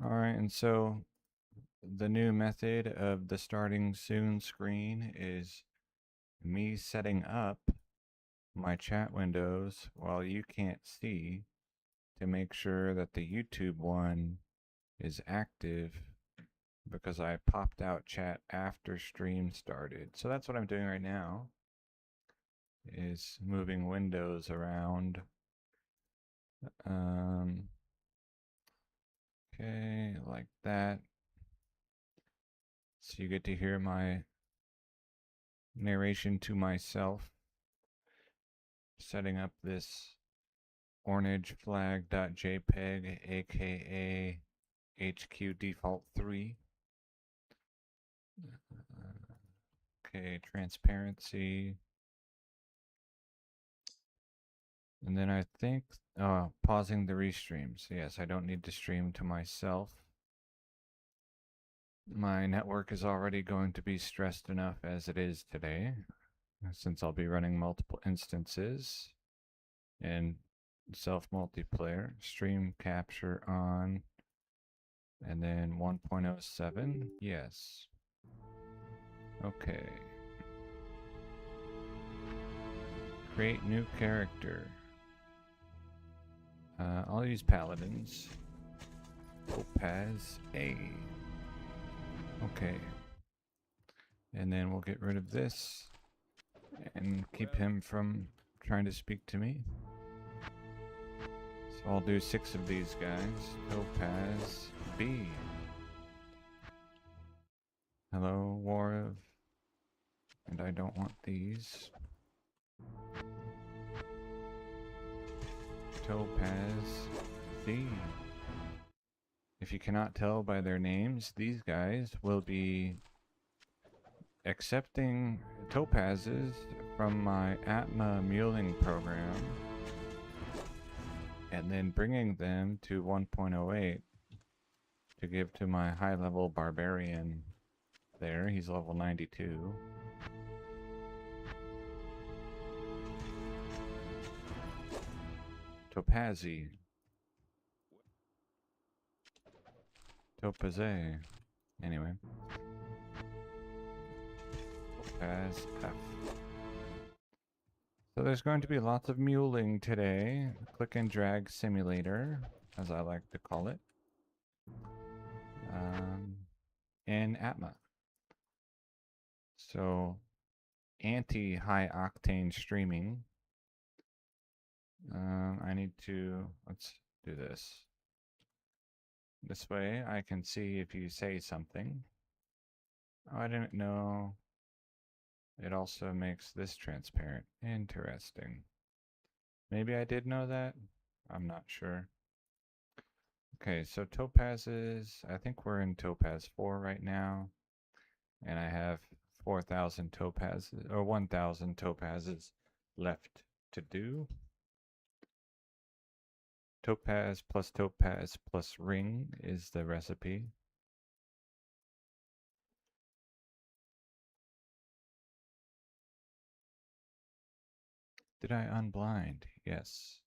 All right, and so the new method of the starting soon screen is me setting up my chat windows while you can't see to make sure that the YouTube one is active because I popped out chat after stream started. So that's what I'm doing right now, is moving windows around. Um, okay, like that. So you get to hear my narration to myself, setting up this orangeflag.jpg, aka HQ default 3. Okay, transparency. And then I think pausing the restreams. Yes, I don't need to stream to myself. My network is already going to be stressed enough as it is today, since I'll be running multiple instances and self multiplayer, stream capture on, and then 1.07. Yes. Okay. Create new character. I'll use paladins. Topaz A. Okay. And then we'll get rid of this and keep him from trying to speak to me. So I'll do 6 of these guys. Topaz B. Hello, Warav. And I don't want these. Topaz C. If you cannot tell by their names, these guys will be accepting topazes from my Atma muling program and then bringing them to 1.08 to give to my high-level barbarian there. He's level 92. Topazi. Topaze. Anyway. Topaz F. So there's going to be lots of muling today. Click and drag simulator, as I like to call it. In Atma. So anti-high octane streaming. I need to, let's do this. This way I can see if you say something. Oh, I didn't know it also makes this transparent. Interesting. Maybe I did know that. I'm not sure. Okay, so topazes, I think we're in topaz 4 right now. And I have 4,000 topazes, or 1,000 topazes left to do. Topaz plus ring is the recipe. Did I unblind? Yes.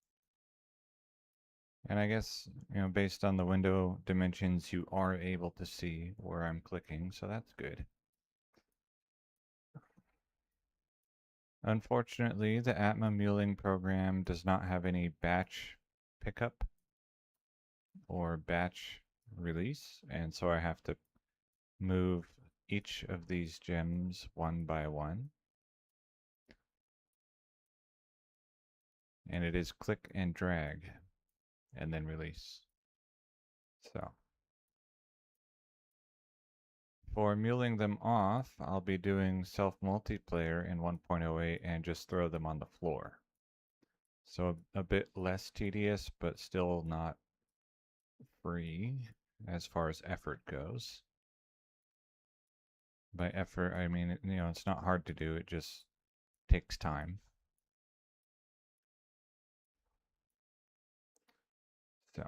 And I guess, based on the window dimensions, you are able to see where I'm clicking, so that's good. Unfortunately, the Atma muling program does not have any batch pickup or batch release, and so I have to move each of these gems one by one. And it is click and drag and then release. So for muling them off, I'll be doing self-multiplayer in 1.08 and just throw them on the floor. So a bit less tedious, but still not free as far as effort goes. By effort, I mean, it's not hard to do, it just takes time. So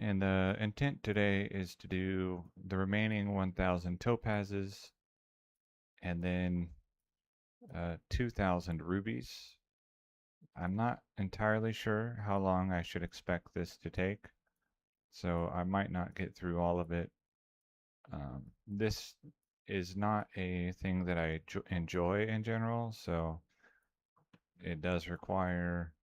And the intent today is to do the remaining 1,000 topazes and then 2,000 rubies. I'm not entirely sure how long I should expect this to take, so I might not get through all of it. This is not a thing that I enjoy in general, so it does require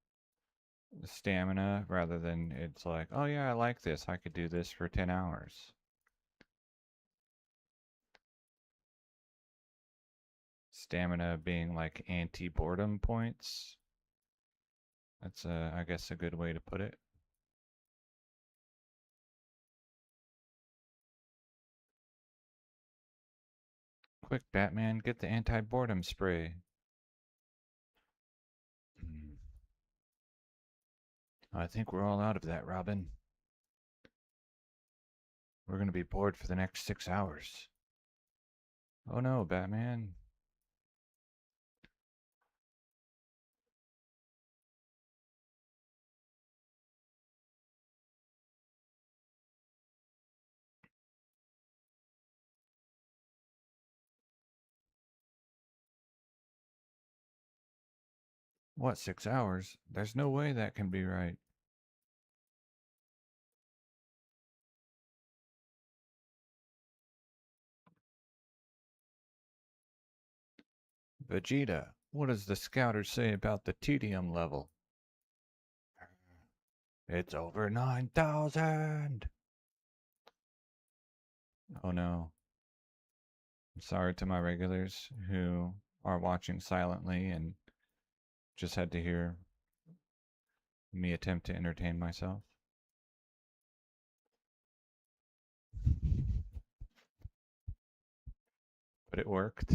stamina rather than it's like, oh yeah, I like this. I could do this for 10 hours. Stamina being like anti-boredom points. That's, I guess, a good way to put it. Quick, Batman, get the anti-boredom spray. I think we're all out of that, Robin. We're going to be bored for the next 6 hours. Oh no, Batman. What, 6 hours? There's no way that can be right. Vegeta, what does the scouter say about the tedium level? It's over 9,000! Oh no. I'm sorry to my regulars who are watching silently and just had to hear me attempt to entertain myself. But it worked.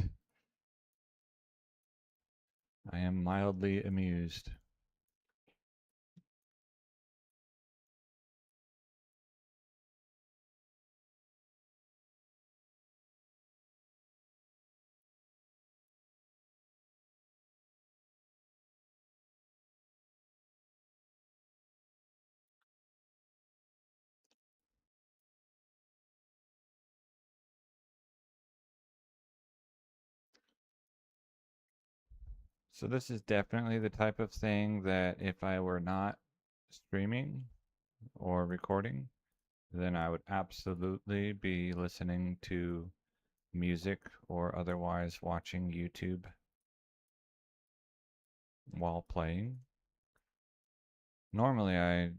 I am mildly amused. So this is definitely the type of thing that if I were not streaming or recording, then I would absolutely be listening to music or otherwise watching YouTube while playing. Normally,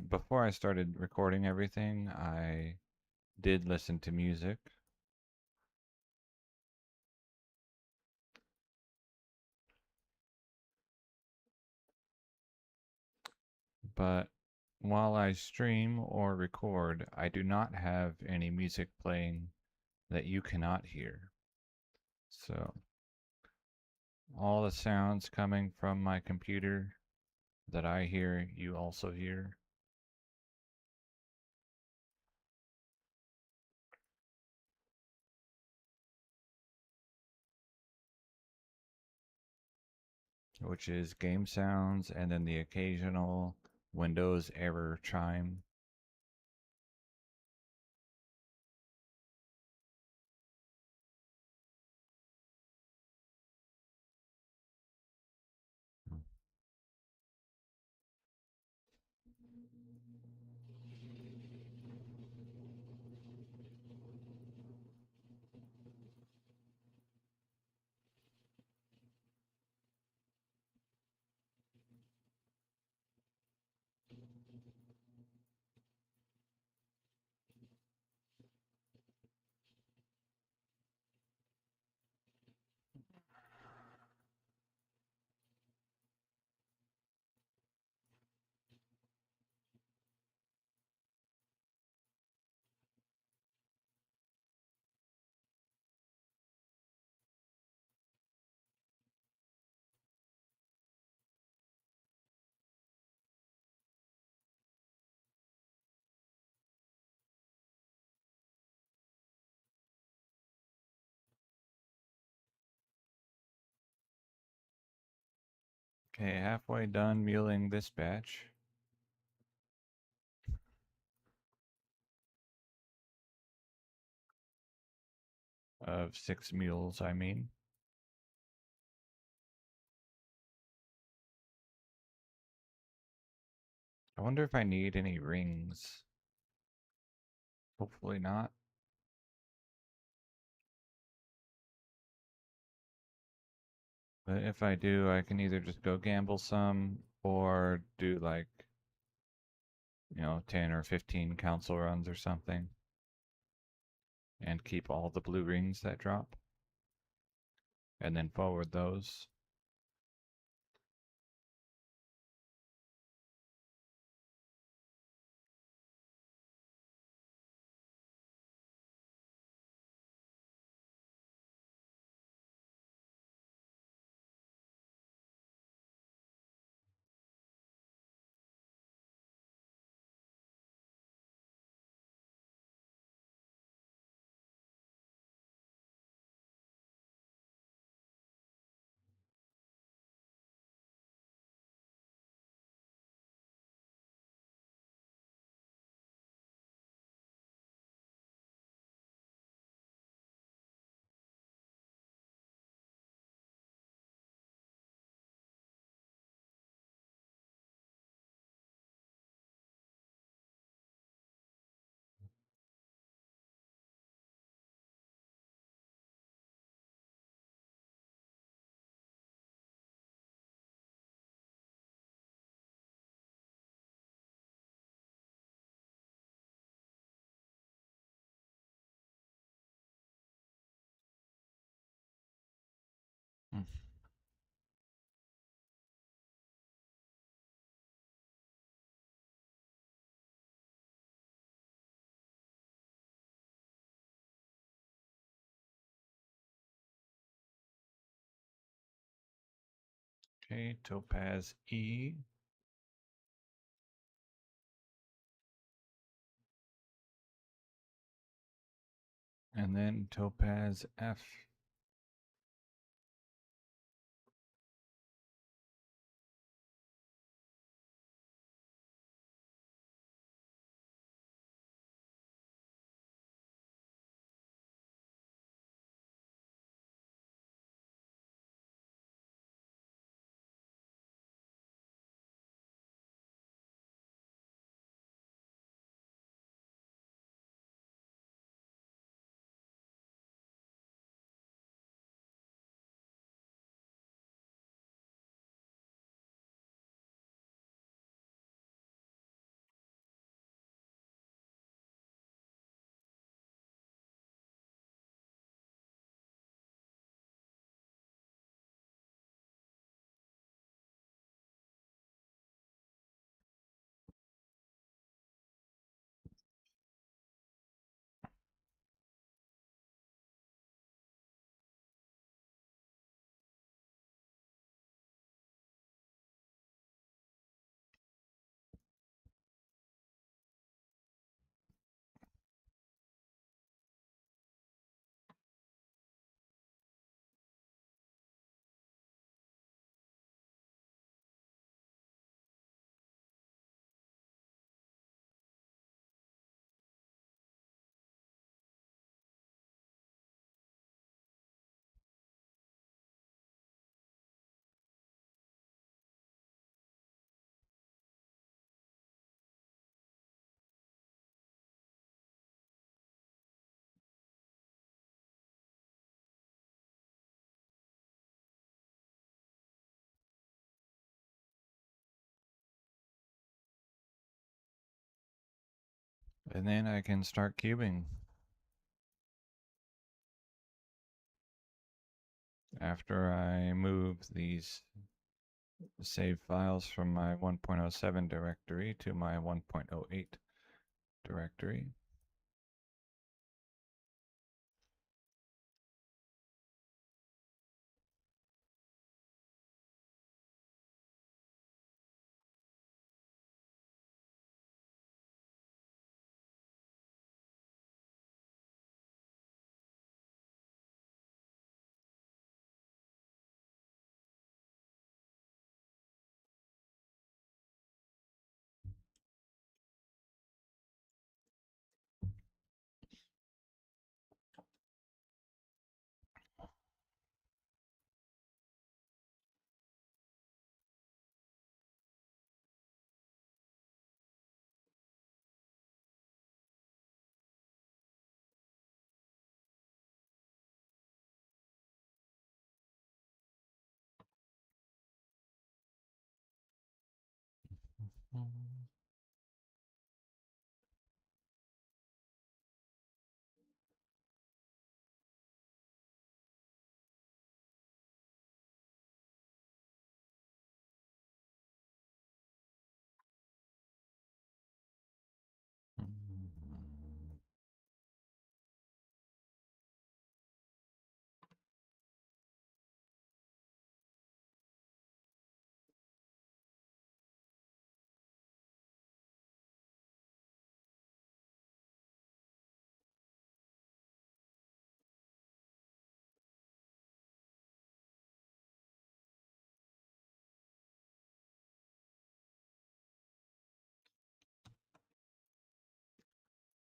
before I started recording everything, I did listen to music. But while I stream or record, I do not have any music playing that you cannot hear. So all the sounds coming from my computer that I hear, you also hear. Which is game sounds and then the occasional Windows error chime. Okay, halfway done muling this batch. Of 6 mules, I mean. I wonder if I need any rings. Hopefully not. But if I do, I can either just go gamble some or do like, 10 or 15 council runs or something and keep all the blue rings that drop and then forward those. Hmm. Okay, topaz E. And then topaz F. And then I can start cubing. After I move these save files from my 1.07 directory to my 1.08 directory.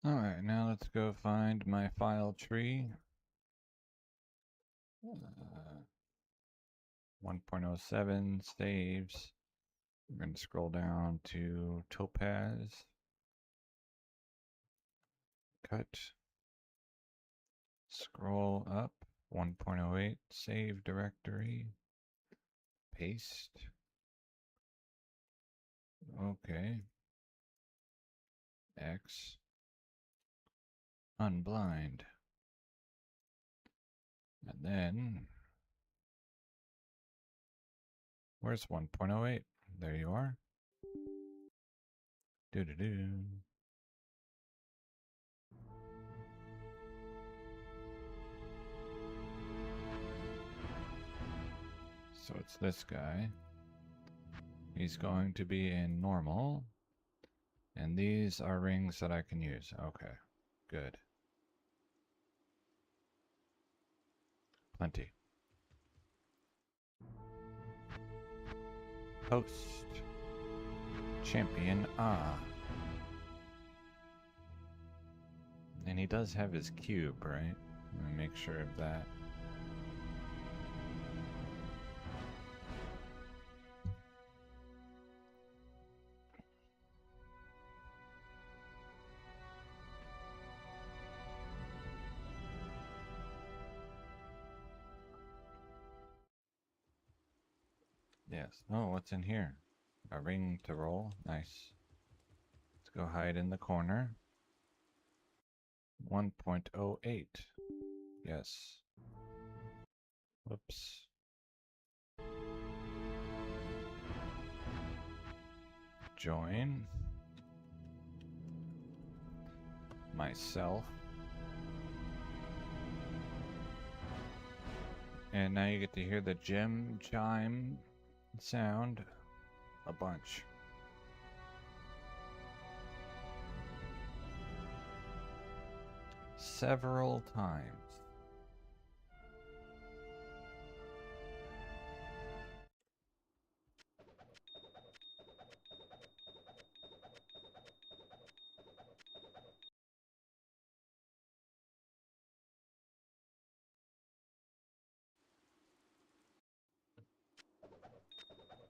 Alright, now let's go find my file tree. 1.07 saves. We're going to scroll down to Topaz. Cut. Scroll up. 1.08 save directory. Paste. Okay. X. Unblind. And then, where's 1.08? There you are. Doo-doo-doo. So it's this guy. He's going to be in normal. And these are rings that I can use. Okay, good. Plenty. Host. Champion And he does have his cube, right? Let me make sure of that. Yes. Oh, what's in here? A ring to roll. Nice. Let's go hide in the corner. 1.08. Yes. Whoops. Join. Myself. And now you get to hear the gem chime sound a bunch. Several times.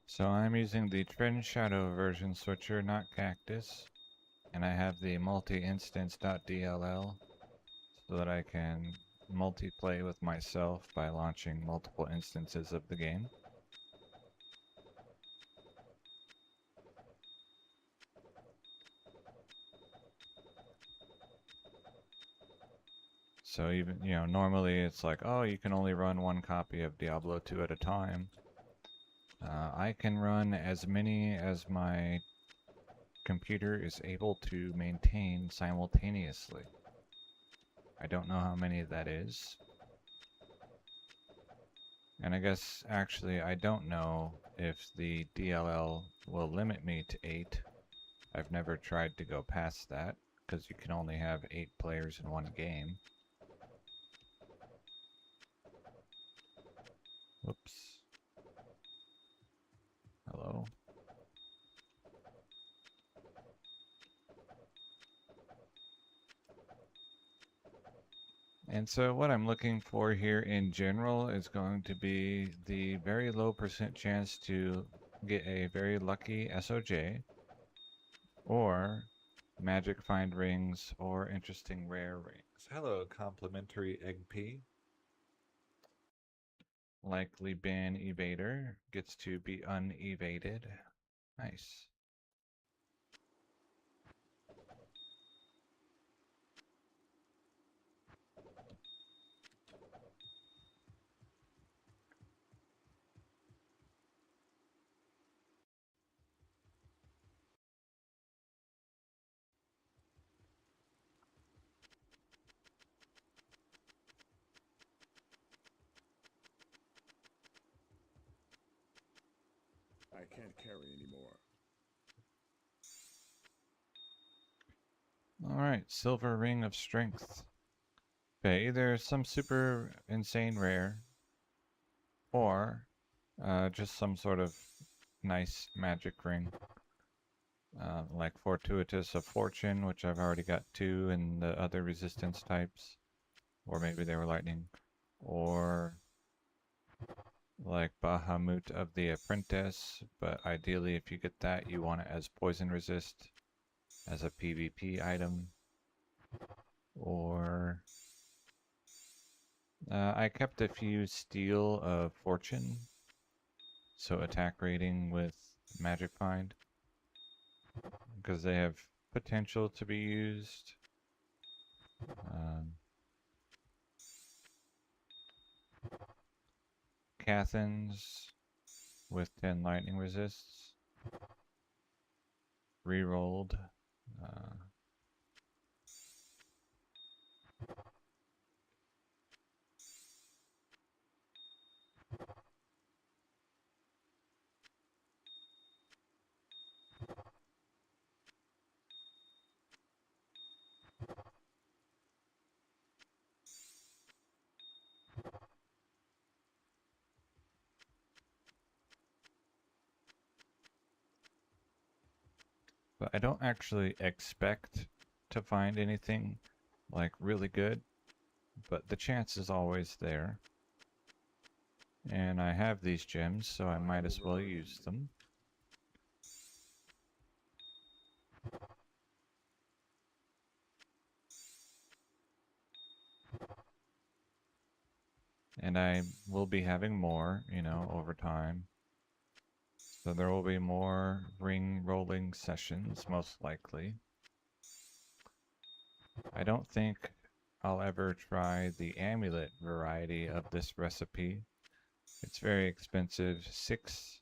So I'm using the Trend Shadow version switcher, not Cactus. And I have the multi-instance.dll so that I can multiplay with myself by launching multiple instances of the game. So even, normally it's like, oh, you can only run one copy of Diablo 2 at a time. I can run as many as my computer is able to maintain simultaneously. I don't know how many that is. And I guess, actually, I don't know if the DLL will limit me to 8. I've never tried to go past that, because you can only have 8 players in one game. Whoops. Hello? And so what I'm looking for here in general is going to be the very low % chance to get a very lucky SOJ, or magic find rings, or interesting rare rings. Hello, complimentary egg pea. Likely ban evader gets to be unevaded. Nice. I can't carry anymore. Alright, Silver Ring of Strength. Okay, either some super insane rare, or just some sort of nice magic ring. Like Fortuitous of Fortune, which I've already got 2 in the other resistance types. Or maybe they were lightning. Or like Bahamut of the Apprentice, but ideally if you get that you want it as poison resist as a PvP item. Or I kept a few Steel of Fortune, so attack rating with Magic Find, because they have potential to be used. Cathans with 10 lightning resists. Rerolled. But I don't actually expect to find anything like really good, but the chance is always there. And I have these gems, so I might as well use them. And I will be having more, you know, over time. So there will be more ring rolling sessions, most likely. I don't think I'll ever try the amulet variety of this recipe. It's very expensive, 6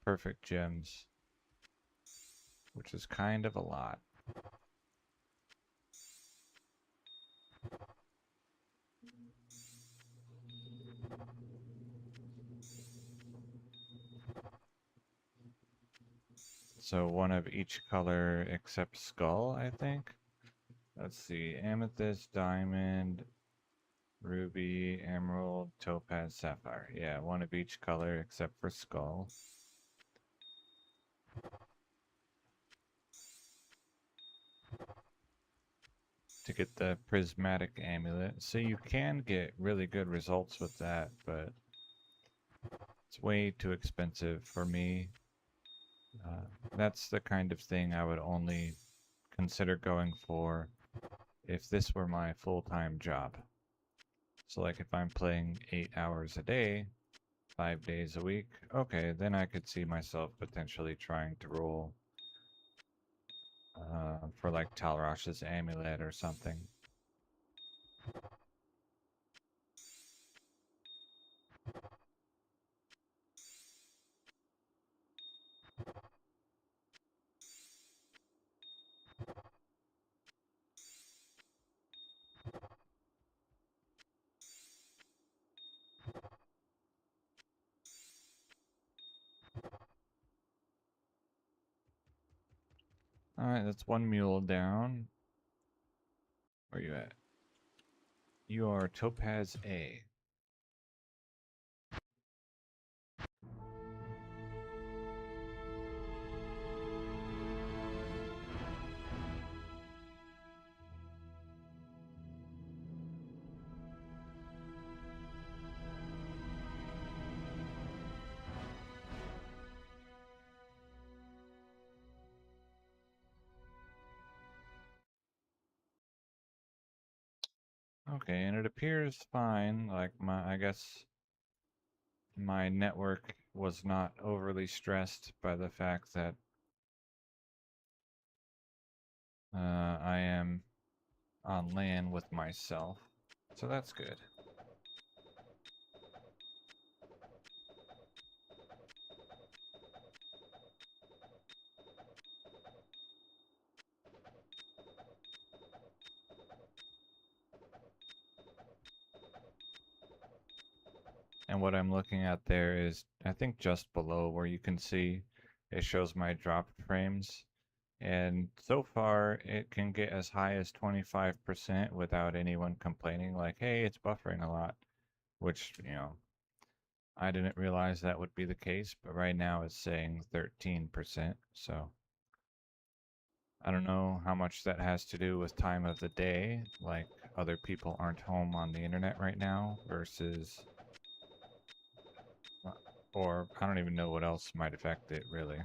perfect gems, which is kind of a lot. So one of each color except skull, I think. Let's see, amethyst, diamond, ruby, emerald, topaz, sapphire. Yeah, one of each color except for skull. To get the prismatic amulet. So you can get really good results with that, but it's way too expensive for me. That's the kind of thing I would only consider going for if this were my full-time job. So like if I'm playing 8 hours a day, 5 days a week, okay, then I could see myself potentially trying to roll for like Talrosh's amulet or something. Alright, that's one mule down. Where you at? You are Topaz A. Okay, and it appears fine. Like I guess my network was not overly stressed by the fact that I am on land with myself. So that's good. And what I'm looking at there is, I think just below where you can see it shows my dropped frames. And so far, it can get as high as 25% without anyone complaining, like, hey, it's buffering a lot, which, I didn't realize that would be the case, but right now it's saying 13%. So I don't know how much that has to do with time of the day, like other people aren't home on the internet right now versus, or I don't even know what else might affect it really.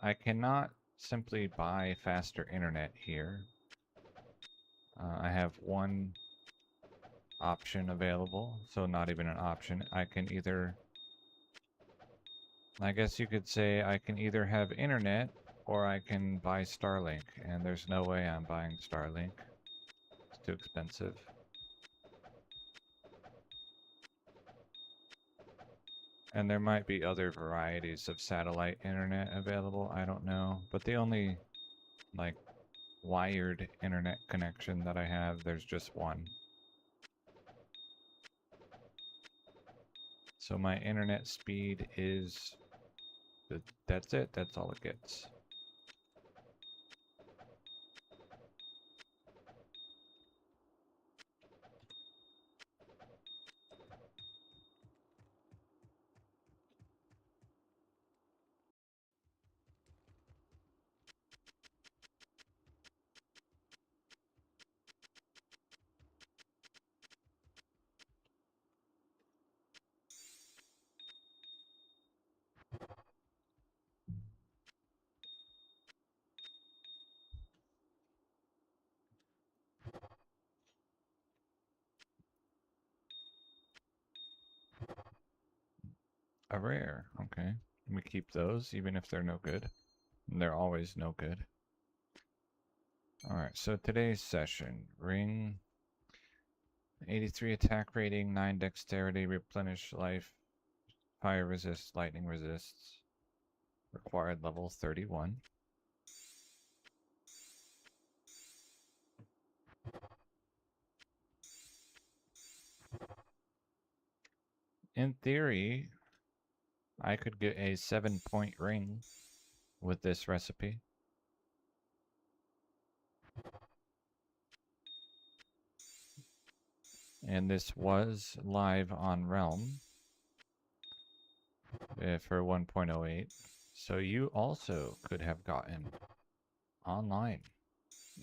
I cannot simply buy faster internet here. I have one option available, so not even an option. I can either, I guess you could say I can either have internet or I can buy Starlink, and there's no way I'm buying Starlink. It's too expensive. And there might be other varieties of satellite internet available, I don't know. But the only, like, wired internet connection that I have, there's just one. So my internet speed is, that's it, that's all it gets. A rare, okay. We keep those even if they're no good. And they're always no good. Alright, so today's session. Ring, 83 attack rating, 9 dexterity, replenish life, fire resist, lightning resists. Required level 31. In theory, I could get a 7-point ring with this recipe. And this was live on Realm for 1.08. So you also could have gotten online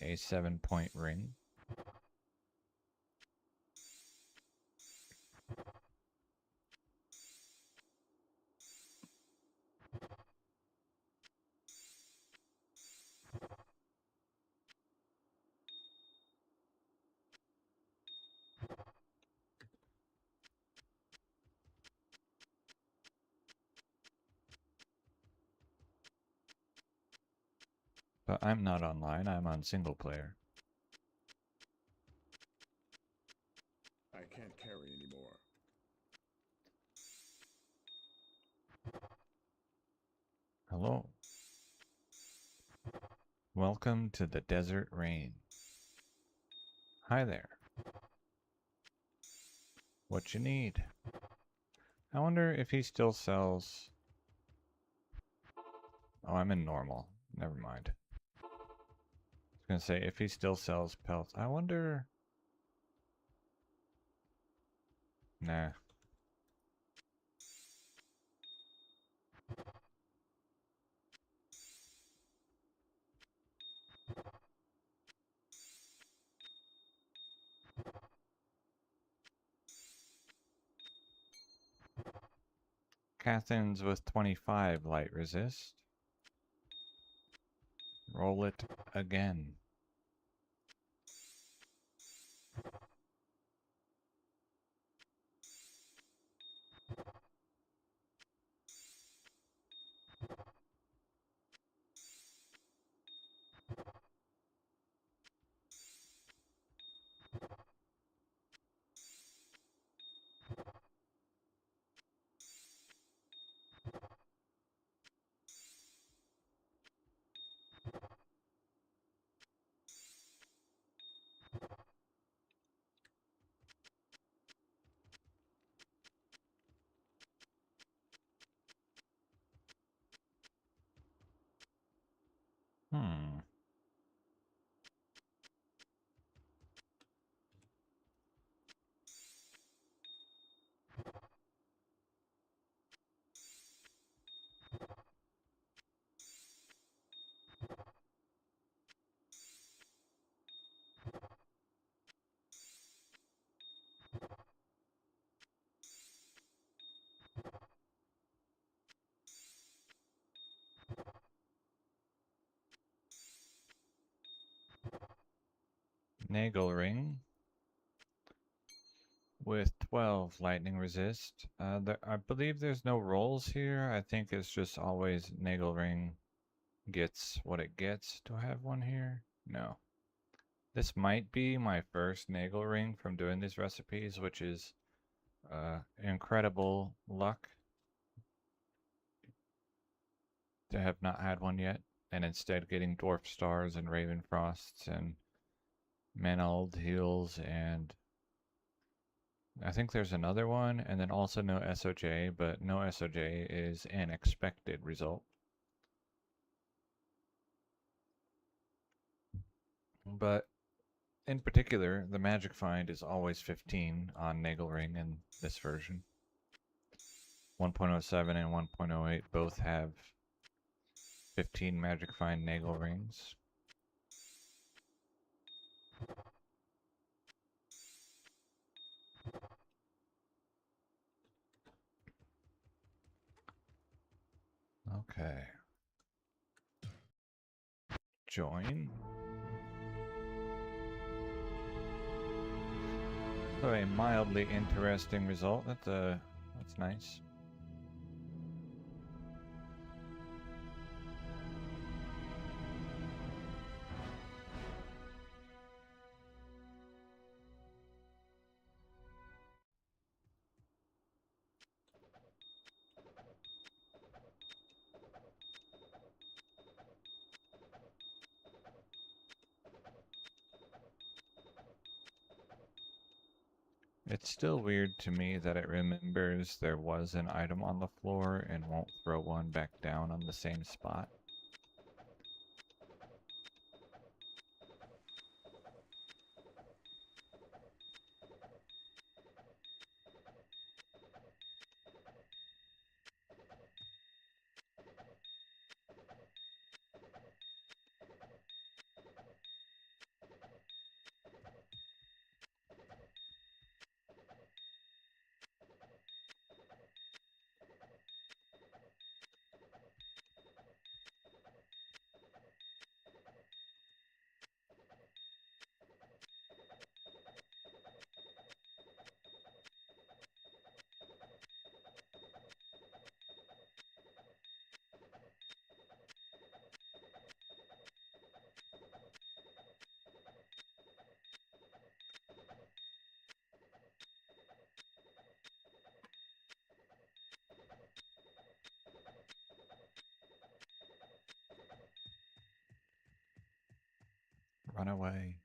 a 7-point ring. But I'm not online, I'm on single player. I can't carry anymore. Hello. Welcome to the Desert Rain. Hi there. What you need? I wonder if he still sells... Oh, I'm in normal. Never mind. I was gonna say, if he still sells pelts, I wonder... Nah. Cathins with 25 light resist. Roll it again. Nagel ring with 12 lightning resist. I believe there's no rolls here. I think it's just always Nagel ring gets what it gets. Do I have one here? No. This might be my first Nagel ring from doing these recipes, which is incredible luck to have not had one yet, and instead getting Dwarf Stars and Raven Frosts and Manald Heals, and I think there's another one, and then also no SOJ, but no SOJ is an expected result. But in particular, the magic find is always 15 on Nagel Ring in this version. 1.07 and 1.08 both have 15 magic find Nagel Rings. Okay. Join. So a mildly interesting result. That's nice. It's still weird to me that it remembers there was an item on the floor and won't throw one back down on the same spot. Run away.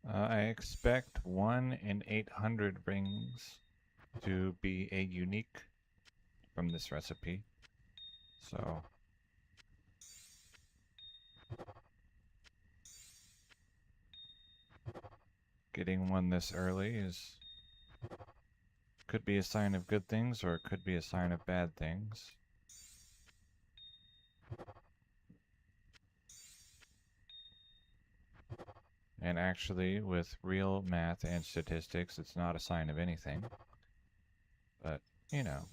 I expect 1 in 800 rings to be a unique from this recipe. So getting one this early could be a sign of good things, or it could be a sign of bad things. And actually, with real math and statistics, it's not a sign of anything. But, you know.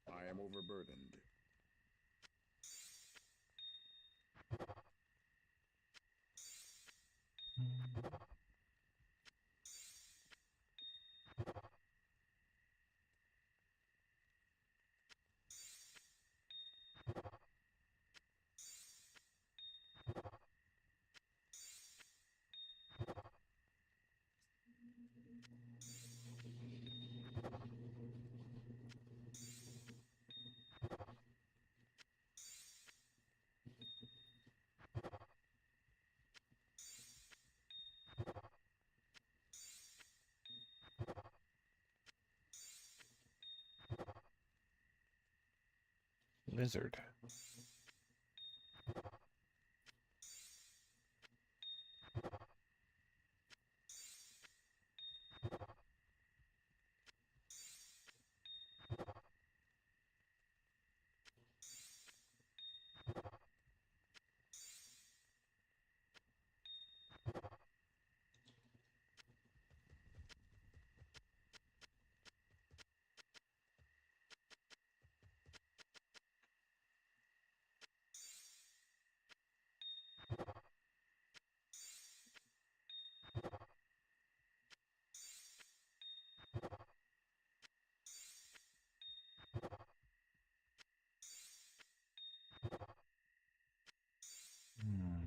I am overburdened. Lizard. Hmm.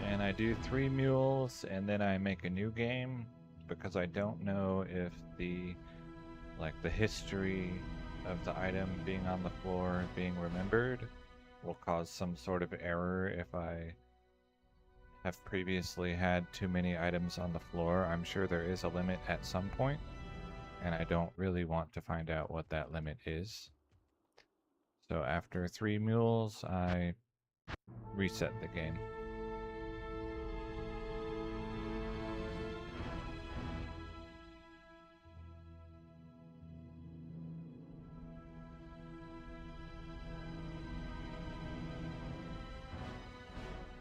And I do 3 mules, and then I make a new game because I don't know if the history of the item being on the floor being remembered will cause some sort of error if I have previously had too many items on the floor. I'm sure there is a limit at some point, and I don't really want to find out what that limit is. So after 3 mules, I reset the game.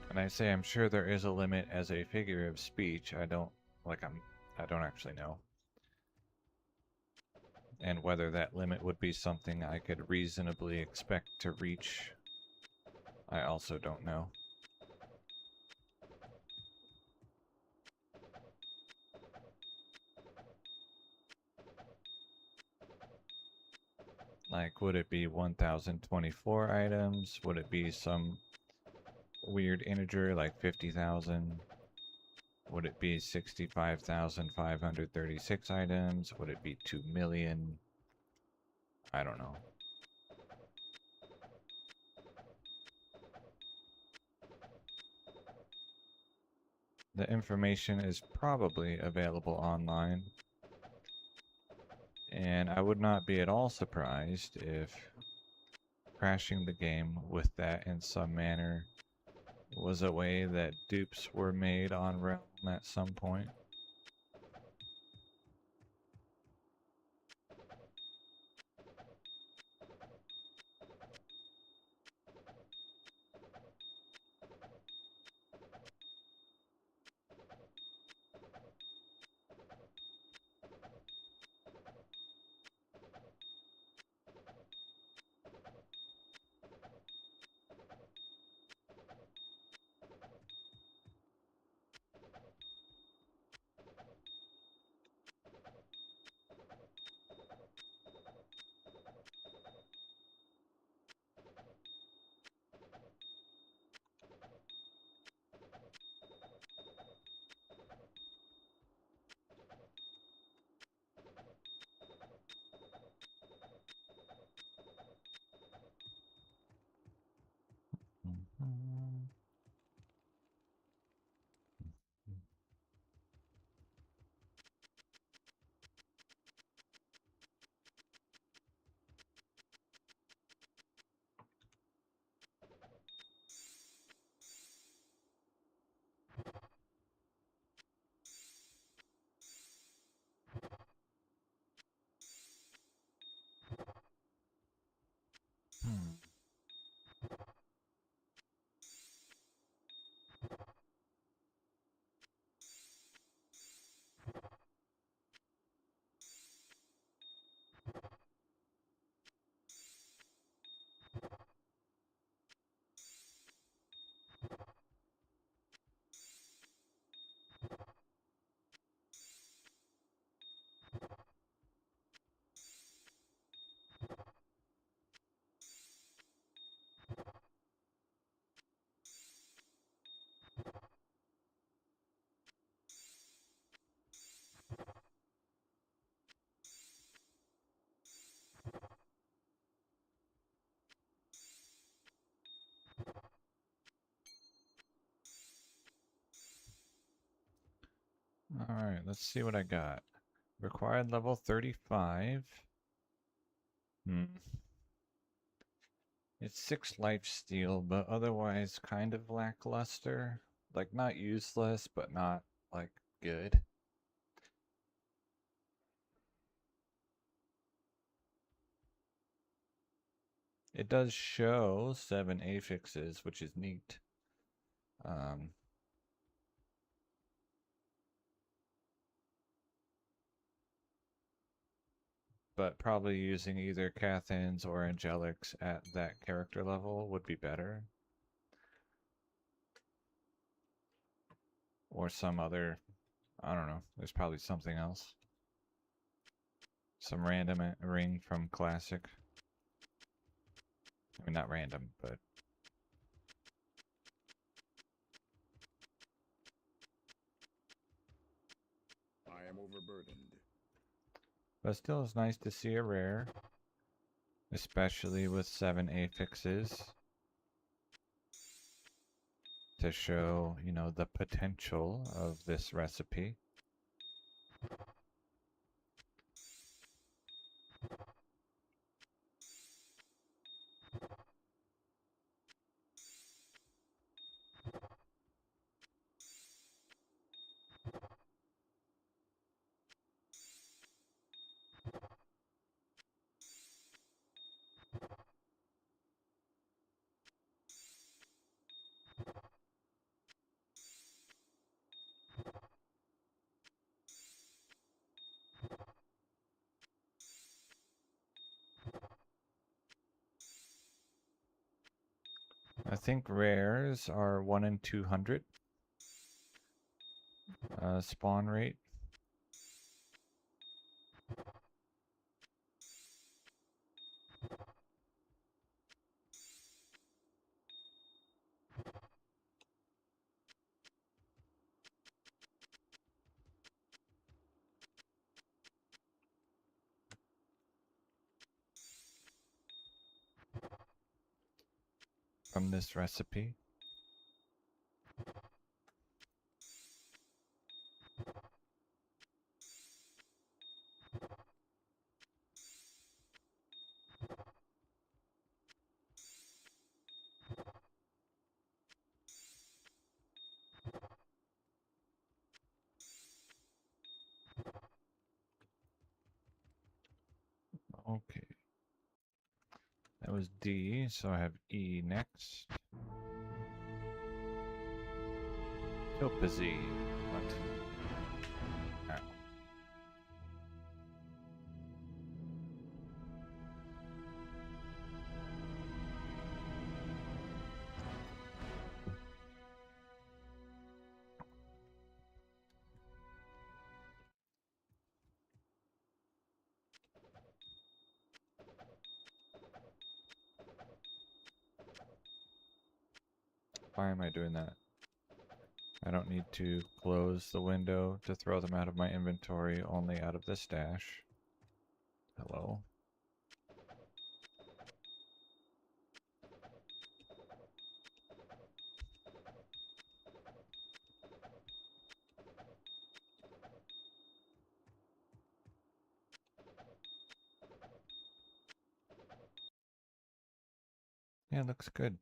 And I say I'm sure there is a limit as a figure of speech. I don't actually know. And whether that limit would be something I could reasonably expect to reach, I also don't know. Like, would it be 1024 items? Would it be some weird integer like 50,000? Would it be 65,536 items? Would it be 2 million? I don't know. The information is probably available online, and I would not be at all surprised if crashing the game with that in some manner was a way that dupes were made on Realm at some point. Mhm. Hmm. let's see what I got. Required level 35. It's 6 life steal, but otherwise kind of lackluster. Like, not useless, but not, like, good. It does show 7 affixes, which is neat. But probably using either Cathans or Angelics at that character level would be better. Or some other, I don't know, there's probably something else. Some random ring from Classic. I mean, not random, but... I am overburdened. But still, it's nice to see a rare. Especially with 7 affixes. To show, you know, the potential of this recipe. I think rares are 1 in 200 spawn rate. From this recipe. Okay. That was D, so I have E next. Topazine. What? Ow. Why am I doing that? I don't need to close the window to throw them out of my inventory, only out of the stash. Hello. Yeah, looks good.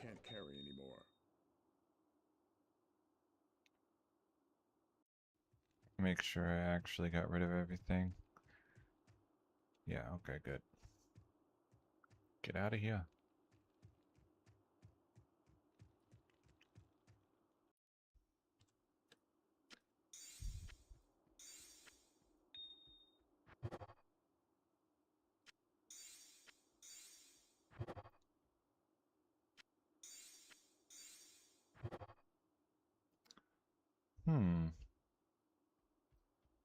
can't carry anymore. Make sure I actually got rid of everything. Yeah, okay, good. Get out of here.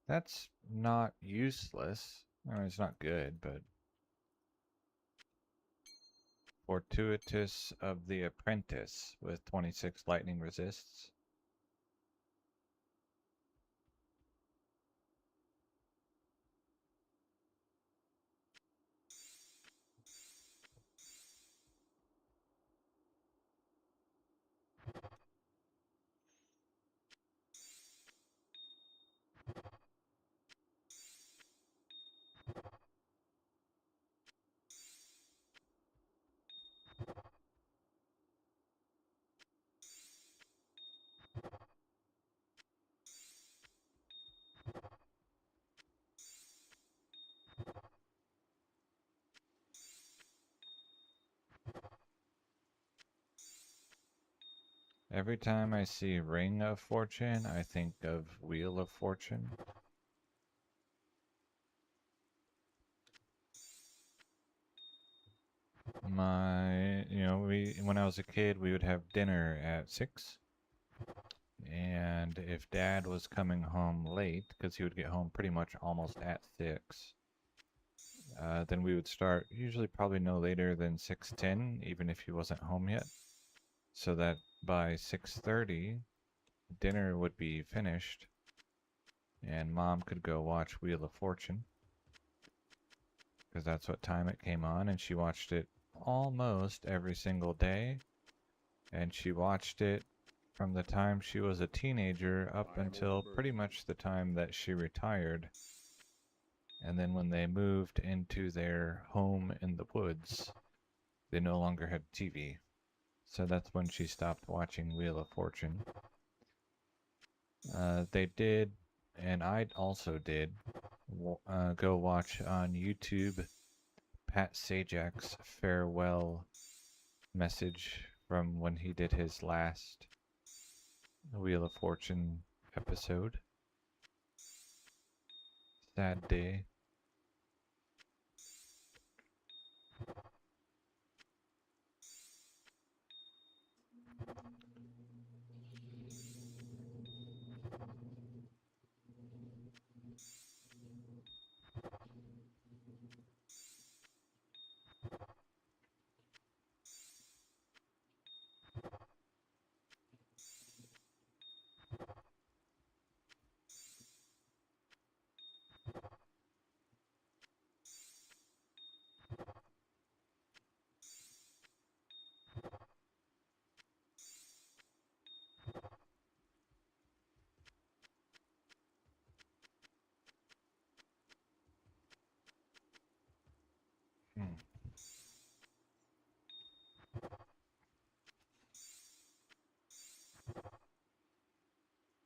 That's not useless. I mean, it's not good, but Fortuitous of the Apprentice with 26 lightning resists. Every time I see Ring of Fortune, I think of Wheel of Fortune. When I was a kid, we would have dinner at 6. And if Dad was coming home late, because he would get home pretty much almost at 6, then we would start usually probably no later than 6:10, even if he wasn't home yet, so that by 6:30 dinner would be finished and Mom could go watch Wheel of Fortune, because that's what time it came on, and she watched it almost every single day, and she watched it from the time she was a teenager up until pretty much the time that she retired. And then when they moved into their home in the woods, they no longer had TV. So that's when she stopped watching Wheel of Fortune. They did, and I also did, go watch on YouTube Pat Sajak's farewell message from when he did his last Wheel of Fortune episode. Sad day. Hmm.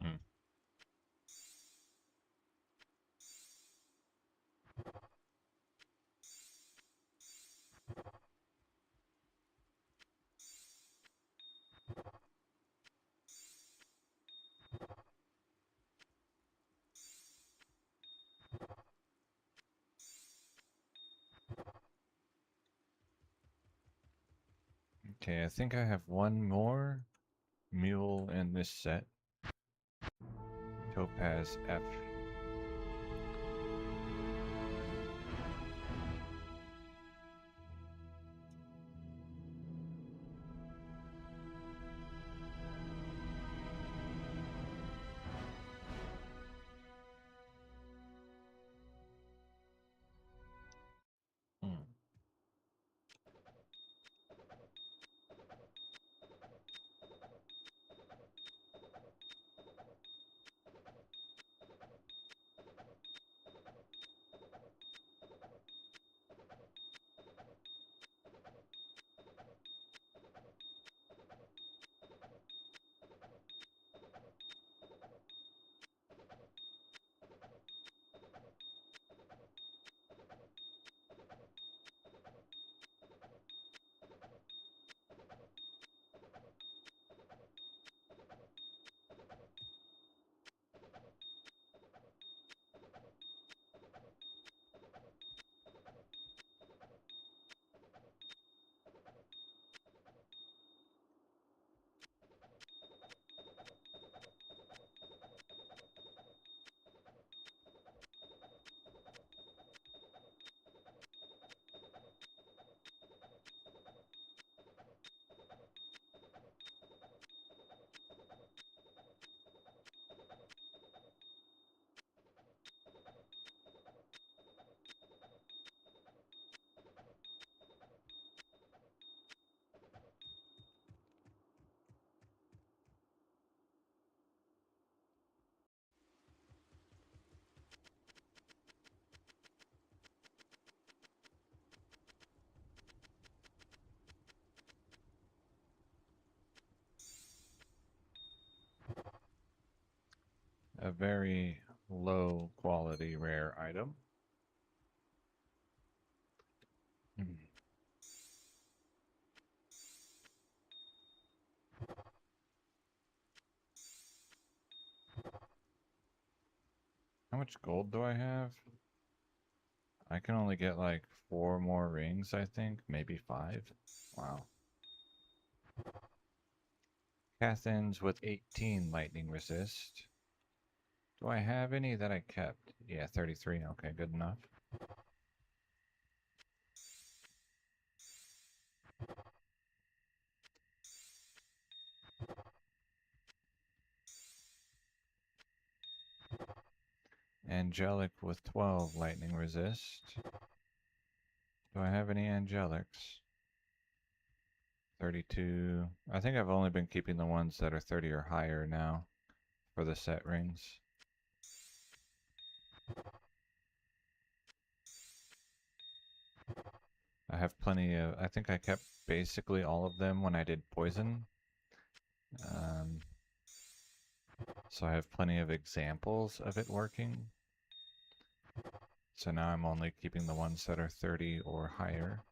Hmm. Okay, I think I have one more mule in this set. Topaz F. Hmm. a very low quality rare item. Hmm. How much gold do I have? I can only get like 4 more rings, I think. Maybe 5. Wow. Cathins with 18 lightning resist. Do I have any that I kept? Yeah, 33. Okay, good enough. Angelic with 12 lightning resist. Do I have any angelics? 32. I think I've only been keeping the ones that are 30 or higher now for the set rings. I have plenty of, I think I kept basically all of them when I did poison. Um, so I have plenty of examples of it working. So now I'm only keeping the ones that are 30 or higher.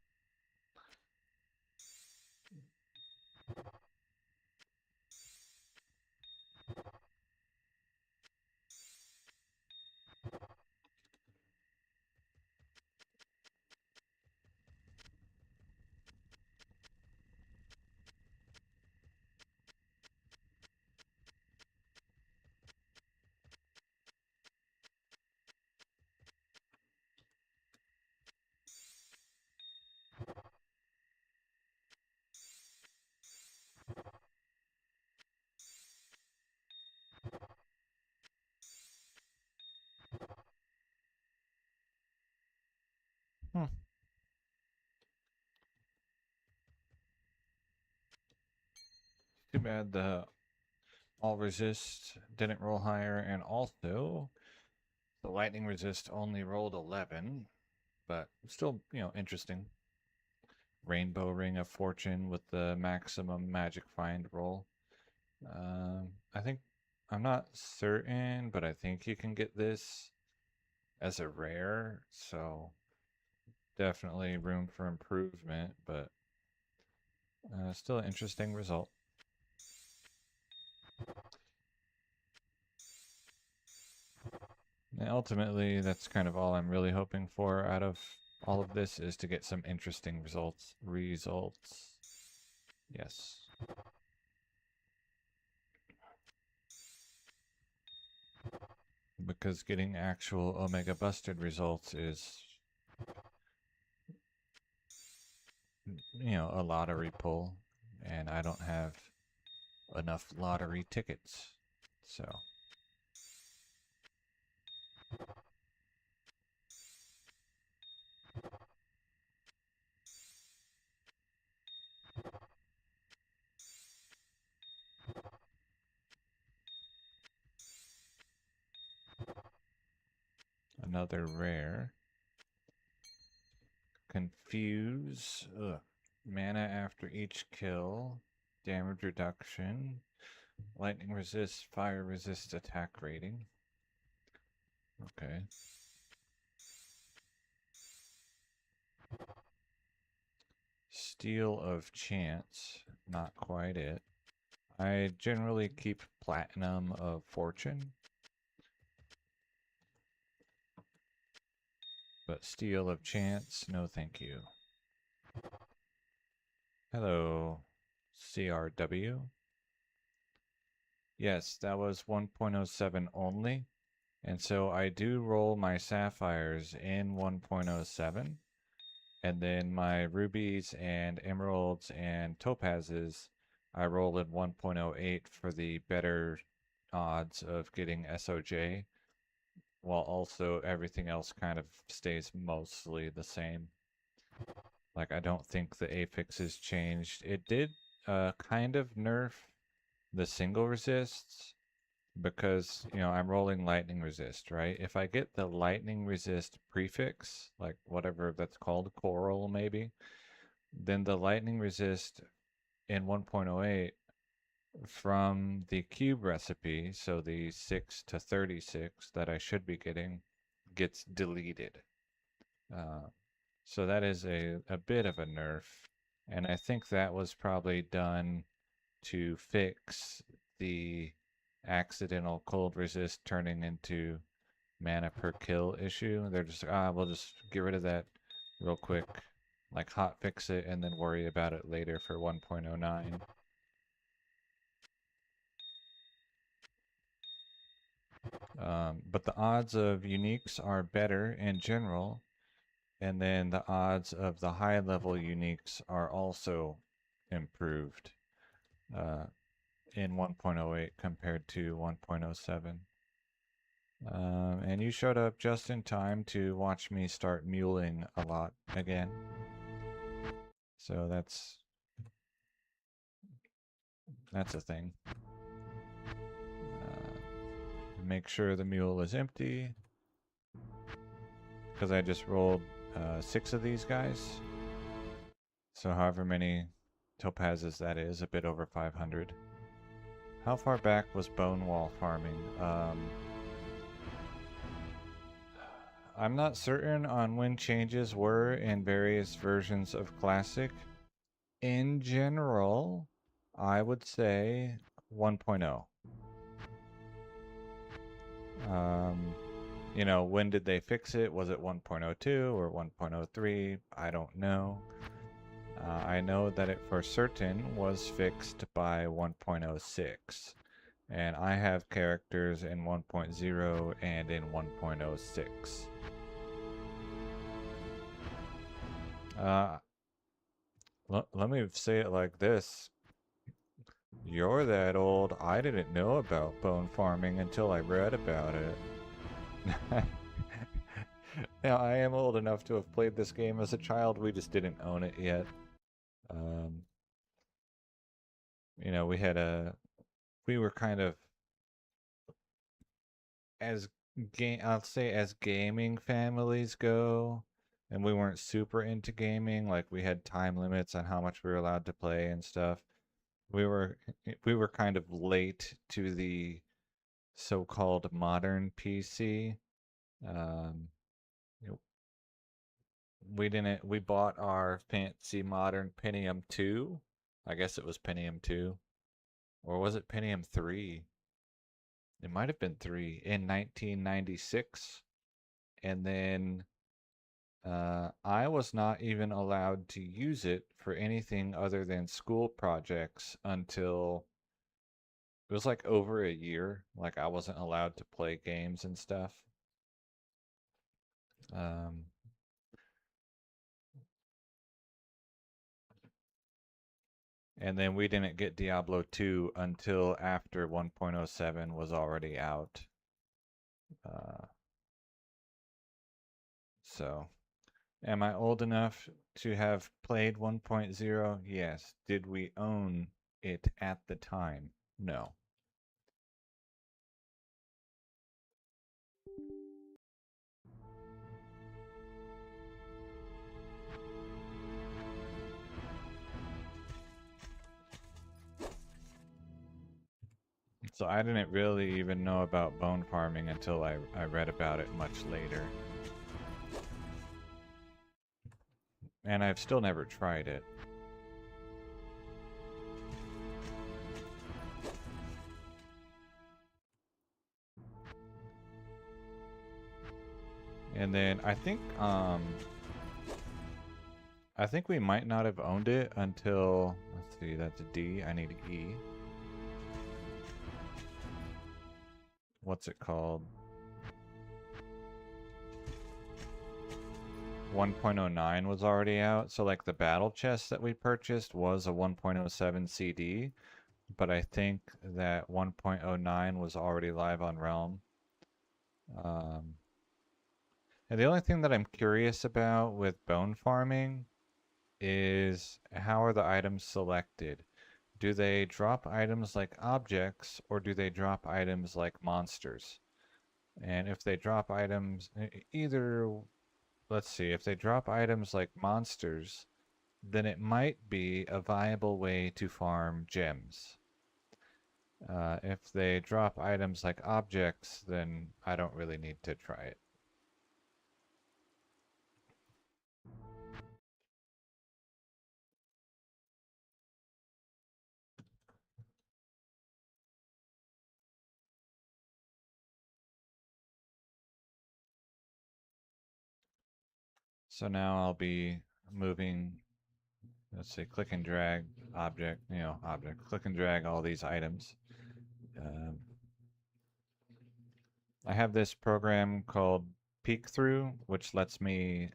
Hmm. Too bad the all resist didn't roll higher, and also the lightning resist only rolled 11, but still, interesting. Rainbow Ring of Fortune with the maximum magic find roll. I think, I'm not certain, but I think you can get this as a rare, so definitely room for improvement, but still an interesting result. And ultimately, that's kind of all I'm really hoping for out of all of this, is to get some interesting results. Yes. Because getting actual Omega Busted results is, a lottery pull, and I don't have enough lottery tickets. So, another rare. Confuse. Ugh. Mana after each kill. Damage reduction. Lightning resist, fire resist attack rating. Okay. Steel of Chance. Not quite it. I generally keep Platinum of Fortune. But Steel of Chance, no thank you. Hello, CRW. Yes, that was 1.07 only. And so I do roll my sapphires in 1.07. And then my rubies and emeralds and topazes, I roll in 1.08 for the better odds of getting SOJ, while also everything else kind of stays mostly the same. Like, I don't think the affixes changed. It did kind of nerf the single resists, because, I'm rolling lightning resist, right? If I get the lightning resist prefix, like whatever that's called, coral maybe, then the lightning resist in 1.08 from the cube recipe, so the 6 to 36 that I should be getting gets deleted. Uh, so that is a bit of a nerf. And I think that was probably done to fix the accidental cold resist turning into mana per kill issue. They're just, we'll just get rid of that real quick, like hot fix it and then worry about it later for 1.09. But the odds of uniques are better in general, and then the odds of the high level uniques are also improved in 1.08 compared to 1.07. And you showed up just in time to watch me start muling a lot again. So that's a thing. Make sure the mule is empty, because I just rolled 6 of these guys. So however many topazes that is, a bit over 500. How far back was bone wall farming? I'm not certain on when changes were in various versions of Classic. In general, I would say 1.0. You know, when did they fix it? Was it 1.02 or 1.03? I don't know. I know that it for certain was fixed by 1.06. And I have characters in 1.0 and in 1.06. Let me say it like this. You're that old. I didn't know about bone farming until I read about it. Now, I am old enough to have played this game as a child. We just didn't own it yet. You know, we were kind of, I'll say as gaming families go, and we weren't super into gaming. Like, we had time limits on how much we were allowed to play and stuff. We were kind of late to the so-called modern PC. Um, we bought our fancy modern Pentium 2. I guess it was Pentium 2. Or was it Pentium 3? It might have been 3 in 1996. And then I was not even allowed to use it for anything other than school projects until it was like over a year. Like, I wasn't allowed to play games and stuff. And then we didn't get Diablo 2 until after 1.07 was already out. So, am I old enough to have played 1.0? Yes. Did we own it at the time? No. So I didn't really even know about bone farming until I read about it much later. And I've still never tried it. And then I think we might not have owned it until, let's see, that's a D, I need E. What's it called? 1.09 was already out, so like the battle chest that we purchased was a 1.07 CD, but I think that 1.09 was already live on Realm. And the only thing that I'm curious about with bone farming is how are the items selected? Do they drop items like objects, or do they drop items like monsters? And if they drop items, either, let's see, if they drop items like monsters, then it might be a viable way to farm gems. If they drop items like objects, then I don't really need to try it. So now I'll be moving, let's say click and drag object, click and drag all these items. Um, I have this program called Peek Through, which lets me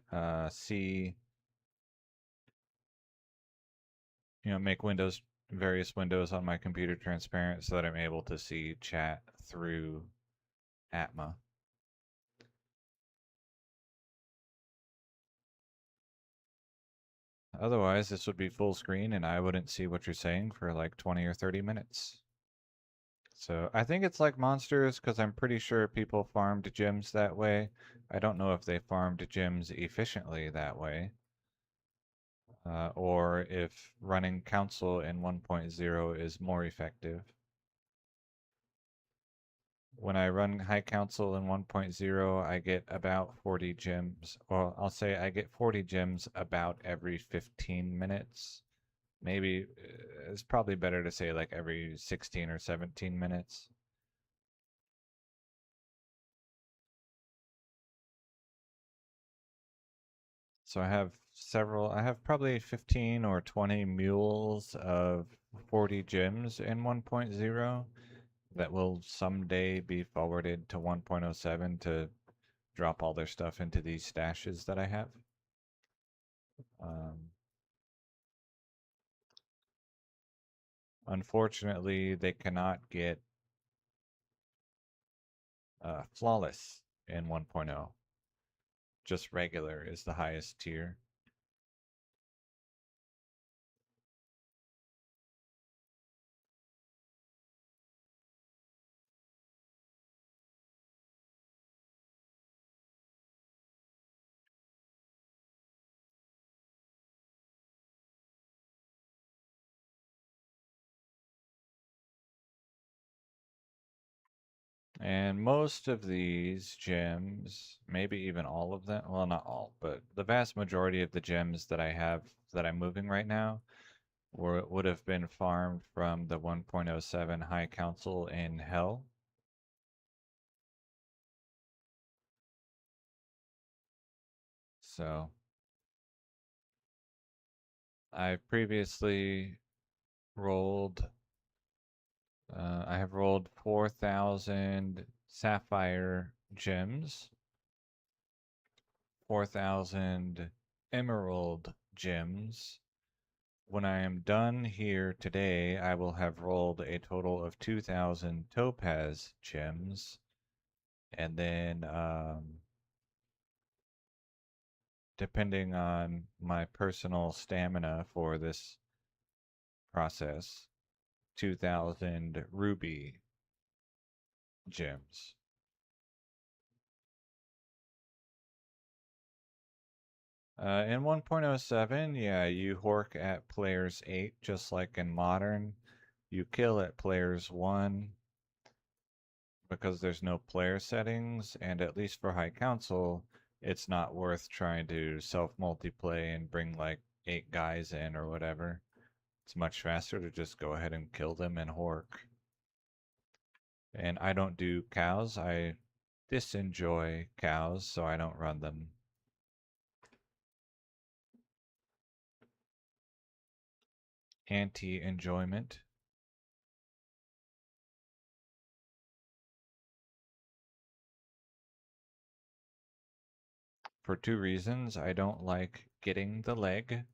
see, make various windows on my computer transparent so that I'm able to see chat through Atma. Otherwise, this would be full screen and I wouldn't see what you're saying for like 20 or 30 minutes. So I think it's like Monsters because I'm pretty sure people farmed gems that way. I don't know if they farmed gems efficiently that way, or if running Council in 1.0 is more effective. When I run High Council in 1.0, I get about 40 gems. Well, I'll say I get 40 gems about every 15 minutes. Maybe it's probably better to say like every 16 or 17 minutes. So I have probably 15 or 20 mules of 40 gems in 1.0 that will someday be forwarded to 1.07 to drop all their stuff into these stashes that I have. Um, Unfortunately, they cannot get flawless in 1.0. Just regular is the highest tier. And most of these gems, maybe even all of them, well, not all, but the vast majority of the gems that I have that I'm moving right now would have been farmed from the 1.07 High Council in Hell. So I previously rolled, I have rolled 4,000 sapphire gems, 4,000 emerald gems. When I am done here today, I will have rolled a total of 2,000 topaz gems. And then, depending on my personal stamina for this process, 2,000 ruby gems. In 1.07, yeah, you hork at players 8 just like in modern. You kill at players 1 because there's no player settings, and at least for High Council, it's not worth trying to self-multiplay and bring like 8 guys in or whatever. It's much faster to just go ahead and kill them and hork. And I don't do cows. I disenjoy cows, so I don't run them. Anti-enjoyment. For 2 reasons. I don't like getting the leg,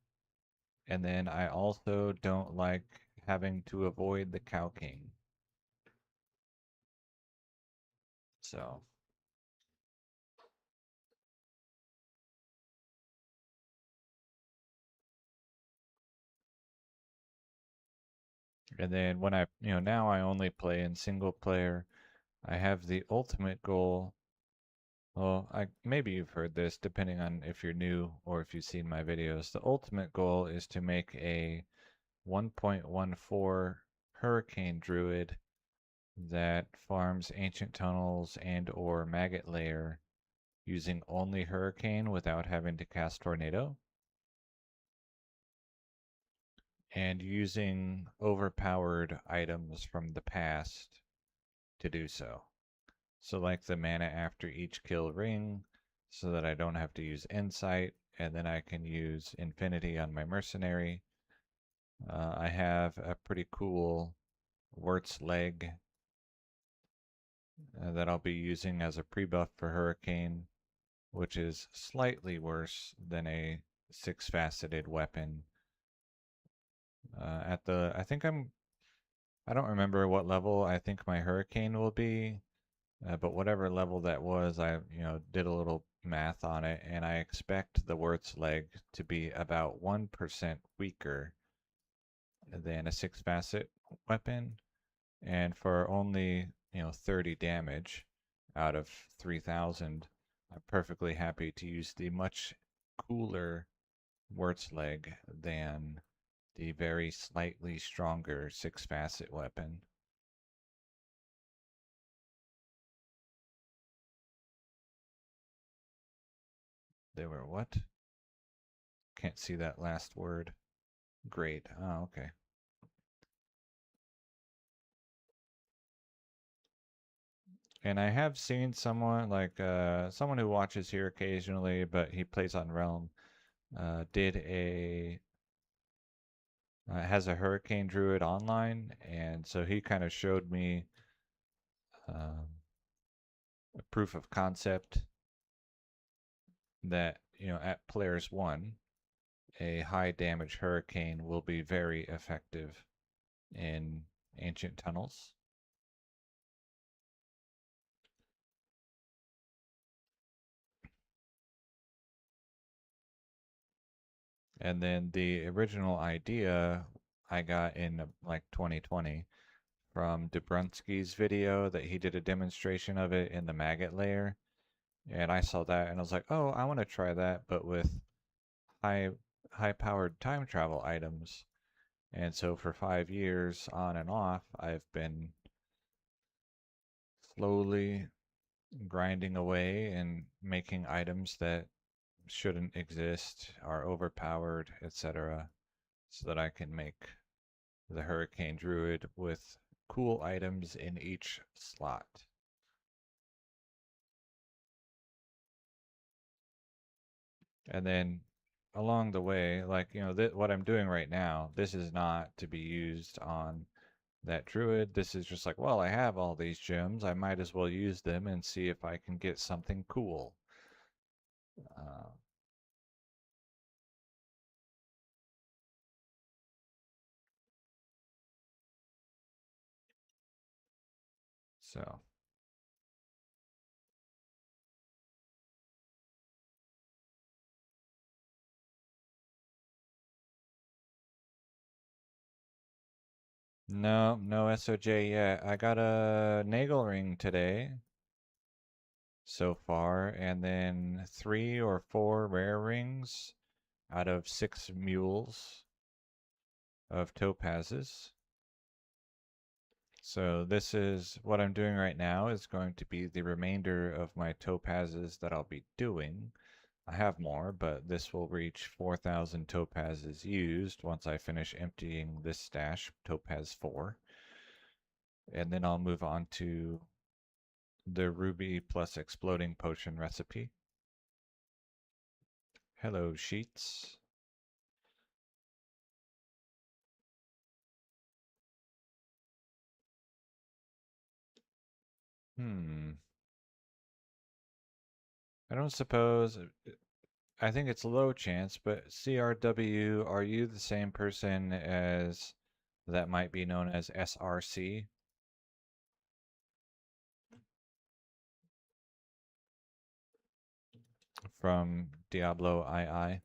and then I also don't like having to avoid the Cow King. So, and then when now I only play in single player. I have the ultimate goal. Well, maybe you've heard this, depending on if you're new or if you've seen my videos. The ultimate goal is to make a 1.14 Hurricane Druid that farms ancient tunnels and or maggot layer using only hurricane without having to cast tornado, and using overpowered items from the past to do so. So like the mana after each kill ring, so that I don't have to use insight, and then I can use infinity on my mercenary. I have a pretty cool Wirt's leg that I'll be using as a pre-buff for Hurricane, which is slightly worse than a six-faceted weapon. I don't remember what level I think my Hurricane will be, but whatever level that was, I did a little math on it, and I expect the Wirt's leg to be about 1% weaker than a six-facet weapon, and for only 30 damage out of 3,000, I'm perfectly happy to use the much cooler Wirt's leg than the very slightly stronger six-facet weapon. They were what? Can't see that last word. Great. Oh, okay. And I have seen someone like someone who watches here occasionally, but he plays on Realm. Did a Has a Hurricane Druid online, and so he kind of showed me um, a proof of concept that at players 1, a high damage Hurricane will be very effective in Ancient Tunnels. And then the original idea I got in like 2020 from Dobrunsky's video that he did a demonstration of it in the maggot layer. And I saw that and I was like, oh, I want to try that, but with high high powered time travel items. And so for 5 years on and off, I've been slowly grinding away and making items that shouldn't exist, are overpowered, etc., so that I can make the Hurricane Druid with cool items in each slot. And then along the way, like, what I'm doing right now, this is not to be used on that druid. This is just like, well, I have all these gems. I might as well use them and see if I can get something cool. Uh, so, no SOJ yet. I got a Nagel ring today so far, and then 3 or 4 rare rings out of 6 mules of topazes. So this is what I'm doing right now is going to be the remainder of my topazes that I'll be doing. I have more, but this will reach 4,000 topazes used once I finish emptying this stash, topaz 4. And then I'll move on to the ruby plus exploding potion recipe. Hello, sheets. Hmm. I don't suppose. I think it's low chance, but CRW, are you the same person as that might be known as SRC from Diablo II?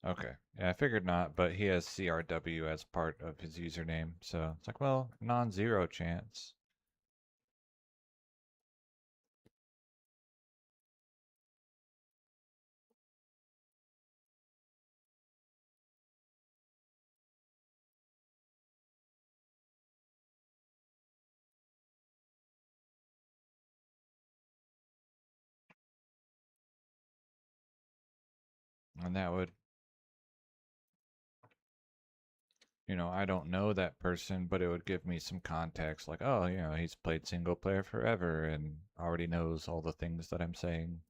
Okay. Yeah, I figured not, but he has CRW as part of his username, so it's like, well, non-zero chance. And that would, I don't know that person, but it would give me some context like, oh, he's played single player forever and already knows all the things that I'm saying.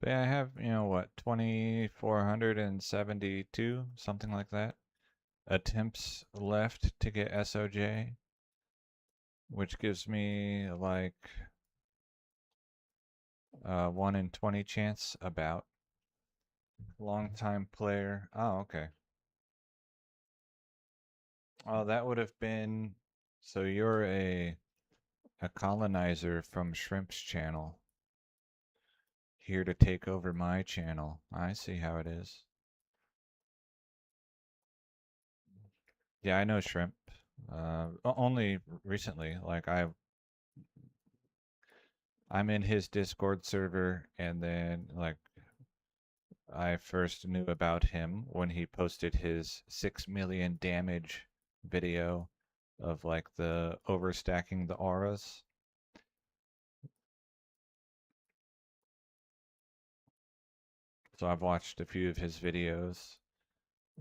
But yeah, I have, what, 2,472, something like that, attempts left to get SOJ, which gives me like 1 in 20 chance about. Long time player. Oh, okay. Oh, that would have been. So you're a colonizer from Shrimp's channel, here to take over my channel. I see how it is. Yeah, I know Shrimp. Only recently. Like I'm in his Discord server, and then like I first knew about him when he posted his 6 million damage video of like the overstacking the auras. So I've watched a few of his videos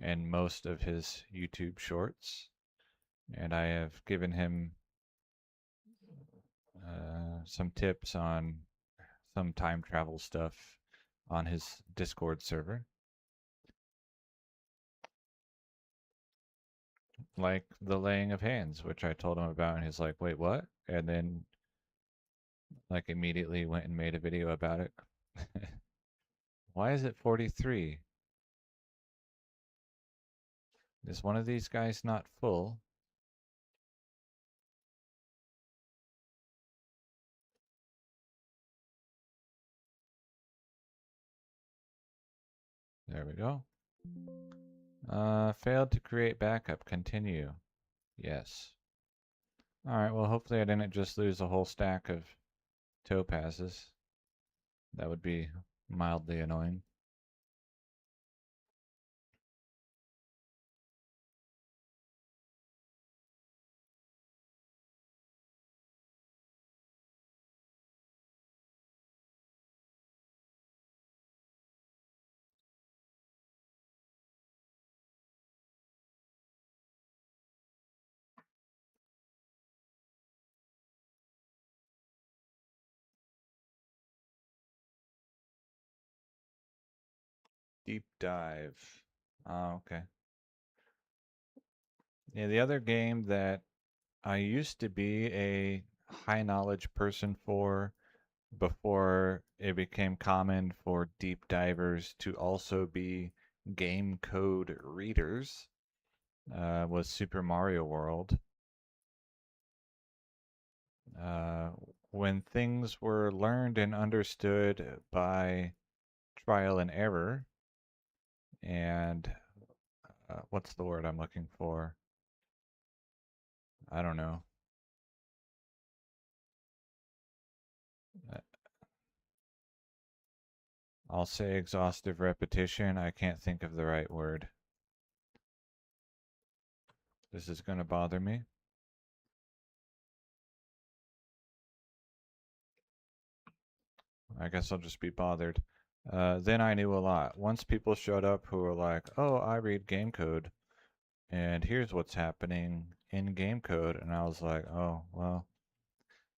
and most of his YouTube shorts, and I have given him some tips on some time travel stuff on his Discord server, like the laying of hands, which I told him about, and he's like, "Wait, what?" And then like immediately went and made a video about it. Why is it 43? Is one of these guys not full? There we go. Failed to create backup. Continue. Yes. Alright, well, hopefully I didn't just lose a whole stack of topazes. That would be mildly annoying. Deep dive. Oh, okay. Yeah, the other game that I used to be a high knowledge person for before it became common for deep divers to also be game code readers was Super Mario World. Uh, when things were learned and understood by trial and error, and what's the word I'm looking for? I don't know. Uh, I'll say exhaustive repetition. I can't think of the right word. This is going to bother me. I guess I'll just be bothered. Then I knew a lot. Once people showed up who were like, oh, I read game code, and here's what's happening in game code. And I was like, oh, well,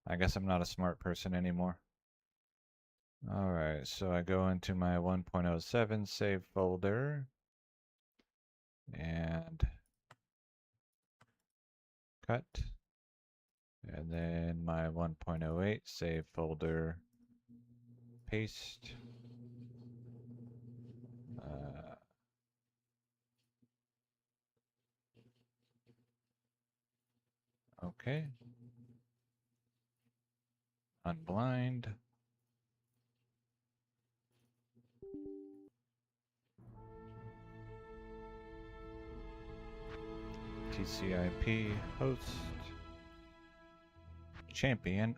I guess I'm not a smart person anymore. Alright, so I go into my 1.07 save folder and cut. And then my 1.08 save folder, paste. Uh, okay. Unblind. TCIP host champion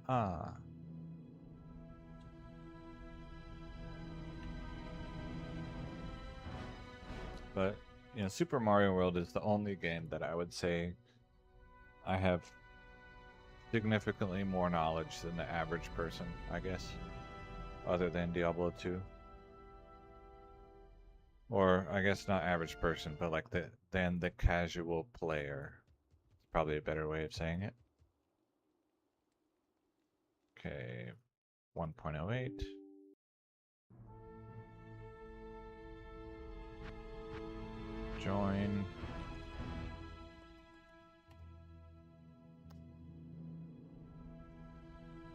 But you know, Super Mario World is the only game that I would say I have significantly more knowledge than the average person, I guess, other than Diablo 2. Or I guess not average person, but like than the casual player. It's probably a better way of saying it. Okay, 1.08. Join.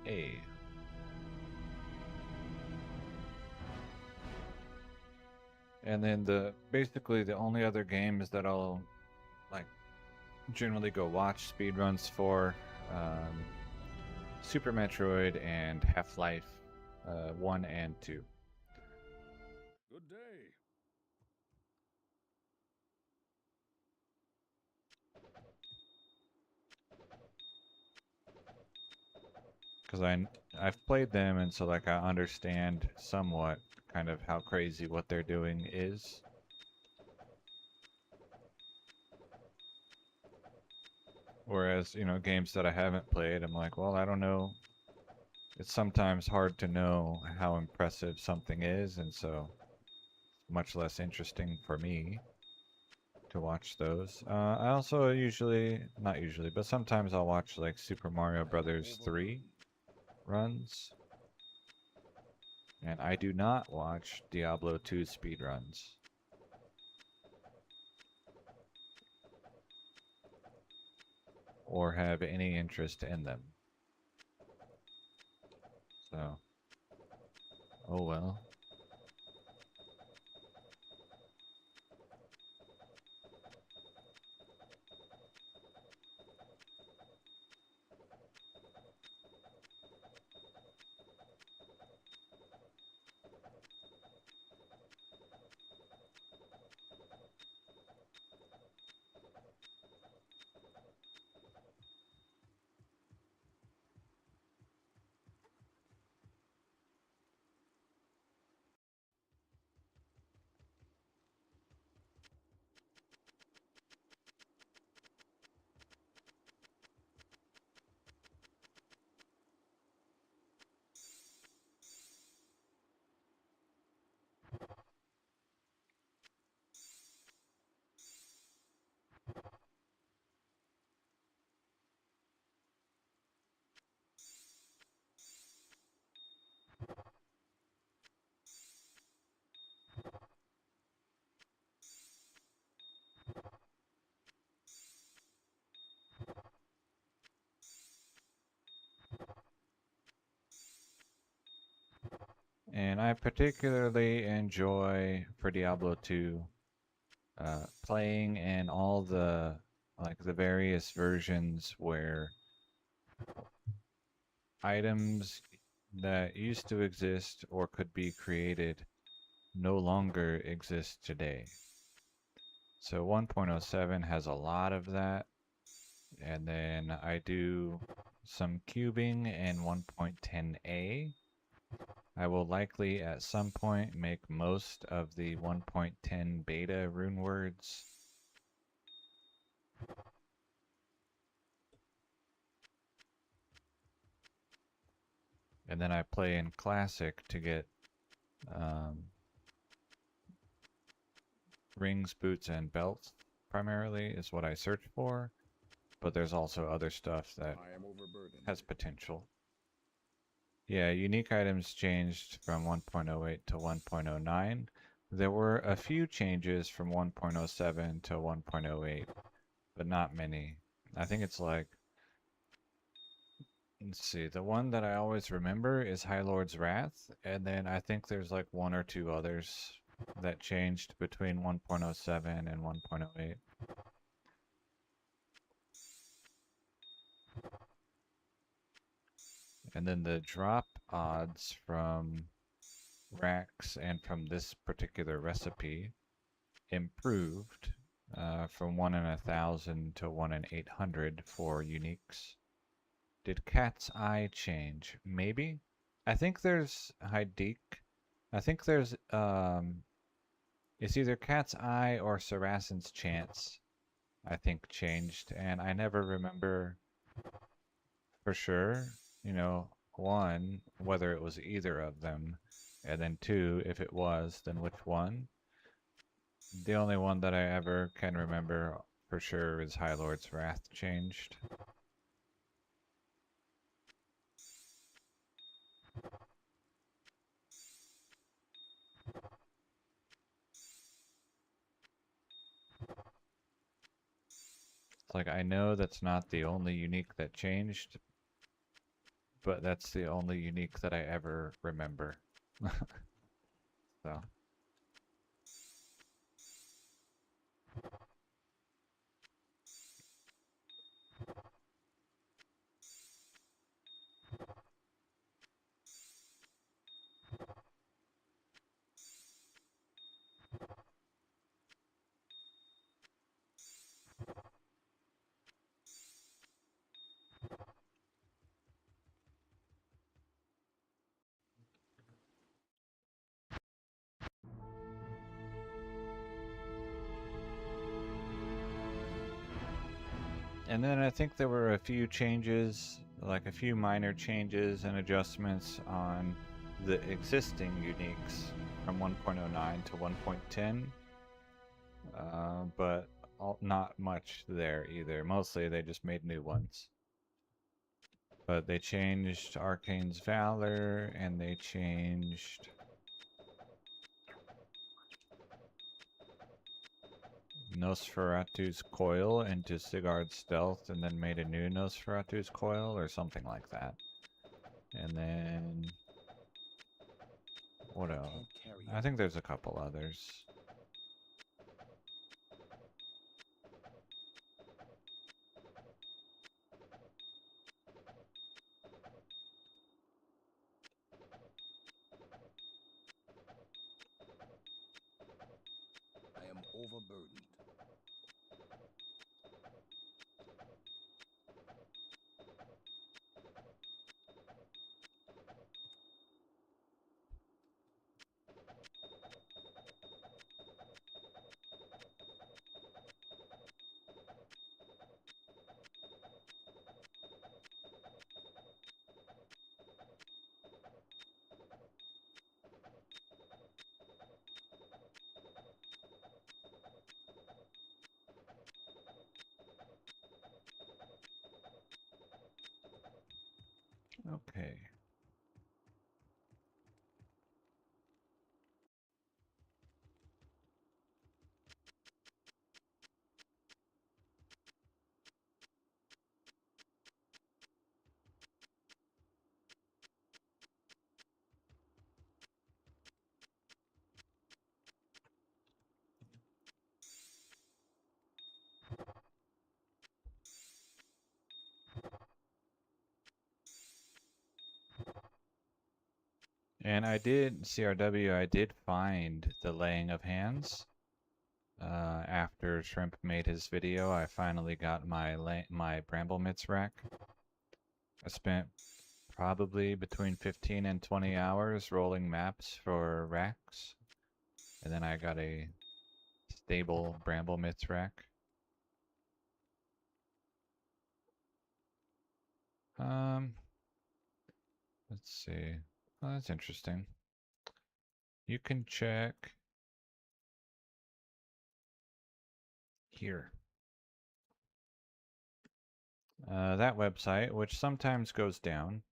A. And then basically the only other games that I'll like generally go watch speedruns for Super Metroid and Half-Life 1 and 2. Good day. Because I've played them, and so like I understand somewhat kind of how crazy what they're doing is. Whereas, you know, games that I haven't played, I'm like, well, I don't know. It's sometimes hard to know how impressive something is, and so it's much less interesting for me to watch those. I also not usually, but sometimes I'll watch like Super Mario Brothers 3 runs. And I do not watch Diablo 2 speedruns. Or have any interest in them. So, oh well. And I particularly enjoy for Diablo 2 playing in all the various versions where items that used to exist or could be created no longer exist today. So 1.07 has a lot of that, and then I do some cubing in 1.10a. I will likely at some point make most of the 1.10 beta rune words. And then I play in Classic to get rings, boots, and belts primarily is what I search for. But there's also other stuff that I am overburdened. has potential. Yeah, unique items changed from 1.08 to 1.09. There were a few changes from 1.07 to 1.08, but not many. I think it's like, let's see, the one that I always remember is High Lord's Wrath, and then I think there's like one or two others that changed between 1.07 and 1.08. And then the drop odds from racks and from this particular recipe improved from 1 in 1,000 to 1 in 800 for uniques. Did Cat's Eye change? Maybe? I think there's Hydik. I think there's it's either Cat's Eye or Saracen's Chance, I think changed, and I never remember for sure, you know, one, whether it was either of them, and then two, if it was, then which one. The only one that I ever can remember for sure is High Lord's Wrath changed. It's like, I know that's not the only unique that changed, but that's the only unique that I ever remember. So. And then I think there were a few changes, like a few minor changes and adjustments on the existing uniques from 1.09 to 1.10, but not much there either. Mostly they just made new ones. But they changed Arcane's Valor, and they changed Nosferatu's Coil into Sigurd's Stealth, and then made a new Nosferatu's Coil, or something like that. And then what else? I think there's a couple others. I am overburdened. Okay. And I did, CRW, I did find the laying of hands. After Shrimp made his video, I finally got my Bramble Mitts rack. I spent probably between 15 and 20 hours rolling maps for racks. And then I got a stable Bramble Mitts rack. Let's see. Oh, that's interesting. You can check here. That website, which sometimes goes down,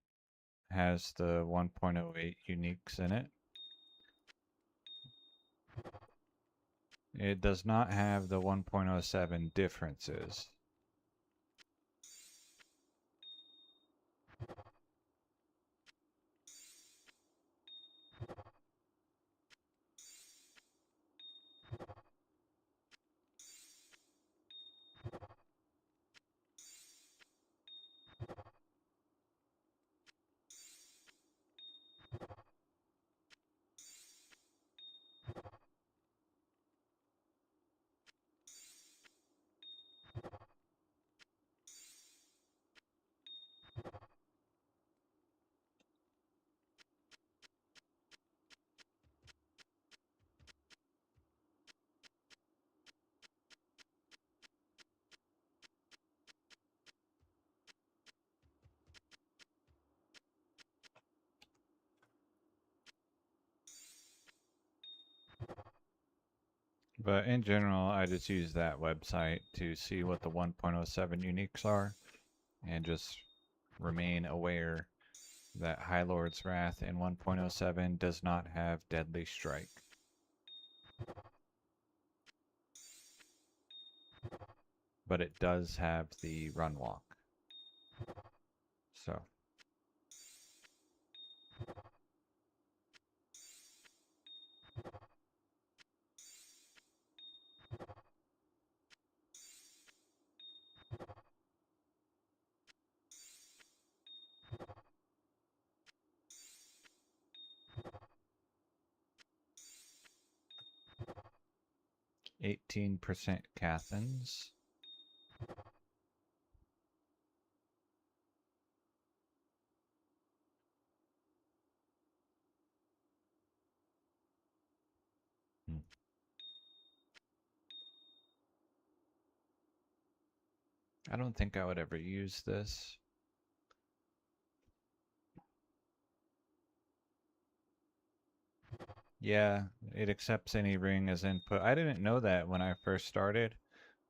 has the 1.08 uniques in it. It does not have the 1.07 differences. But in general, I just use that website to see what the 1.07 uniques are and just remain aware that High Lord's Wrath in 1.07 does not have Deadly Strike. But it does have the Run Walk. So. %18 Cathans. I don't think I would ever use this. Yeah, it accepts any ring as input. I didn't know that when I first started,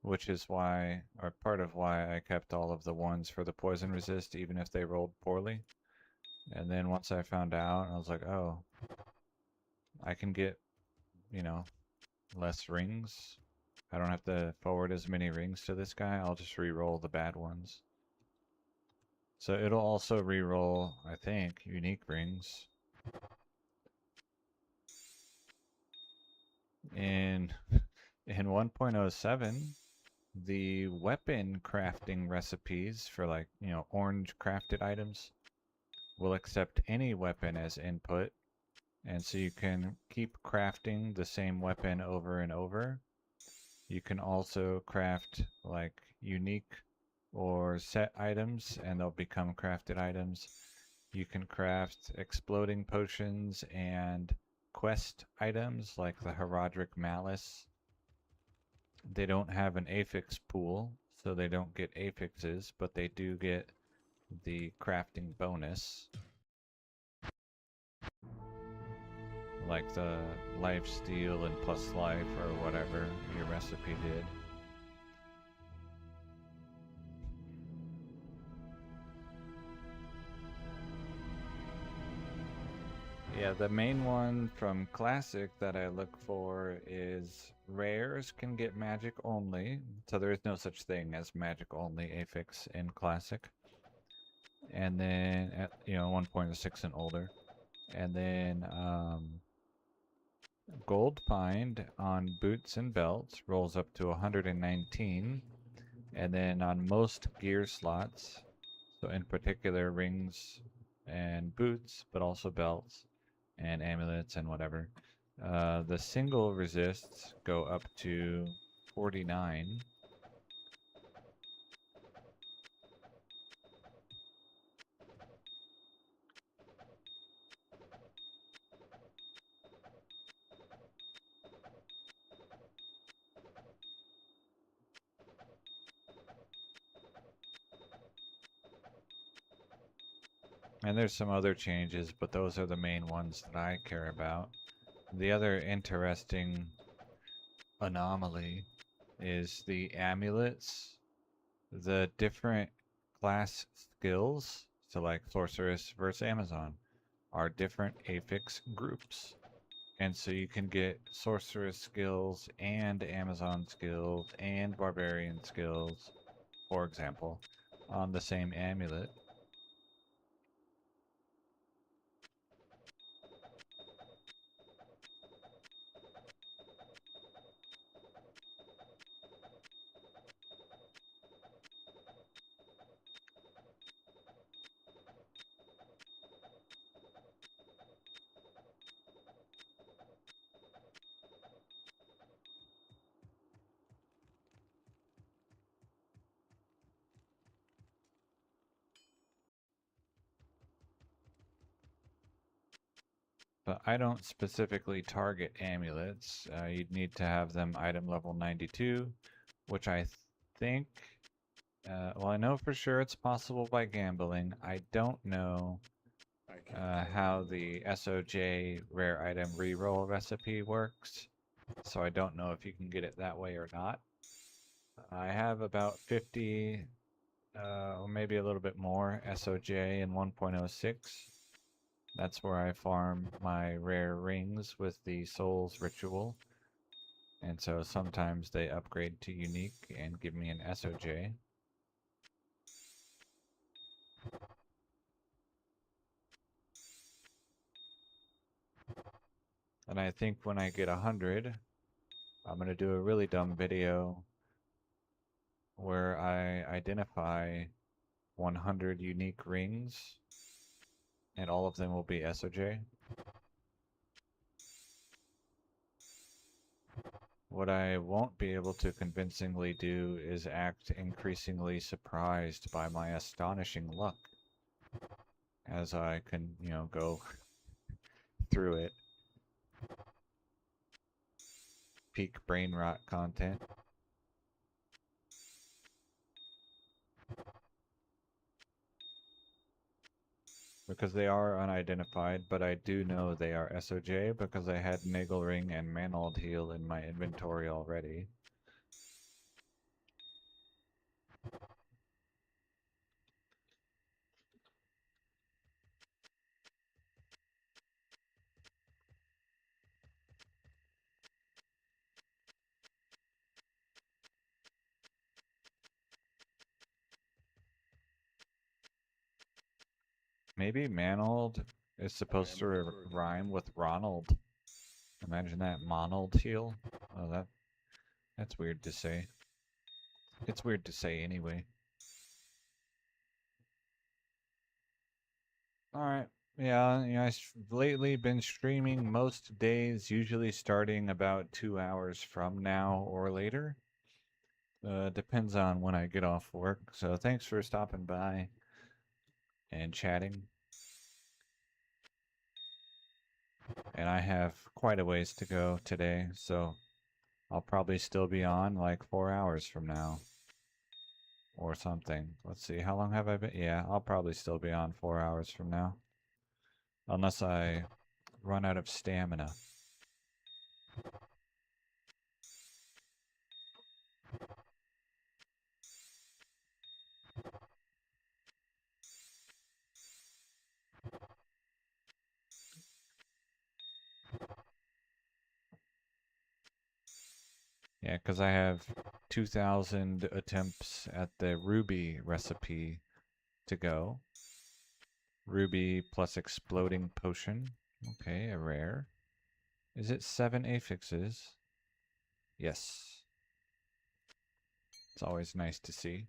which is why, or part of why I kept all of the ones for the poison resist, even if they rolled poorly. And then once I found out, I was like, oh, I can get, you know, less rings. I don't have to forward as many rings to this guy. I'll just re-roll the bad ones. So it'll also re-roll, I think, unique rings. In 1.07, the weapon crafting recipes for, like, you know, orange crafted items will accept any weapon as input. And so you can keep crafting the same weapon over and over. You can also craft like unique or set items and they'll become crafted items. You can craft exploding potions and quest items like the Herodric Malice. They don't have an affix pool, so they don't get affixes, but they do get the crafting bonus. Like the life steal and plus life or whatever your recipe did. Yeah, the main one from Classic that I look for is rares can get magic only. So there is no such thing as magic only affix in Classic. And then at, you know, 1.6 and older. And then gold find on boots and belts rolls up to 119. And then on most gear slots, so in particular rings and boots, but also belts and amulets and whatever, the single resists go up to 49. And there's some other changes, but those are the main ones that I care about. The other interesting anomaly is the amulets. The different class skills, so like Sorceress versus Amazon, are different affix groups. And so you can get Sorceress skills and Amazon skills and Barbarian skills, for example, on the same amulet. But I don't specifically target amulets. You'd need to have them item level 92, which I think, well, I know for sure it's possible by gambling. I don't know how the SOJ rare item reroll recipe works. So I don't know if you can get it that way or not. I have about 50, or maybe a little bit more SOJ in 1.06. That's where I farm my rare rings with the Souls ritual. And so sometimes they upgrade to unique and give me an SOJ. And I think when I get 100, I'm going to do a really dumb video where I identify 100 unique rings, and all of them will be SOJ. What I won't be able to convincingly do is act increasingly surprised by my astonishing luck as I can, go through it. Peak brain rot content. Because they are unidentified, but I do know they are SOJ because I had Nagelring and Manold Heal in my inventory already. Maybe Manold is supposed to rhyme with Ronald. Imagine that, Monold Heal. Oh, that's weird to say. It's weird to say anyway. Alright. Yeah, I've lately been streaming most days, usually starting about 2 hours from now or later. Depends on when I get off work. So thanks for stopping by and chatting. And I have quite a ways to go today, so I'll probably still be on like 4 hours from now. Or something. Let's see, how long have I been? Yeah, I'll probably still be on 4 hours from now. Unless I run out of stamina. Yeah, because I have 2,000 attempts at the ruby recipe to go. Ruby plus exploding potion. Okay, a rare. Is it 7 affixes? Yes. It's always nice to see.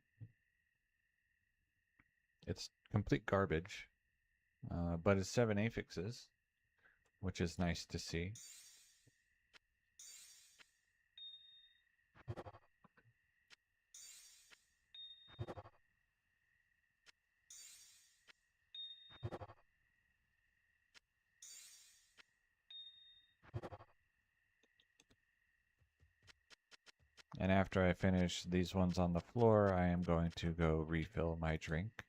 It's complete garbage, but it's 7 affixes, which is nice to see. And after I finish these ones on the floor, I am going to go refill my drink.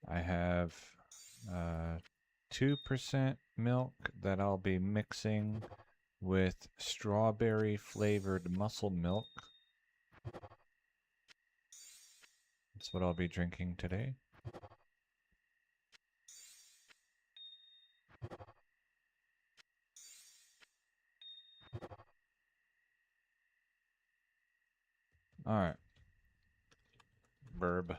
I have 2% milk that I'll be mixing with strawberry flavored muscle milk. That's what I'll be drinking today. Alright. Verb.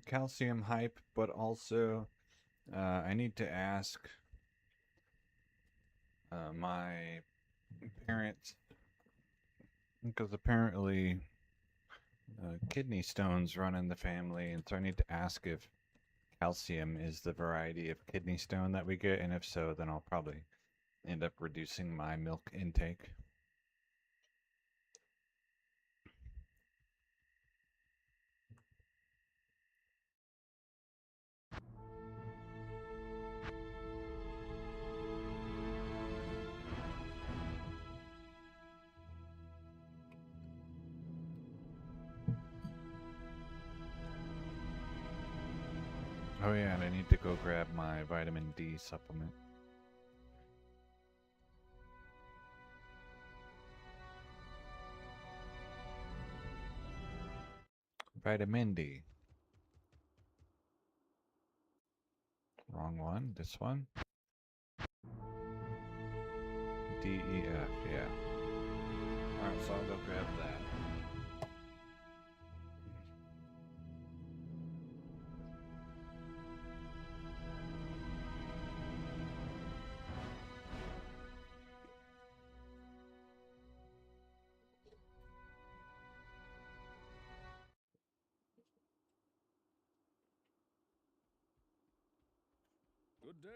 calcium hype, but also I need to ask my parents, because apparently kidney stones run in the family, and so I need to ask if calcium is the variety of kidney stone that we get, and if so, then I'll probably end up reducing my milk intake. Oh yeah, and I need to go grab my vitamin D supplement. Vitamin D. Wrong one. This one. D, E, F. Yeah. Alright, so I'll go grab that. Good day.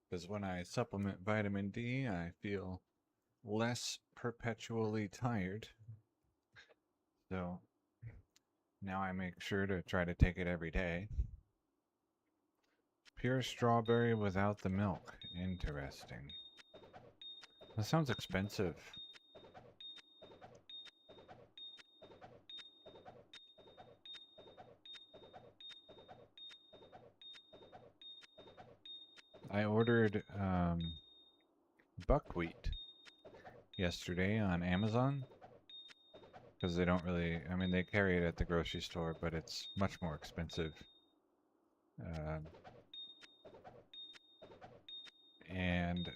Because when I supplement vitamin D, I feel less perpetually tired. So now I make sure to try to take it every day. Pure strawberry without the milk. Interesting. That sounds expensive. I ordered buckwheat yesterday on Amazon because they don't really, I mean, they carry it at the grocery store, but it's much more expensive. And,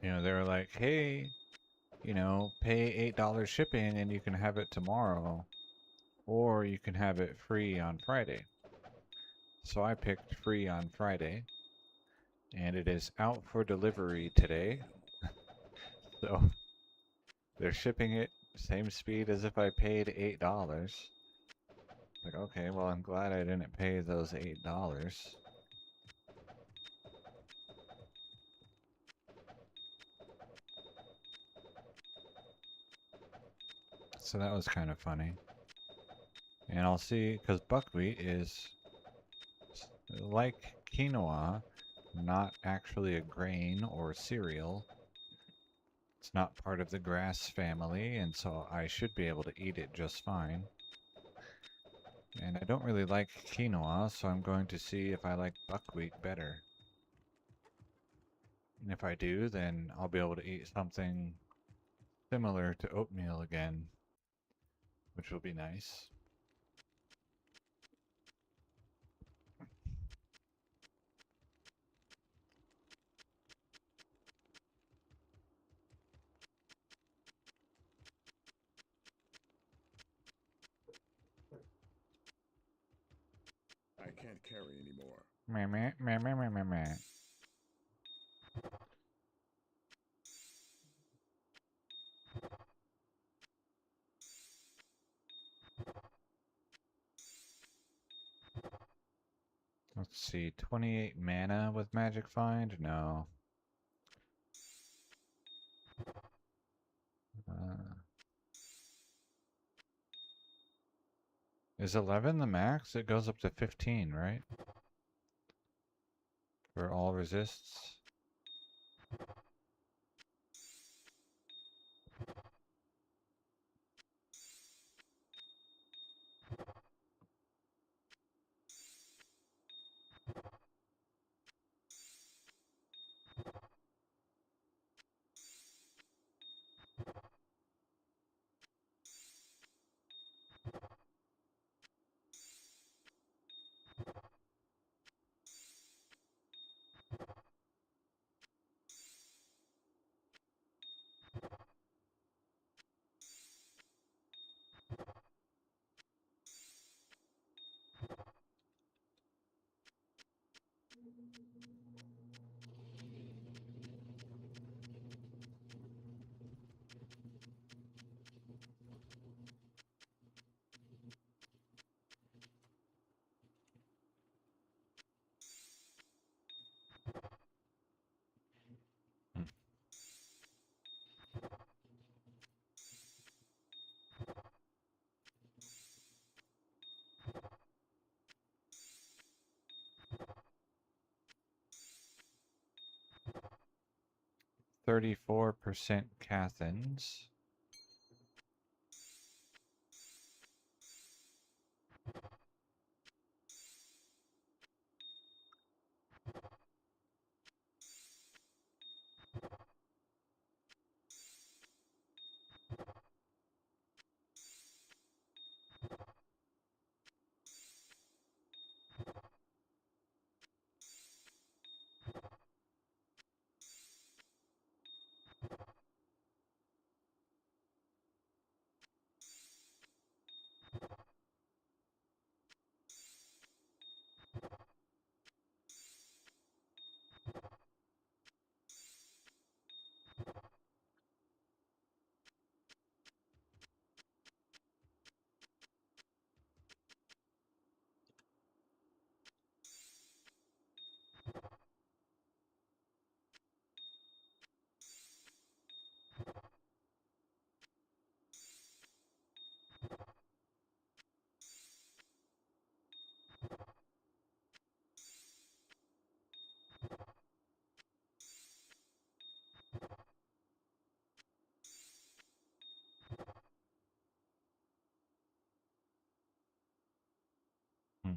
you know, they were like, hey, you know, pay $8 shipping and you can have it tomorrow, or you can have it free on Friday. So I picked free on Friday, and it is out for delivery today. So they're shipping it same speed as if I paid $8. Like, okay, well, I'm glad I didn't pay those $8. So that was kind of funny. And I'll see, because buckwheat is like quinoa, not actually a grain or cereal. It's not part of the grass family, and so I should be able to eat it just fine. And I don't really like quinoa, so I'm going to see if I like buckwheat better. And if I do, then I'll be able to eat something similar to oatmeal again, which will be nice. I can't carry anymore. Meh, meh, meh, meh, meh, meh, meh. Let's see, 28 mana with Magic Find? No. Uh, is 11 the max? It goes up to 15, right? For all resists? 34% Cathans. Hmm.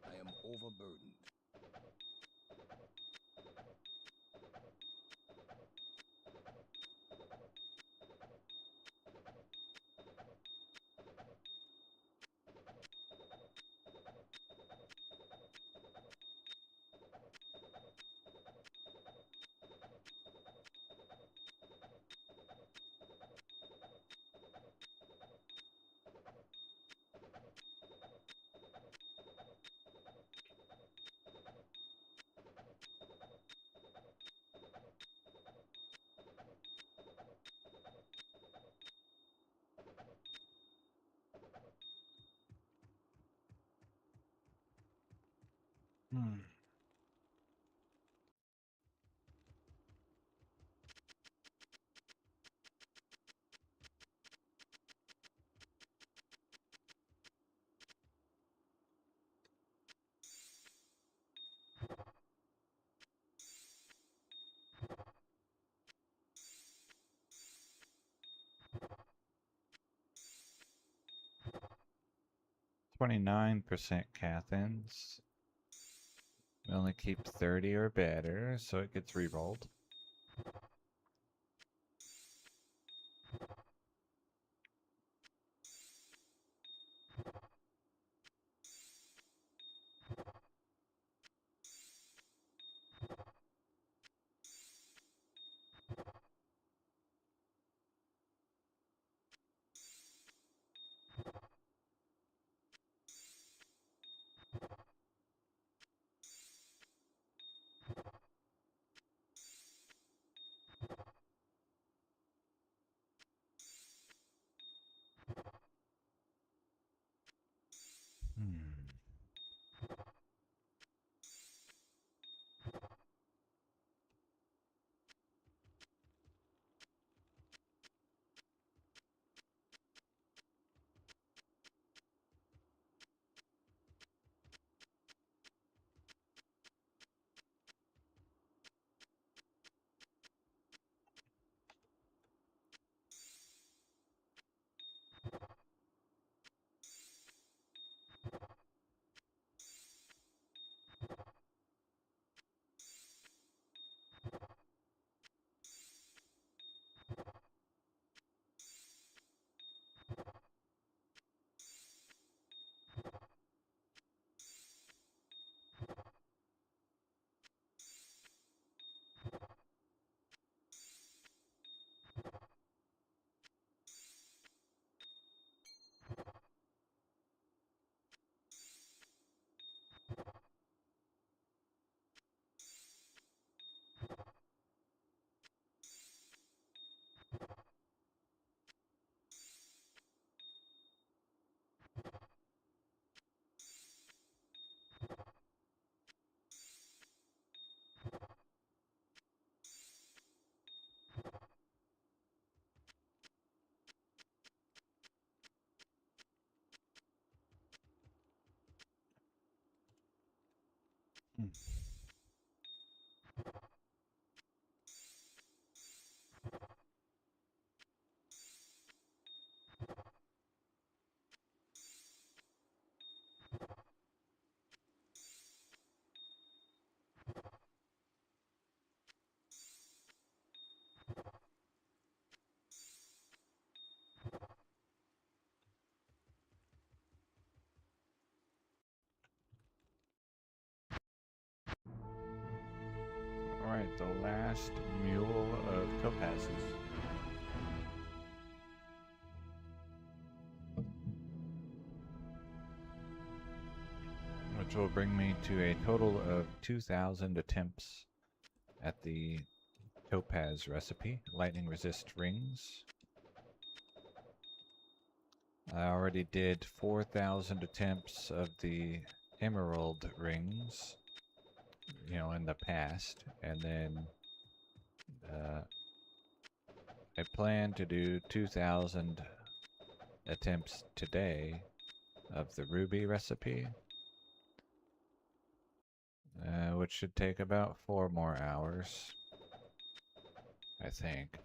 I am overburdened. Hmm. 29% Cathans. We only keep 30 or better, so it gets rerolled. Alright, the last mule of topazes. Which will bring me to a total of 2,000 attempts at the topaz recipe, lightning resist rings. I already did 4,000 attempts of the emerald rings, you know, in the past, and then I plan to do 2,000 attempts today of the ruby recipe, which should take about 4 more hours, I think.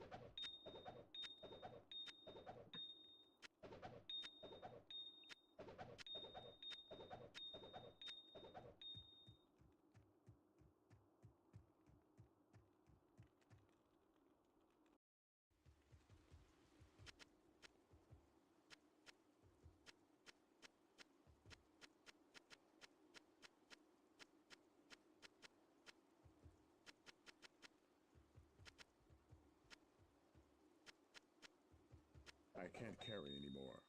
I can't carry anymore.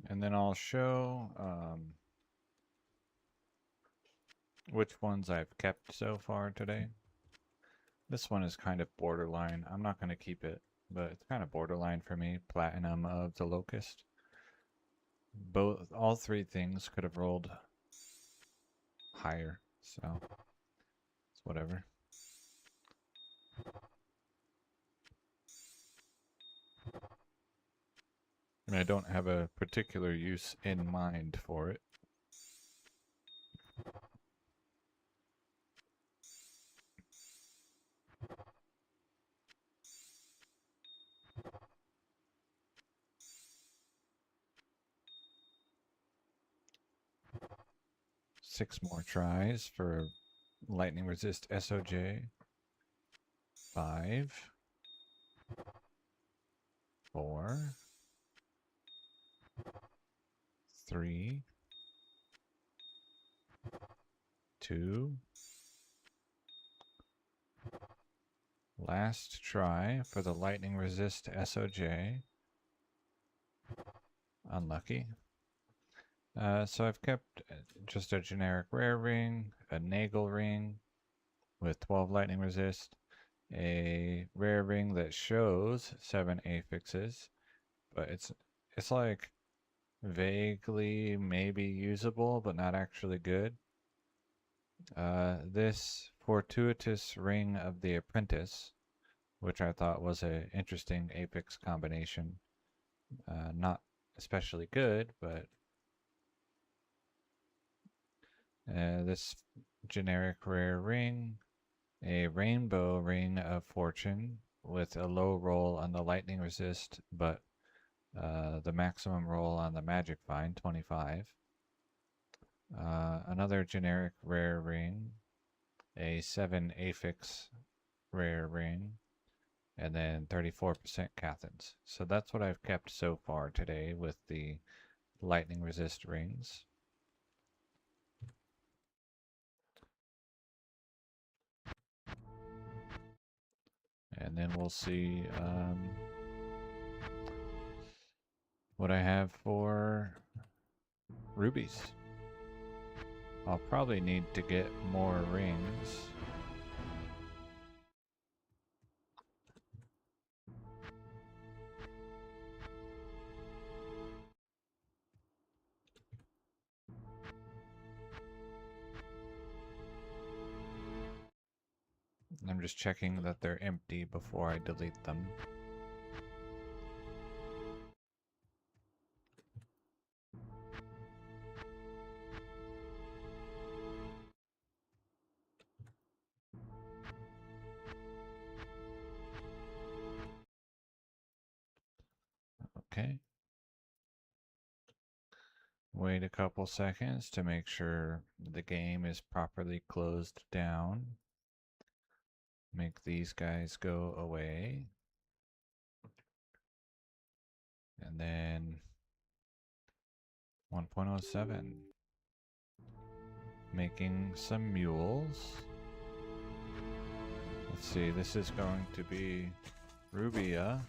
And then I'll show which ones I've kept so far today. This one is kind of borderline. I'm not going to keep it, but it's kind of borderline for me. Platinum of the Locust. All 3 things could have rolled higher, so it's whatever. And I don't have a particular use in mind for it. Six more tries for lightning resist SOJ. 5, 4, 3, 2. Last try for the lightning resist SOJ. Unlucky. So I've kept just a generic rare ring, a Nagel ring with 12 lightning resist, a rare ring that shows 7 affixes, but it's like vaguely maybe usable, but not actually good. This fortuitous ring of the apprentice, which I thought was an interesting affix combination. Not especially good, but this generic rare ring, a rainbow ring of fortune with a low roll on the lightning resist, but the maximum roll on the magic find, 25. Another generic rare ring, a 7 affix rare ring, and then 34% Cathans. So that's what I've kept so far today with the lightning resist rings. And then we'll see what I have for rubies. I'll probably need to get more rings. I'm just checking that they're empty before I delete them. Okay. Wait a couple seconds to make sure the game is properly closed down. Make these guys go away. And then 1.07. Making some mules. Let's see, this is going to be Rubia.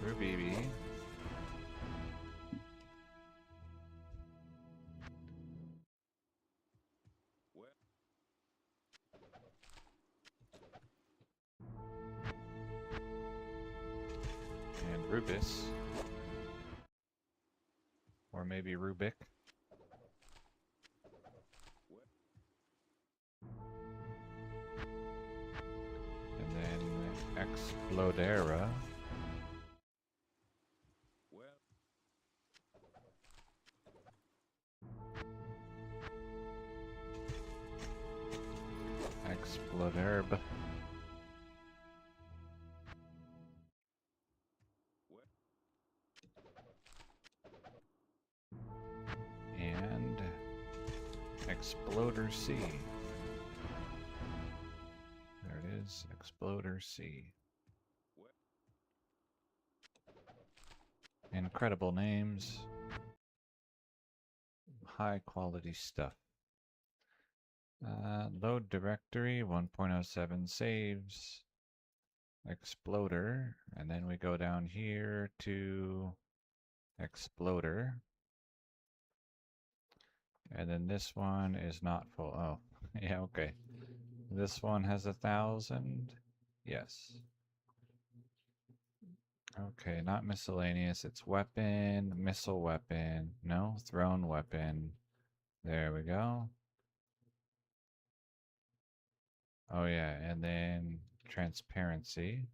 Ruby. And Rubis. Or maybe Rubik. And then Explodera. Exploderb. And Exploder C. There it is, Exploder C. Incredible names. High quality stuff. Load directory 1.07 saves. Exploder. And then we go down here to Exploder. And then this one is not full. Oh, yeah, okay. This one has 1,000. Yes. Okay, not miscellaneous. It's weapon, missile weapon. No, thrown weapon. There we go. Oh yeah, and then transparency.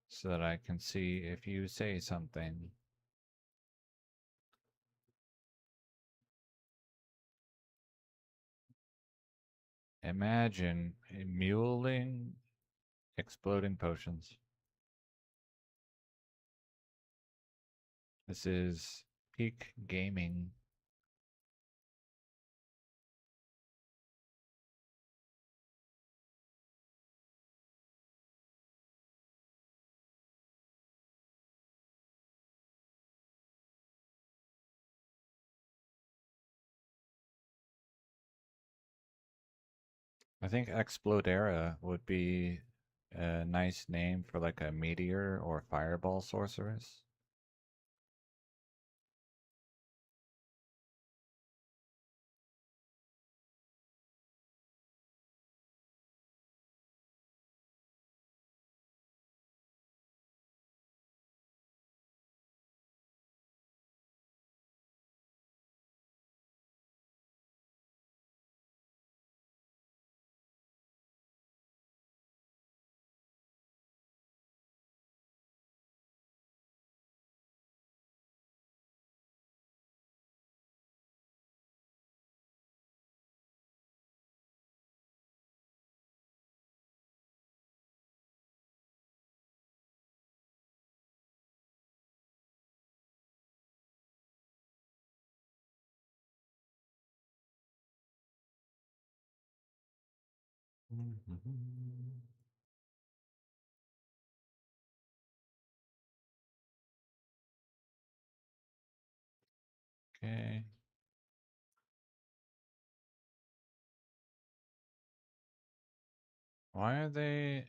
So that I can see if you say something. Imagine muling exploding potions. This is peak gaming. I think Explodera would be a nice name for like a meteor or fireball sorceress. Okay. Why are they?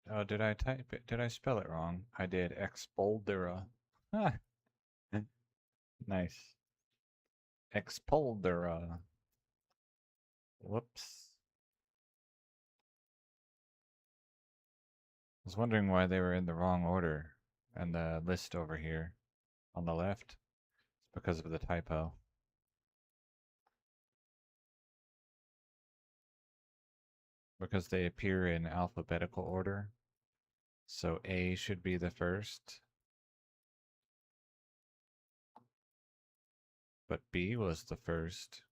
Oh, did I type it? Did I spell it wrong? I did. Expoldera. Ah, nice. Expoldera. Whoops. I was wondering why they were in the wrong order. and the list over here on the left. It's because of the typo. Because they appear in alphabetical order. So A should be the first, but B was the first.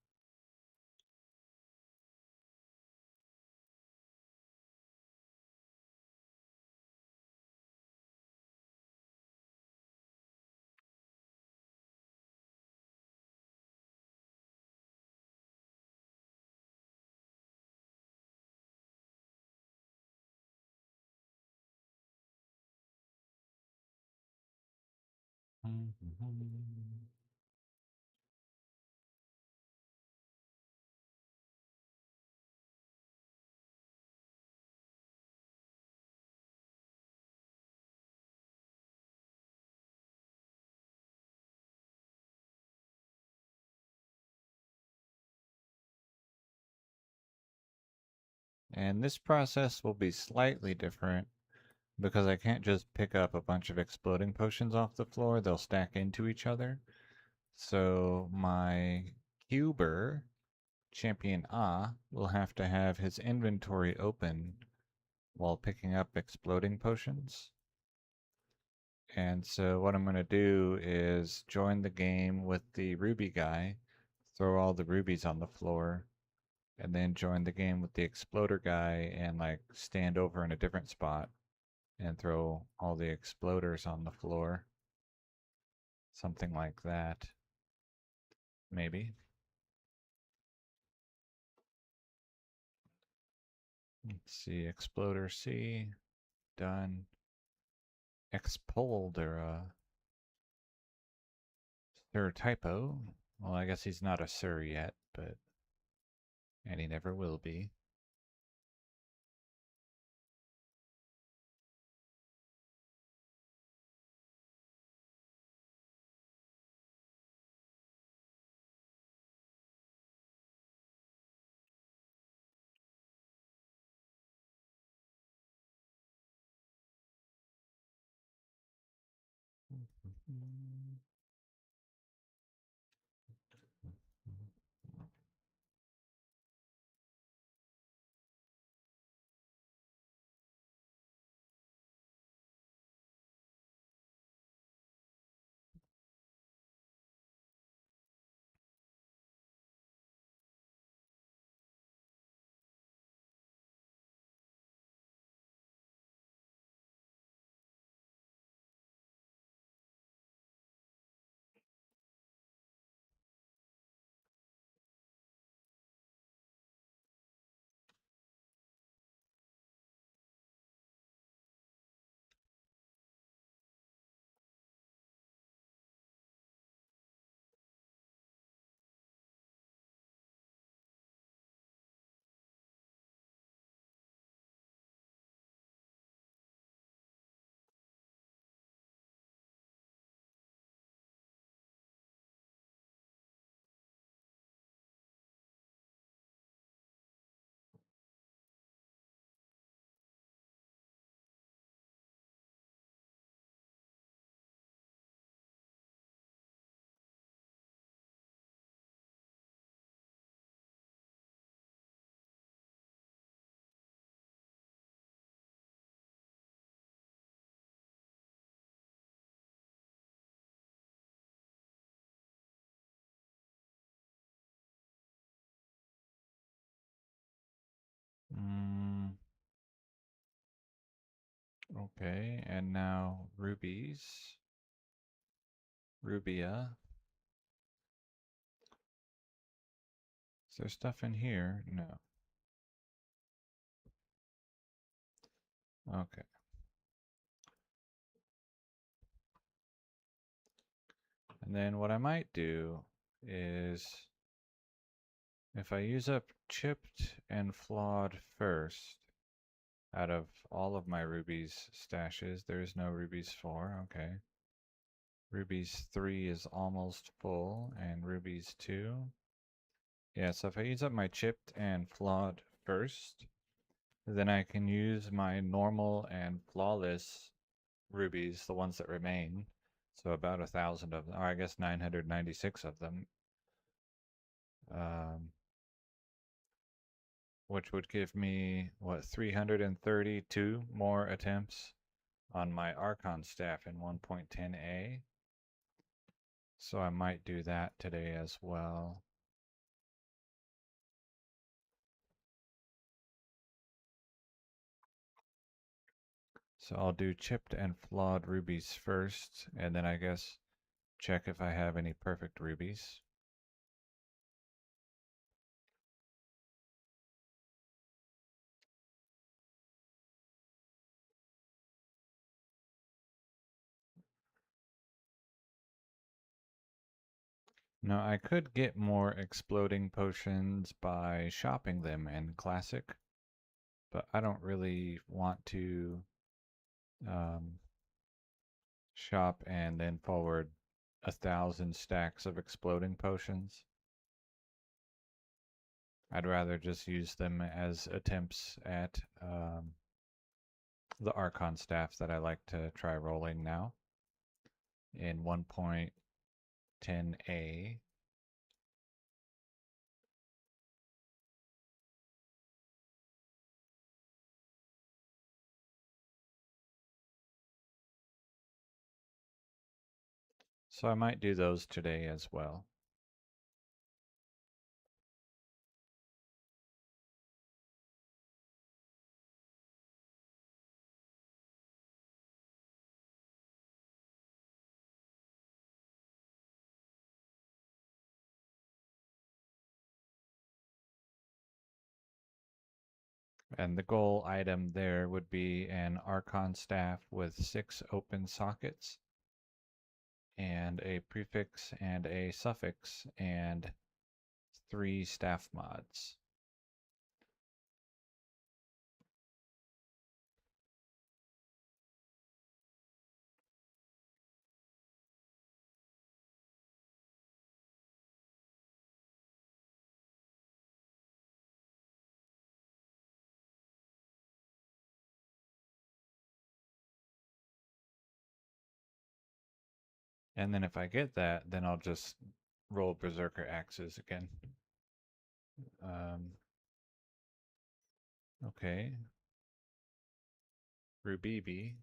And this process will be slightly different because I can't just pick up a bunch of exploding potions off the floor. They'll stack into each other. So my cuber, Champion A, will have to have his inventory open while picking up exploding potions. And so what I'm going to do is join the game with the ruby guy, throw all the rubies on the floor, and then join the game with the exploder guy and like stand over in a different spot and throw all the exploders on the floor. Something like that. Maybe. Let's see, exploder C, done. Expolder, sir typo. Well, I guess he's not a sir yet, but, and he never will be. Mm, okay, and now rubies. Rubia. Is there stuff in here? No. Okay. And then what I might do is if I use up chipped and flawed first, out of all of my rubies stashes, there's no rubies 4, okay. Rubies 3 is almost full, and rubies 2. Yeah, so if I use up my chipped and flawed first, then I can use my normal and flawless rubies, the ones that remain. So about 1,000 of them, or I guess 996 of them. Um, which would give me, what, 332 more attempts on my Archon staff in 1.10a. So I might do that today as well. So I'll do chipped and flawed rubies first, and then I guess check if I have any perfect rubies. Now I could get more exploding potions by shopping them in Classic, but I don't really want to um, shop and then forward 1,000 stacks of exploding potions. I'd rather just use them as attempts at the Archon staff that I like to try rolling now in 1.10a. So I might do those today as well. And the goal item there would be an Archon staff with 6 open sockets and a prefix and a suffix and 3 staff mods. And then if I get that, then I'll just roll Berserker Axes again. Okay. Rubibi.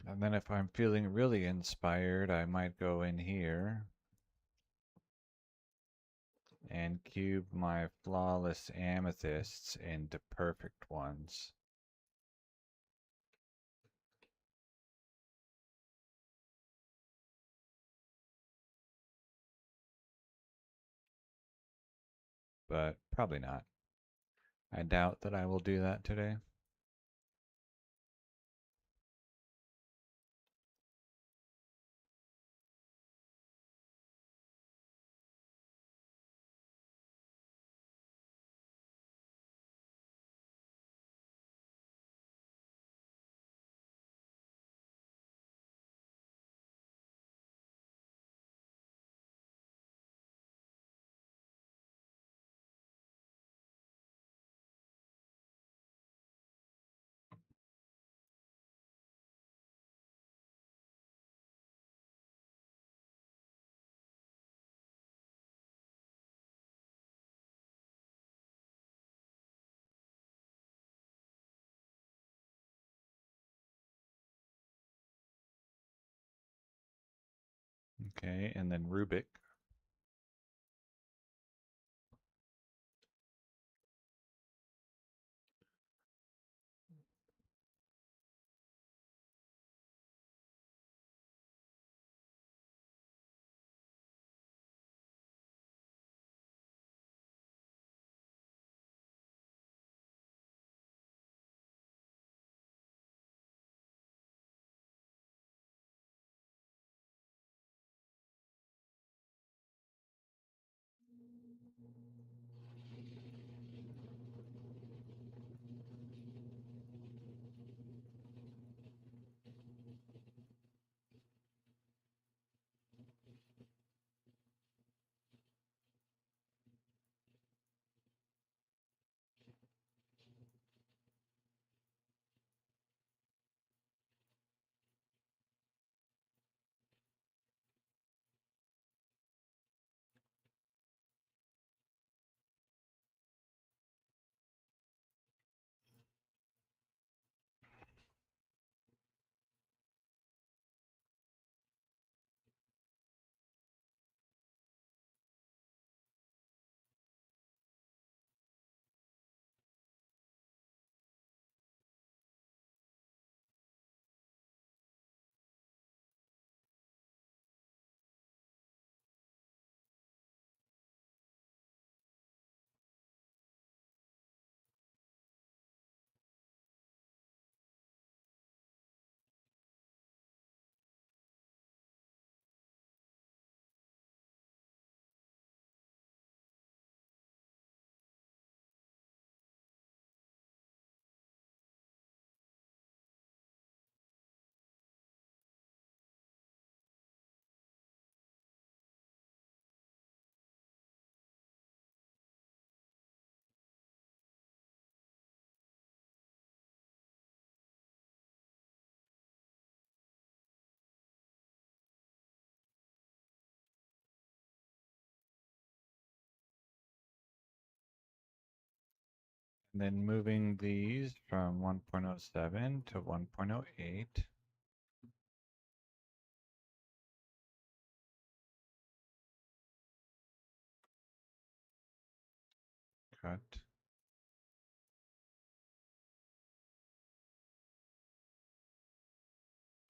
And then if I'm feeling really inspired, I might go in here and cube my flawless amethysts into perfect ones. But probably not. I doubt that I will do that today. Okay, and then Rubik. And then moving these from 1.07 to 1.08. Cut.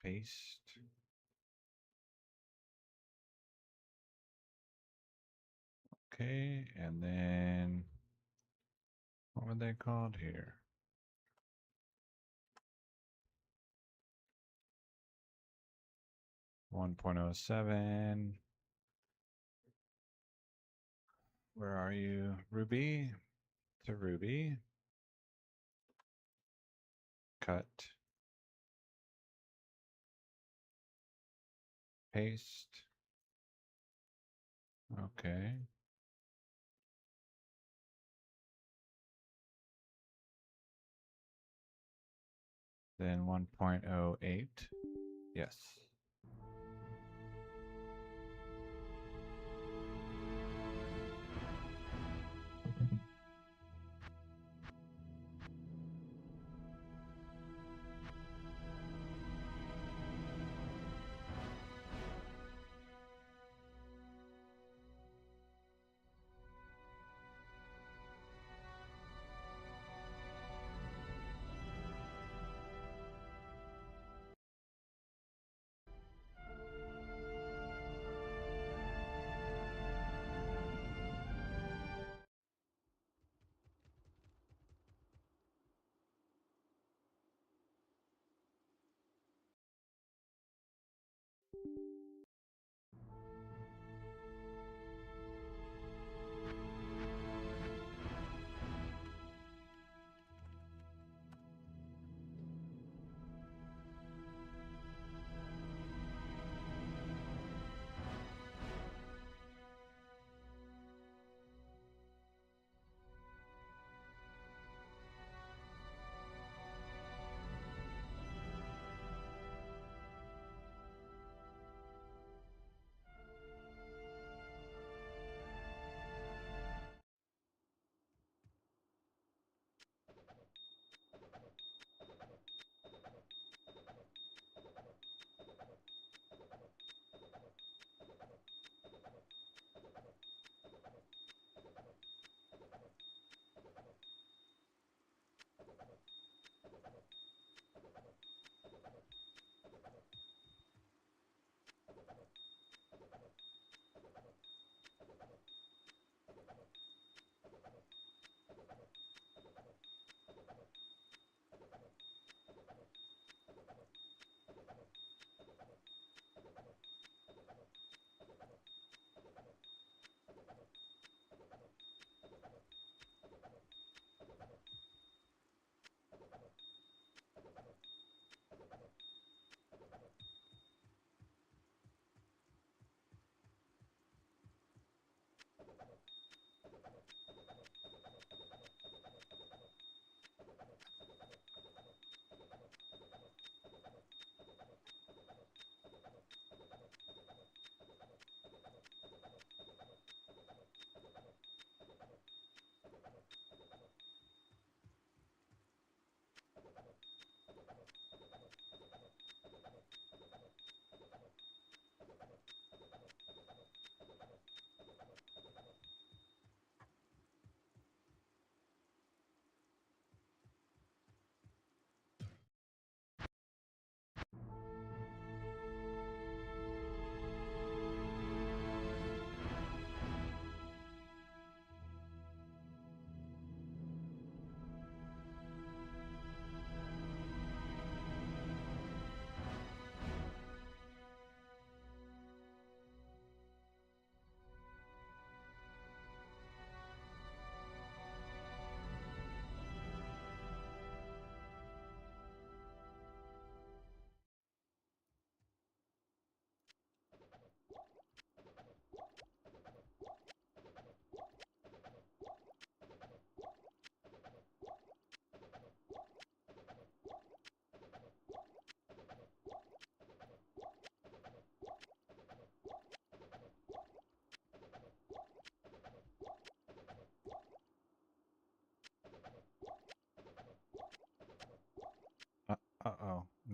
Paste. Okay, and then what were they called here? One point oh seven. Where are you? Ruby to Ruby. Cut. Paste. Okay. Then 1.08. Yes.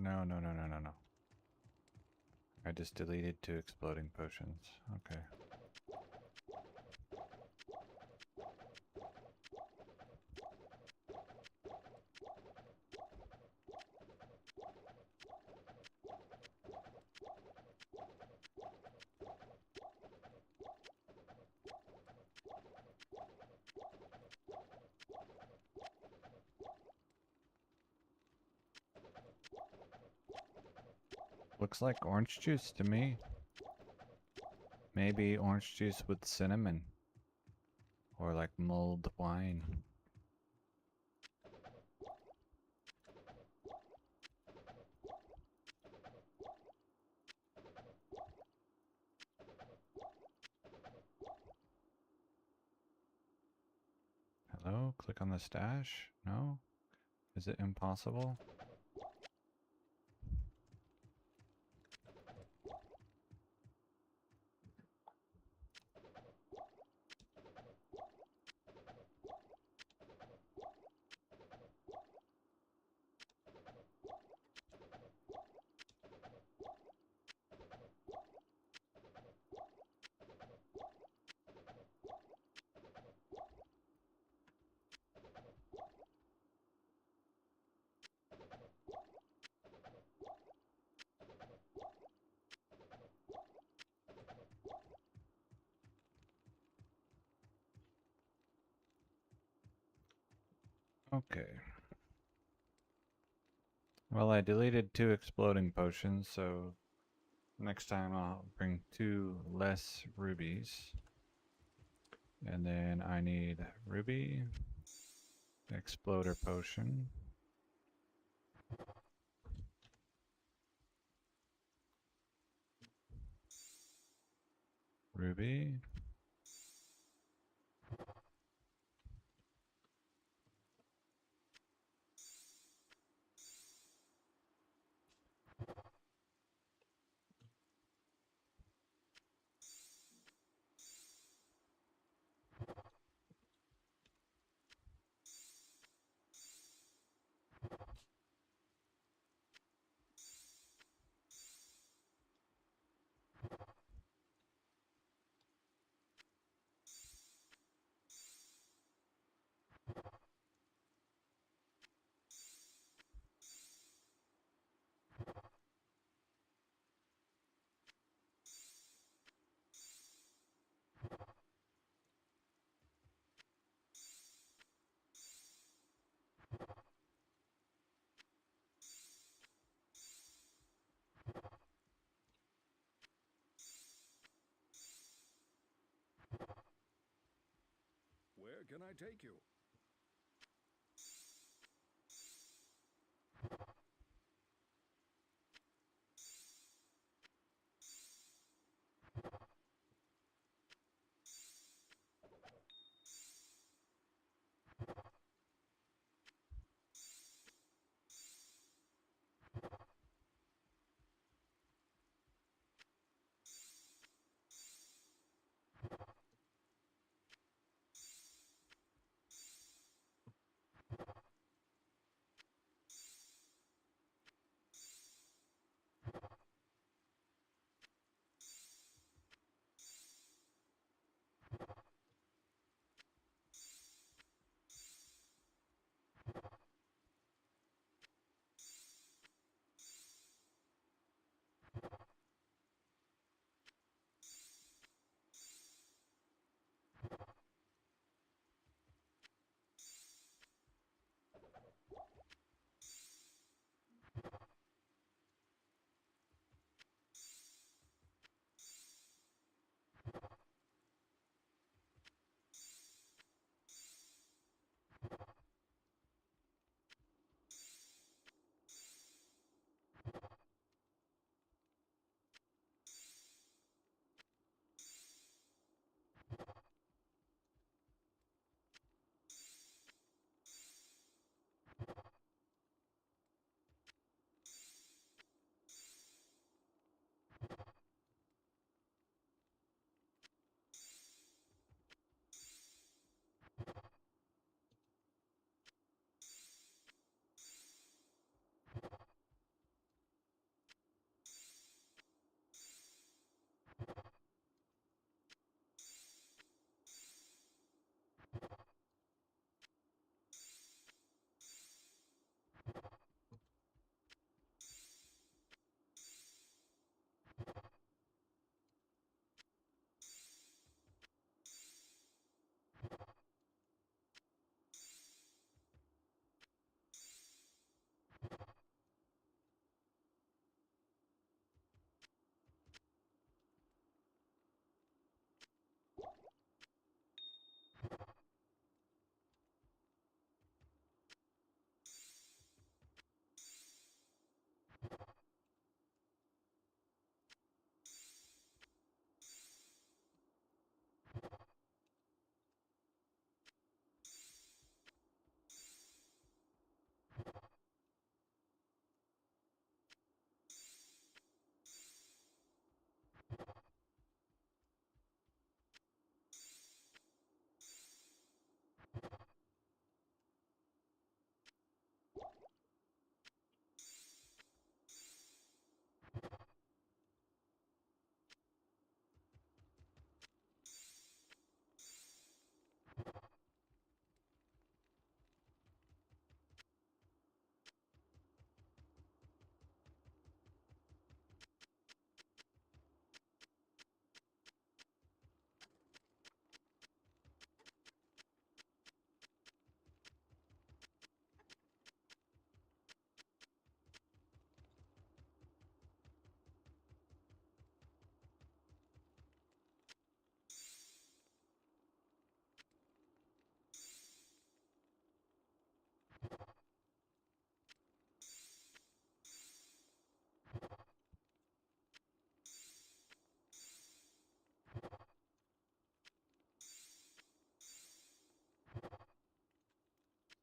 No, no, no, no, no, no. I just deleted 2 exploding potions. Okay. Looks like orange juice to me. Maybe orange juice with cinnamon. Or like mulled wine. Hello? Click on the stash? No? Is it impossible? Okay. Well, I deleted 2 exploding potions, so next time I'll bring 2 less rubies. And then I need ruby, exploder potion, ruby, Where can I take you?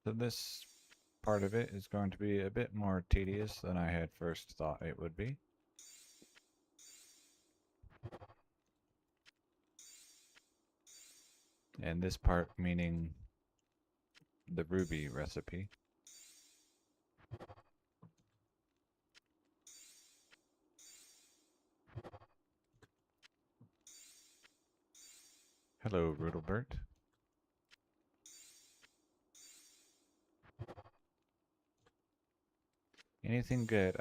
So this part of it is going to be a bit more tedious than I had first thought it would be. And this part meaning the ruby recipe. Hello, Rudelbert. Anything good?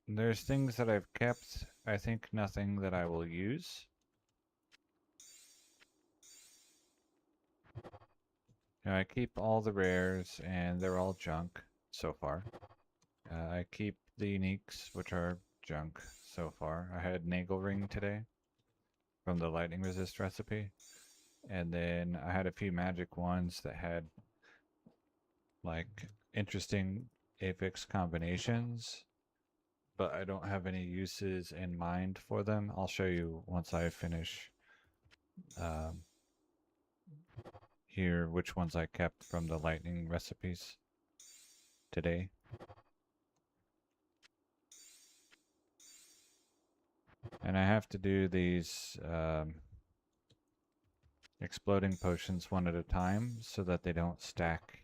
There's things that I've kept. I think nothing that I will use. Now, I keep all the rares, and they're all junk so far. I keep the uniques, which are junk so far. I had Nagel Ring today from the lightning resist recipe. And then I had a few magic ones that had like interesting affix combinations, but I don't have any uses in mind for them. I'll show you once I finish um, here which ones I kept from the lightning recipes today. And I have to do these exploding potions one at a time so that they don't stack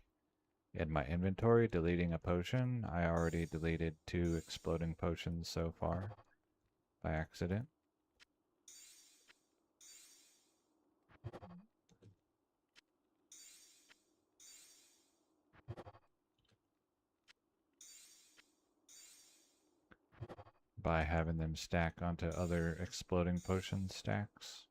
in my inventory. Deleting a potion, I already deleted 2 exploding potions so far by accident. By having them stack onto other exploding potion stacks.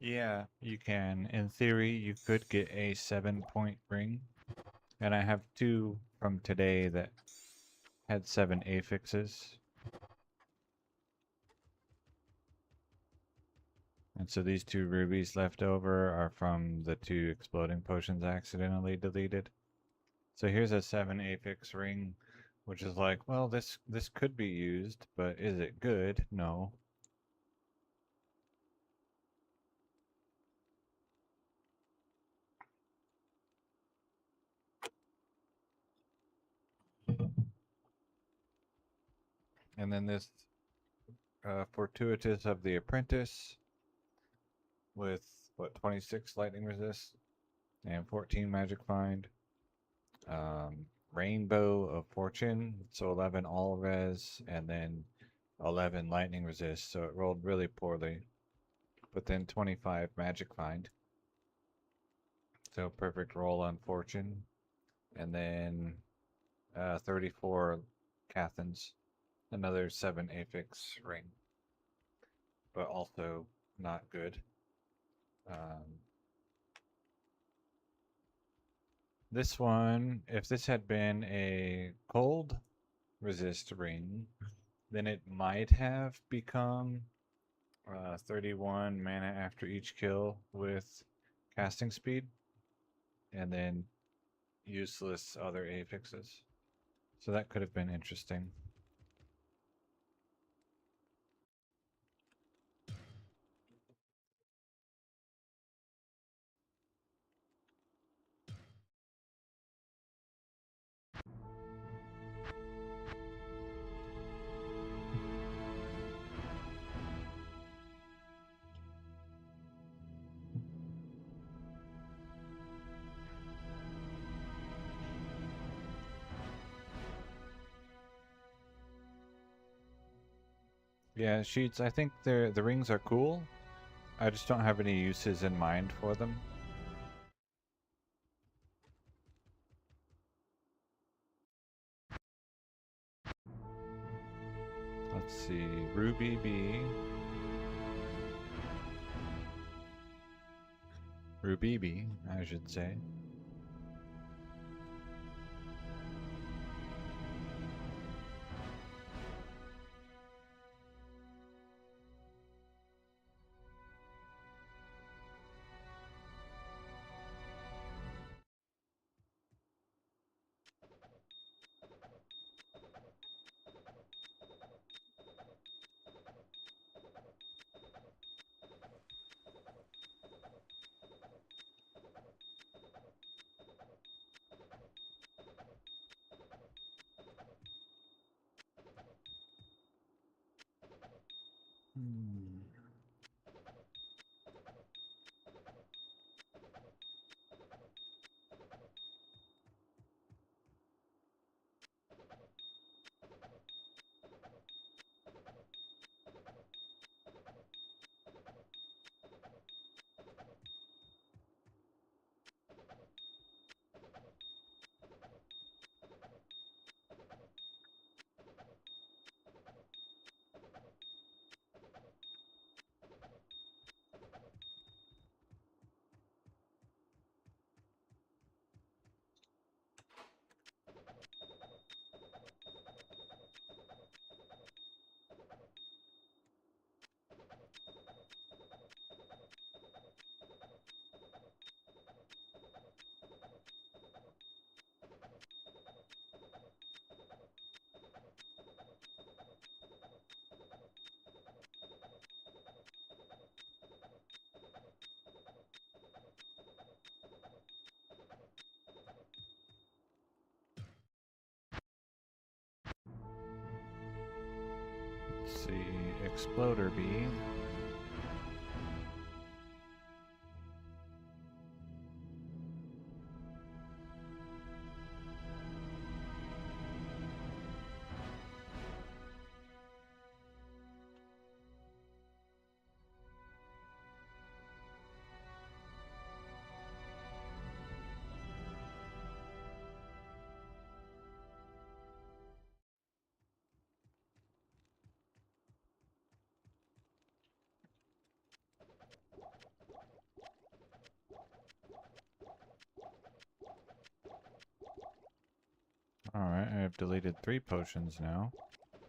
Yeah, you can. In theory, you could get a 7-point ring. And I have 2 from today that had 7 affixes. And so these 2 rubies left over are from the 2 exploding potions I accidentally deleted. So here's a 7 affix ring, which is like, well, this could be used, but is it good? No. And then this Fortuitous of the Apprentice with, what, 26 lightning resist and 14 magic find. Rainbow of Fortune, so 11 all res, and then 11 lightning resist, so it rolled really poorly. But then 25 magic find. So perfect roll on Fortune. And then 34 Cathans. Another 7 affix ring. But also not good. This one, if this had been a cold resist ring, then it might have become 31 mana after each kill with casting speed, and then useless other affixes. So that could have been interesting. Yeah, sheets. I think the rings are cool. I just don't have any uses in mind for them. Let's see, Ruby B. Ruby B, I should say. Let's see, Exploder B. Alright, I have deleted 3 potions now.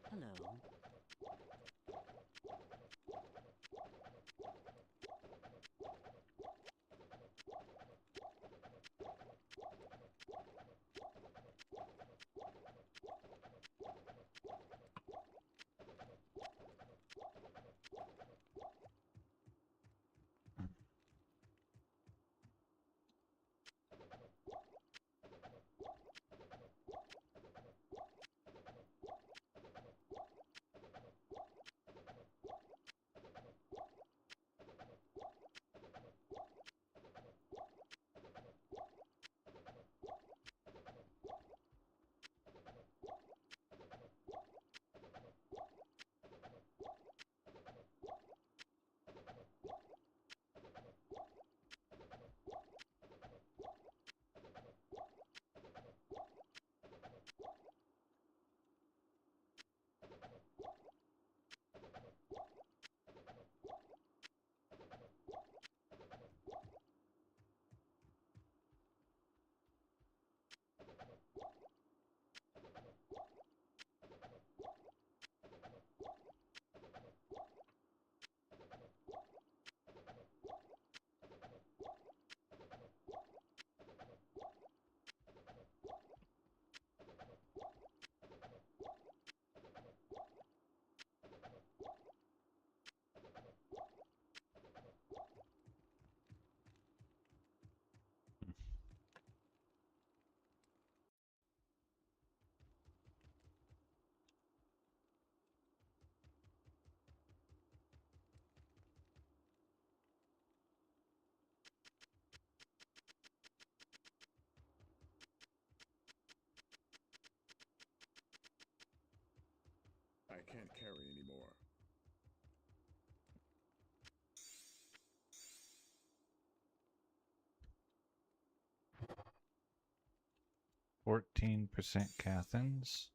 Hello. I can't carry anymore. 14% Cathans.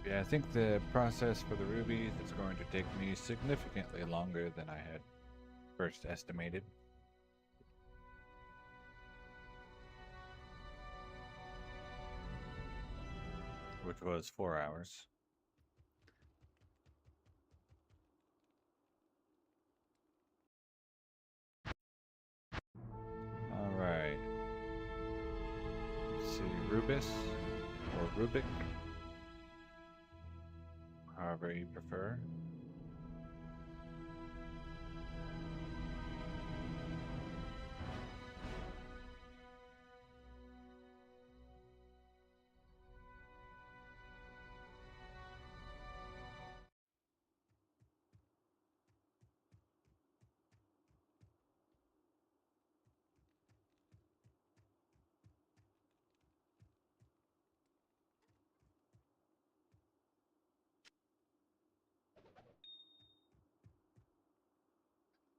Yeah, I think the process for the rubies is going to take me significantly longer than I had first estimated. Which was 4 hours. Alright. Let's see, Rubis or Rubik, however you prefer.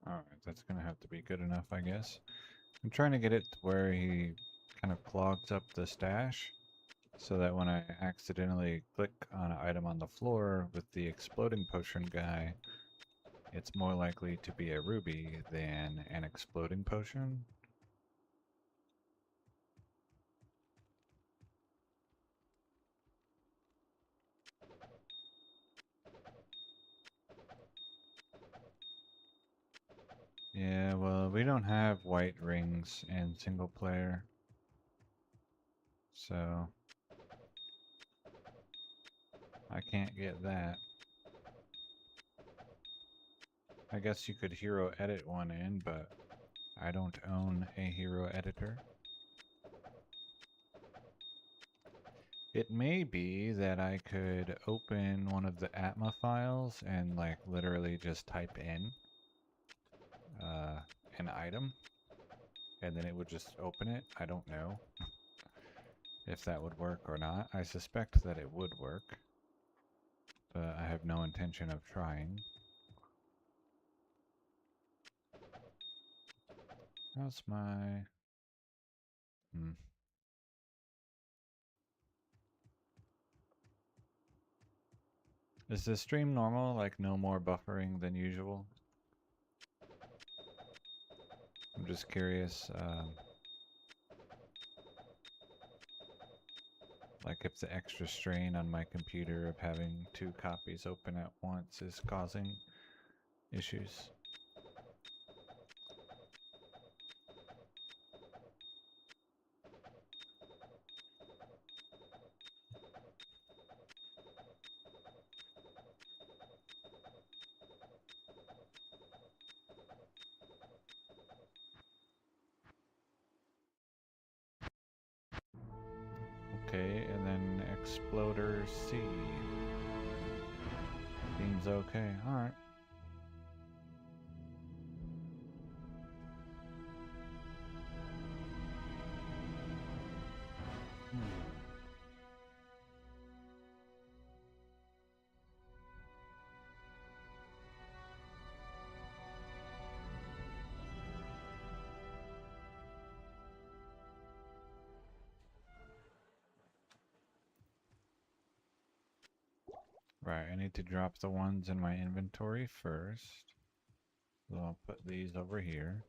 Alright, that's gonna have to be good enough, I guess. I'm trying to get it to where he kind of clogs up the stash, so that when I accidentally click on an item on the floor with the exploding potion guy, it's more likely to be a ruby than an exploding potion. Yeah, well, we don't have white rings in single player, so I can't get that. I guess you could hero edit one in, but I don't own a hero editor. It may be that I could open one of the Atma files and like literally just type in an item and then it would just open it. I don't know if that would work or not. I suspect that it would work, but I have no intention of trying. How's my... Is the stream normal? Like no more buffering than usual? I'm just curious, like if the extra strain on my computer of having 2 copies open at once is causing issues. Okay, and then Exploder C. Seems okay, alright. Right, I need to drop the ones in my inventory first. So I'll put these over here.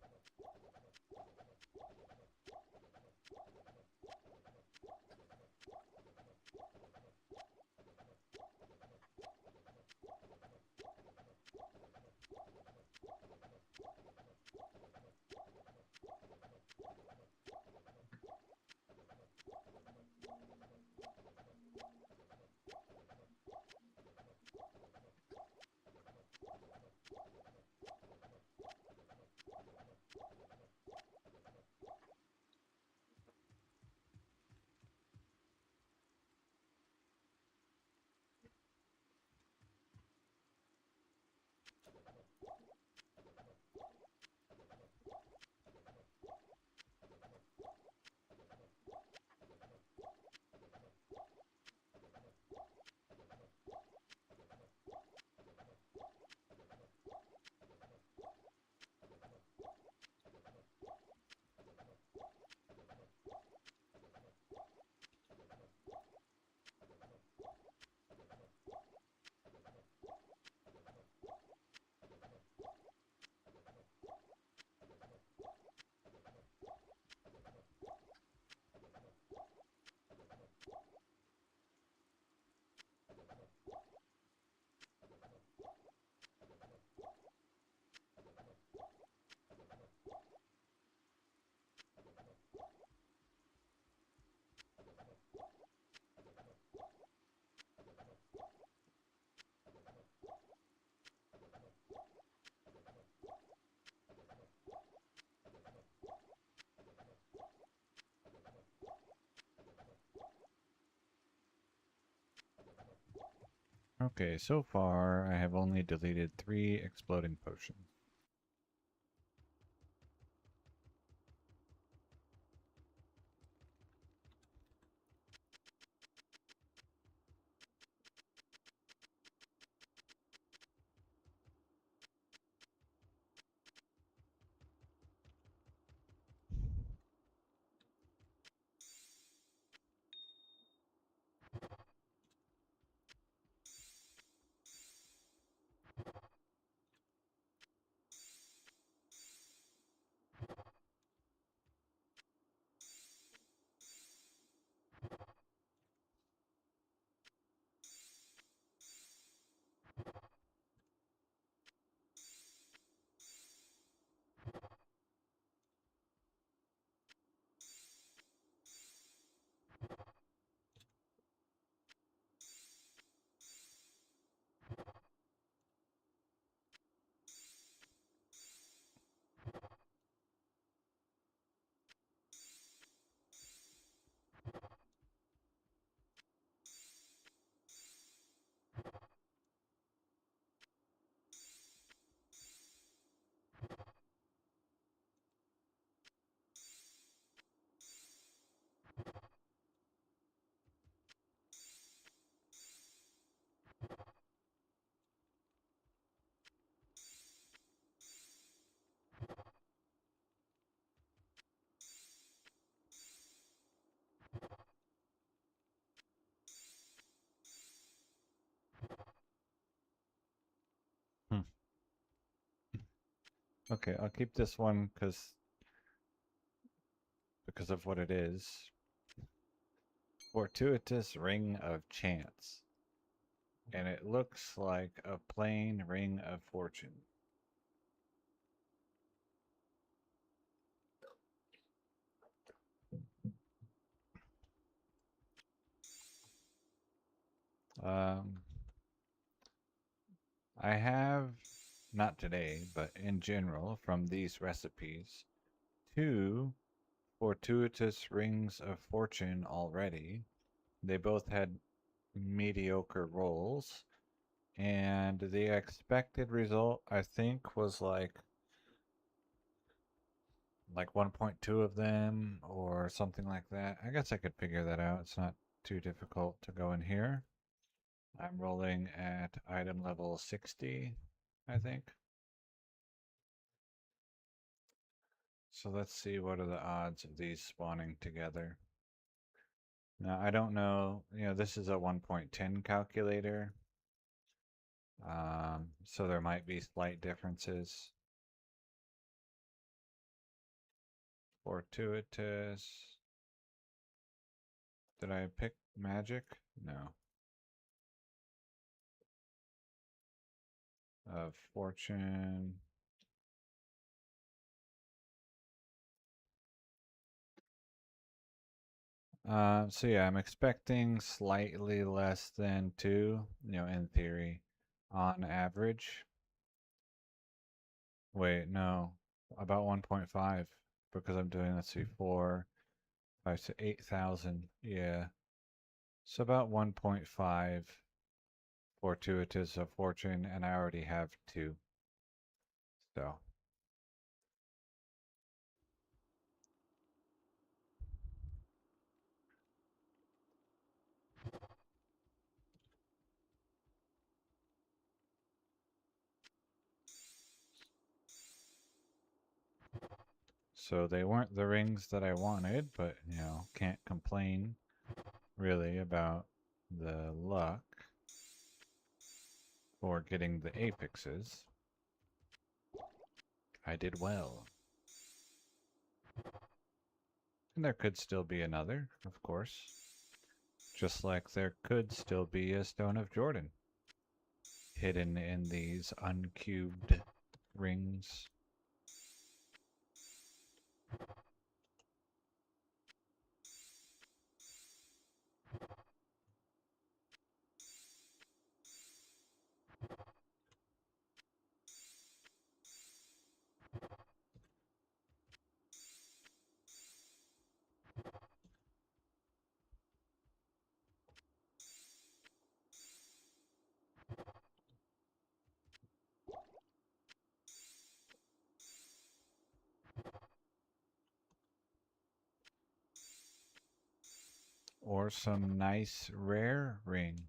Okay, so far I have only deleted 3 exploding potions. Hmm. Okay, I'll keep this one because of what it is. Fortuitous Ring of Chance. And it looks like a plain Ring of Fortune. Um, I have, not today, but in general, from these recipes, 2 fortuitous Rings of Fortune already. They both had mediocre rolls, and the expected result, I think, was like 1.2 of them or something like that. I guess I could figure that out. It's not too difficult to go in here. I'm rolling at item level 60, I think. So let's see what are the odds of these spawning together. Now, I don't know, this is a 1.10 calculator. So there might be slight differences. Fortuitous. Did I pick magic? No. Of fortune. So yeah, I'm expecting slightly less than 2, in theory, on average. Wait, no, about 1.5, because I'm doing, let's see, 4, 5, 6, 8,000. Yeah. So about 1.5 fortuitous of fortune, and I already have 2. So, so they weren't the rings that I wanted, but, can't complain really about the luck for getting the apexes. I did well. And there could still be another, of course. Just like there could still be a Stone of Jordan hidden in these uncubed rings. Or some nice rare ring.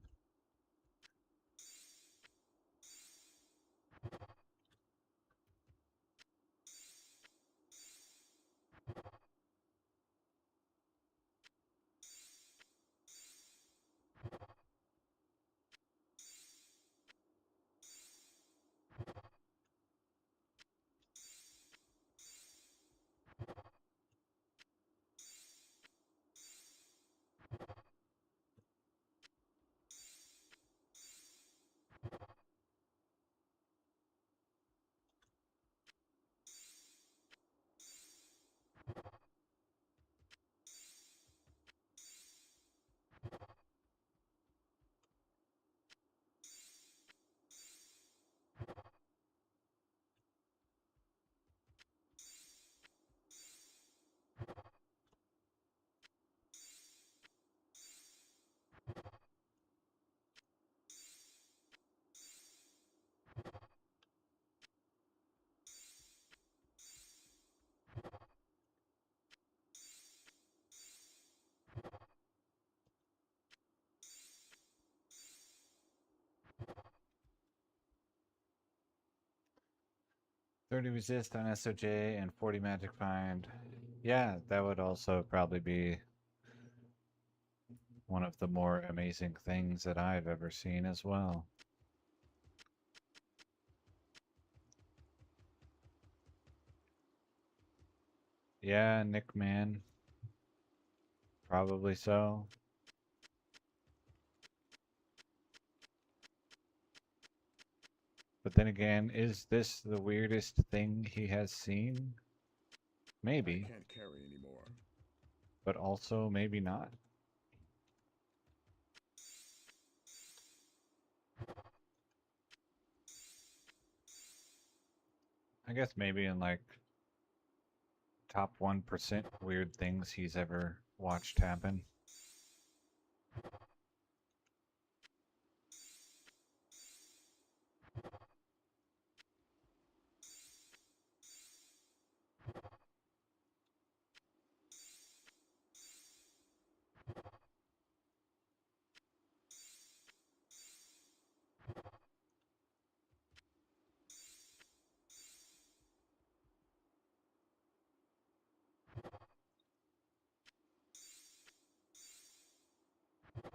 "30 resist on SOJ and 40 magic find." Yeah, that would also probably be one of the more amazing things that I've ever seen as well. Yeah, Nick Man. Probably so. But then again, is this the weirdest thing he has seen? Maybe, I can't carry anymore. but also maybe not. I guess maybe in like top 1% weird things he's ever watched happen.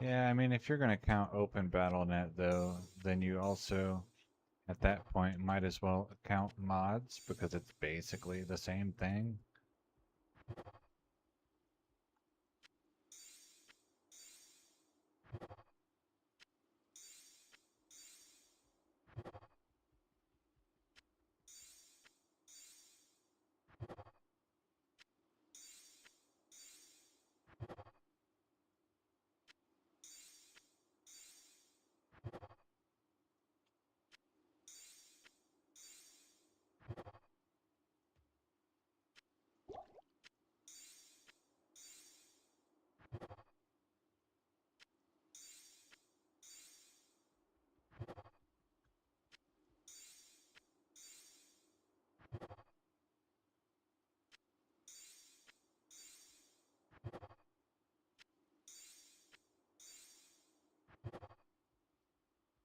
Yeah, I mean, if you're going to count Open BattleNet, though, then you also, at that point, might as well count mods because it's basically the same thing.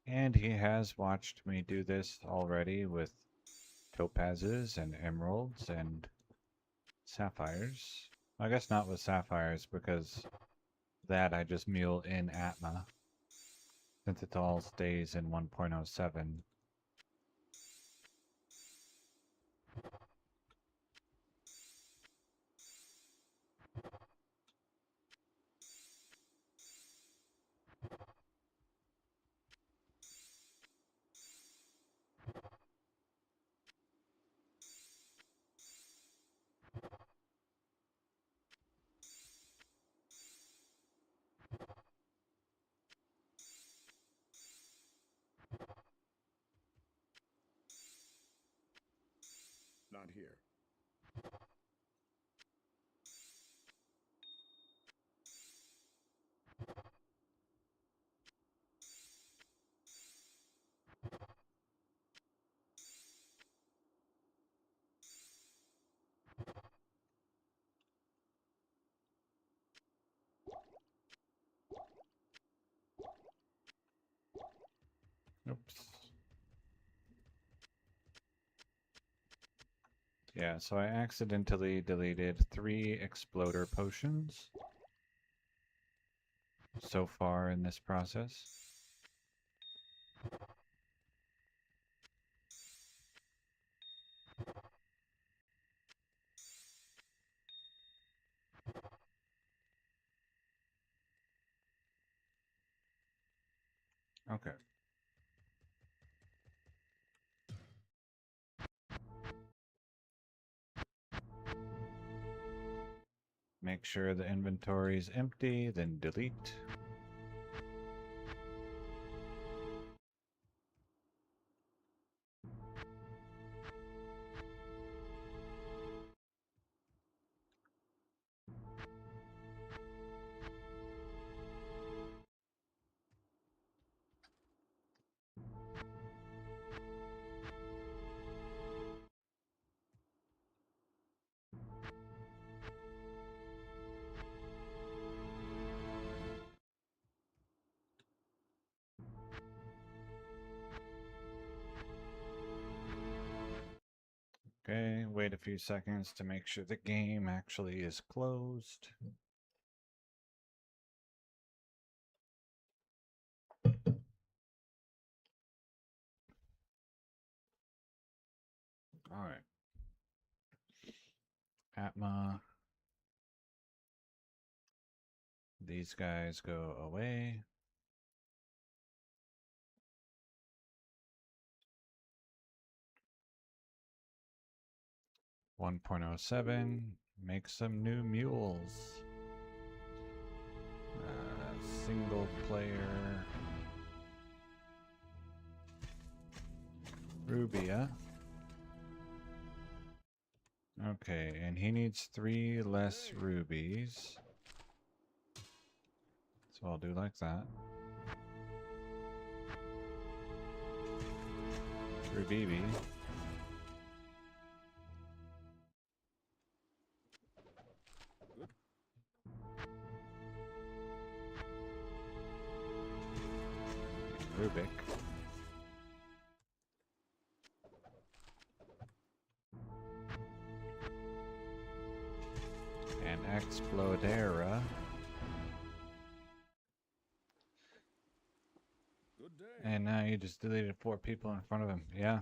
And he has watched me do this already with topazes and emeralds and sapphires. I guess not with sapphires because that I just mule in Atma since it all stays in 1.07. Not here. Yeah, so I accidentally deleted 3 exploder potions so far in this process. Okay. Make sure the inventory is empty, then delete. Okay, wait a few seconds to make sure the game actually is closed. Alright. Atma. These guys go away. .07. Make some new mules. Single player. Rubia. Okay, and he needs 3 less rubies. So I'll do like that. Rubibi. Rubik. And Explodera. Good day. And now you just deleted 4 people in front of him. Yeah.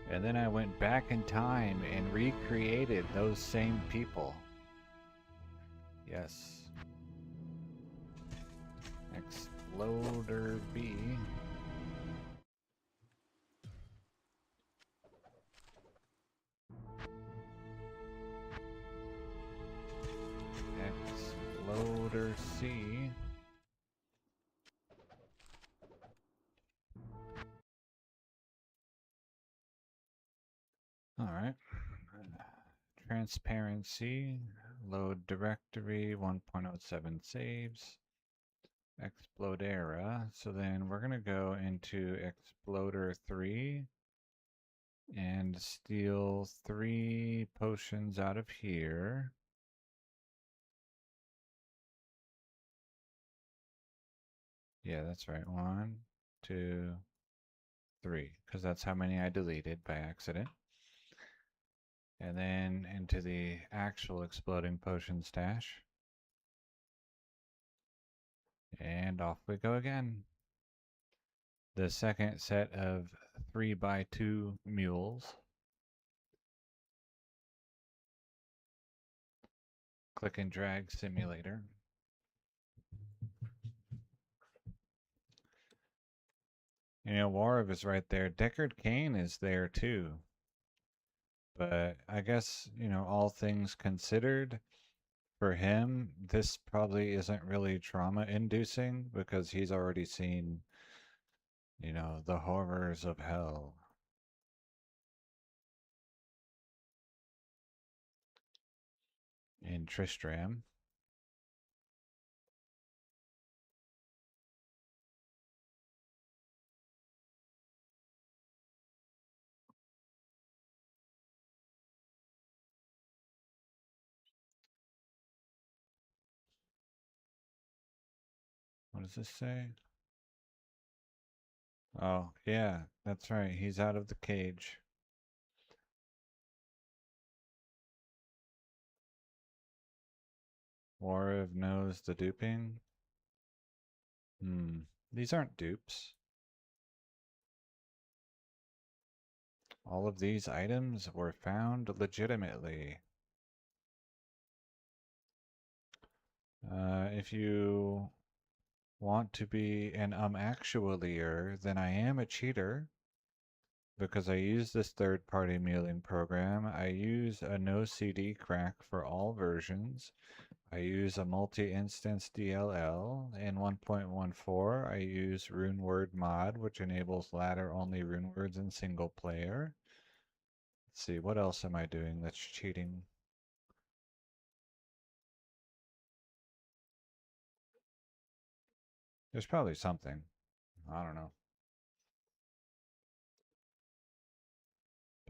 And then I went back in time and recreated those same people. Yes. Exploder B. Exploder C. All right. Transparency. Load directory 1.07 saves. Explodera. So then we're going to go into Exploder 3 and steal 3 potions out of here. Yeah, that's right. 1, 2, 3. Because that's how many I deleted by accident. And then into the actual exploding potion stash. And off we go again. The second set of 3x2 mules. Click and drag simulator. You know, Warv is right there. Deckard Cain is there too. But I guess, you know, all things considered, for him, this probably isn't really trauma inducing because he's already seen, you know, the horrors of hell. In Tristram. What does this say? Oh, yeah, that's right. He's out of the cage. Warriv knows the duping. These aren't dupes. All of these items were found legitimately. If you want to be an actually-er, then I am a cheater because I use this third-party mulling program. I use a no CD crack for all versions. I use a multi-instance DLL. In 1.14, I use RuneWord mod, which enables ladder-only runewords in single player. Let's see, what else am I doing that's cheating? There's probably something. I don't know.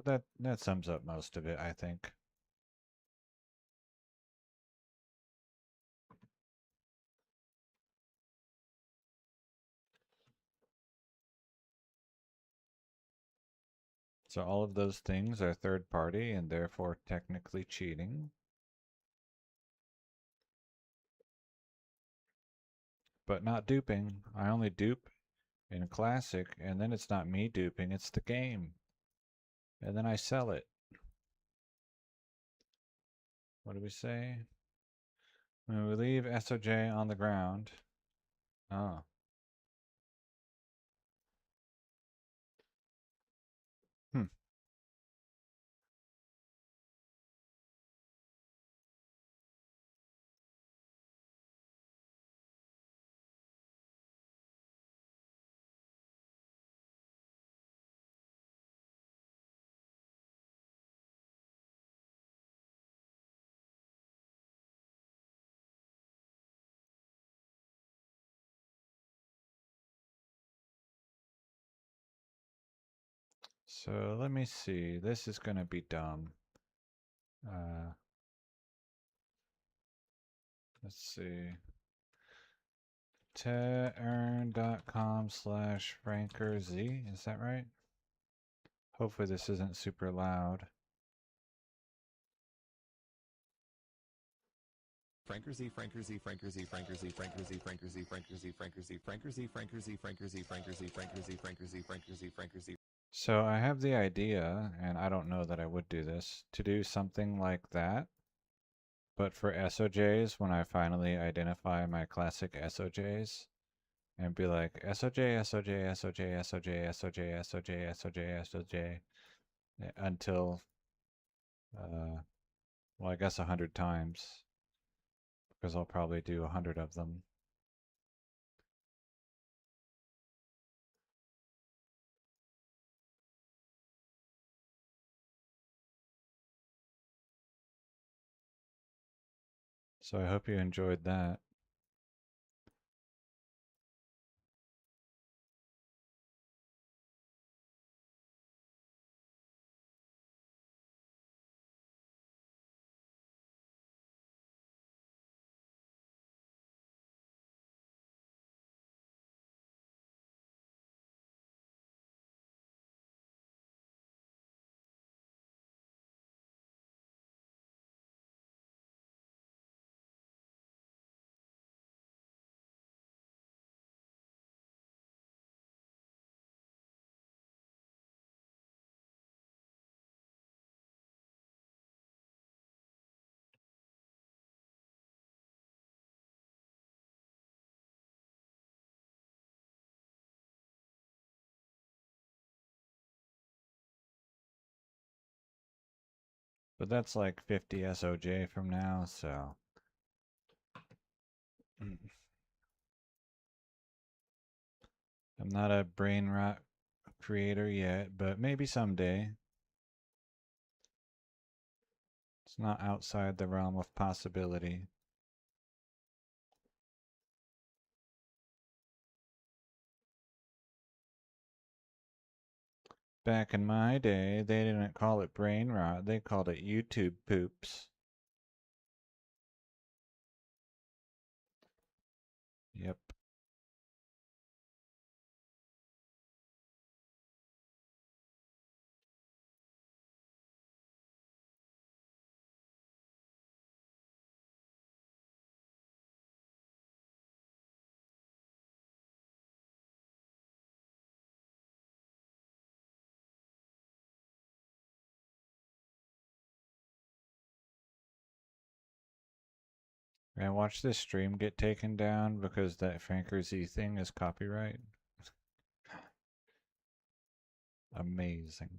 But that sums up most of it, I think. So all of those things are third party and therefore technically cheating. But not duping. I only dupe in Classic, and then it's not me duping, it's the game. And then I sell it. What do we say? When we leave SOJ on the ground. Oh. Hmm. So let me see. This is going to be dumb. Let's see. teearn.com/frankerz. Is that right? Hopefully this isn't super loud. Frankerzy, Frankerzy, Frankerzy, Frankerzy, Frankerzy, Frankerzy, Frankerzy, Frankerzy, Frankerzy, Frankerzy, Frankerzy, Frankerzy, Frankerzy, Frankerzy, Frankerzy, Frankerzy. So I have the idea, and I don't know that I would do this, to do something like that, but for SOJs, when I finally identify my classic SOJs, and be like, SOJ, SOJ, SOJ, SOJ, SOJ, SOJ, SOJ, SOJ, until, well, I guess 100 times, because I'll probably do 100 of them. So I hope you enjoyed that. But that's like 50 SOJ from now, so. I'm not a brain rot creator yet, but maybe someday. It's not outside the realm of possibility. Back in my day, they didn't call it brain rot, they called it YouTube poops. Yep. And watch this stream get taken down because that Franker Z thing is copyright. Amazing.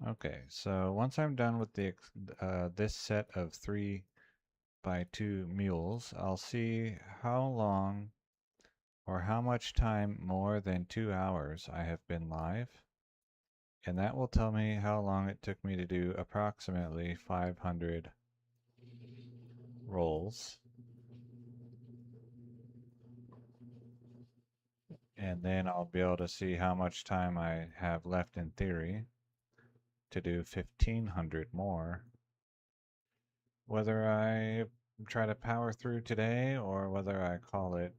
Okay, so once I'm done with the this set of 3x2 mules, I'll see how long or how much time more than 2 hours I have been live, and that will tell me how long it took me to do approximately 500 rolls. And then I'll be able to see how much time I have left in theory to do 1500 more. Whether I try to power through today or whether I call it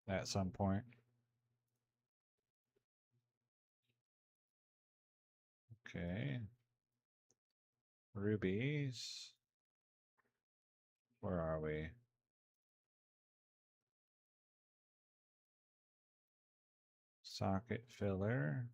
at some point. Okay. Rubies. Where are we? Socket filler.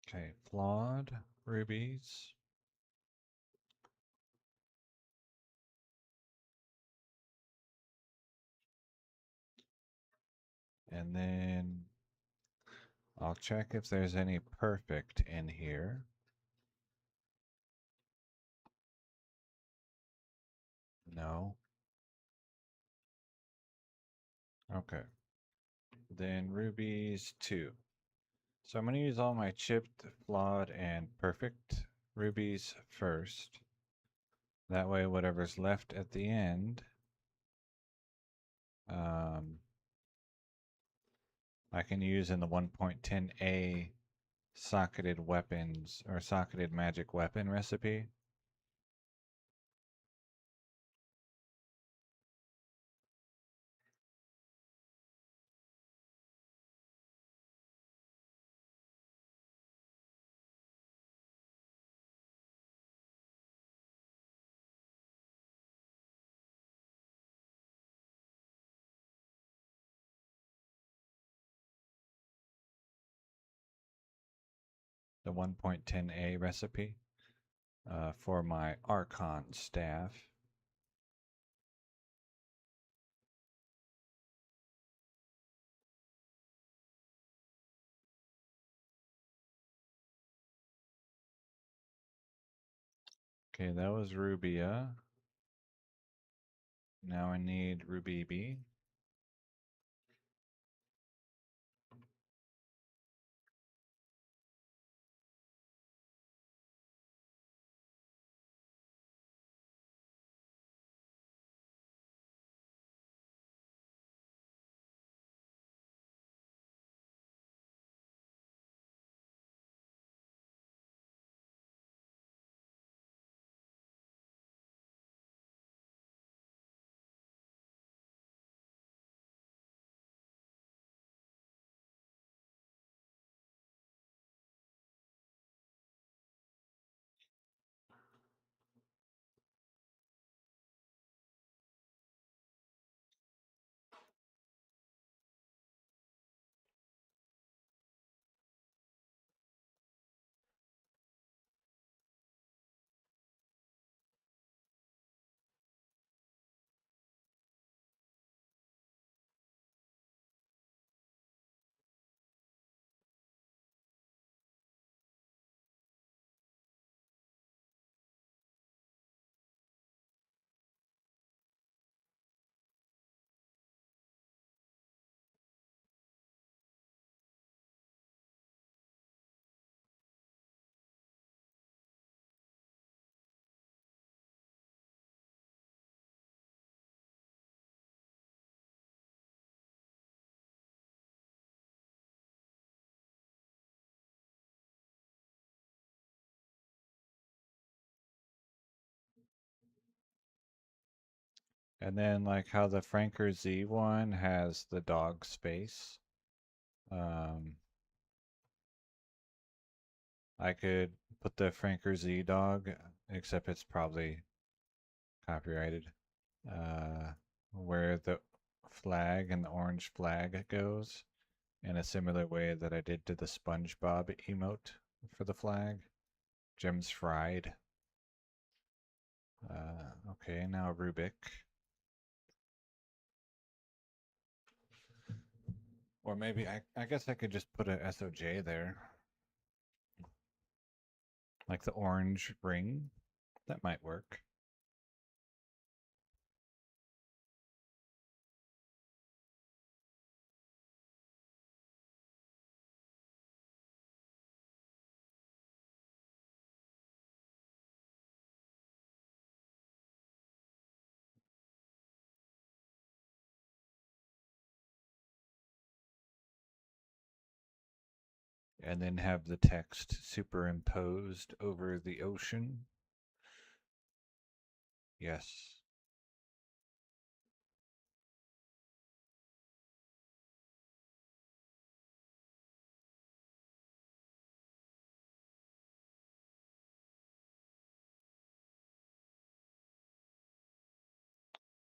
Okay, flawed rubies. And then I'll check if there's any perfect in here. No. Okay. Then rubies 2. So I'm going to use all my chipped, flawed, and perfect rubies first. That way whatever's left at the end, I can use in the 1.10a socketed weapons or socketed magic weapon recipe. The 1.10a recipe for my Archon staff. Okay, that was Rubia. Now I need Ruby B. And then like how the Franker Z one has the dog space. I could put the Franker Z dog, except it's probably copyrighted, where the flag and the orange flag goes in a similar way that I did to the SpongeBob emote for the flag. Gems fried. Okay, now Rubik. Or maybe I guess I could just put a SOJ there. Like the orange ring. That might work. And then have the text superimposed over the ocean. Yes.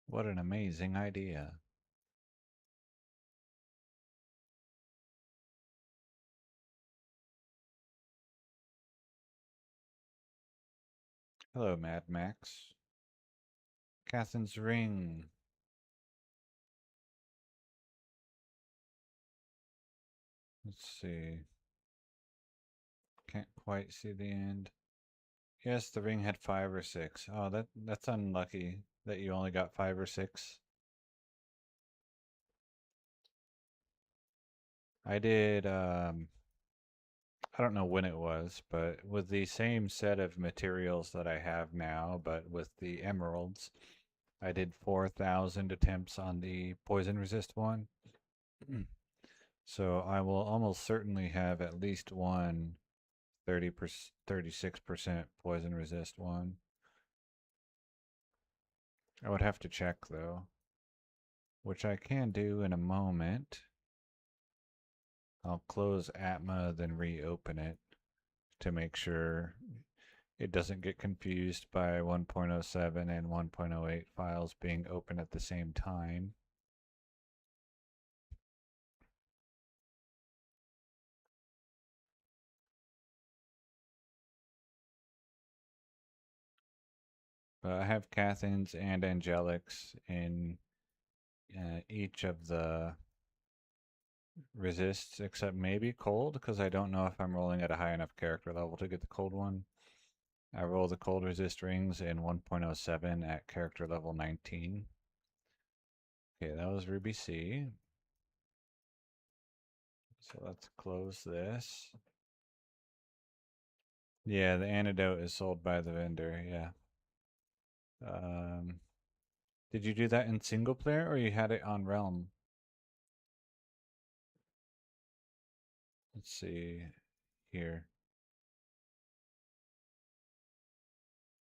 What an amazing idea. Hello, Mad Max. Catherine's ring. Let's see. Can't quite see the end. Yes, the ring had 5 or 6. Oh, that's unlucky that you only got 5 or 6. I did I don't know when it was, but with the same set of materials that I have now, but with the emeralds, I did 4,000 attempts on the poison resist one. So I will almost certainly have at least one 36% poison resist one. I would have to check though, which I can do in a moment. I'll close Atma, then reopen it to make sure it doesn't get confused by 1.07 and 1.08 files being open at the same time. But I have Cathins and Angelics in each of the resists, except maybe cold, because I don't know if I'm rolling at a high enough character level to get the cold one. I roll the cold resist rings in 1.07 at character level 19. Okay, that was Ruby C. So let's close this. Yeah, the antidote is sold by the vendor, yeah. Did you do that in single player or you had it on Realm? Let's see here.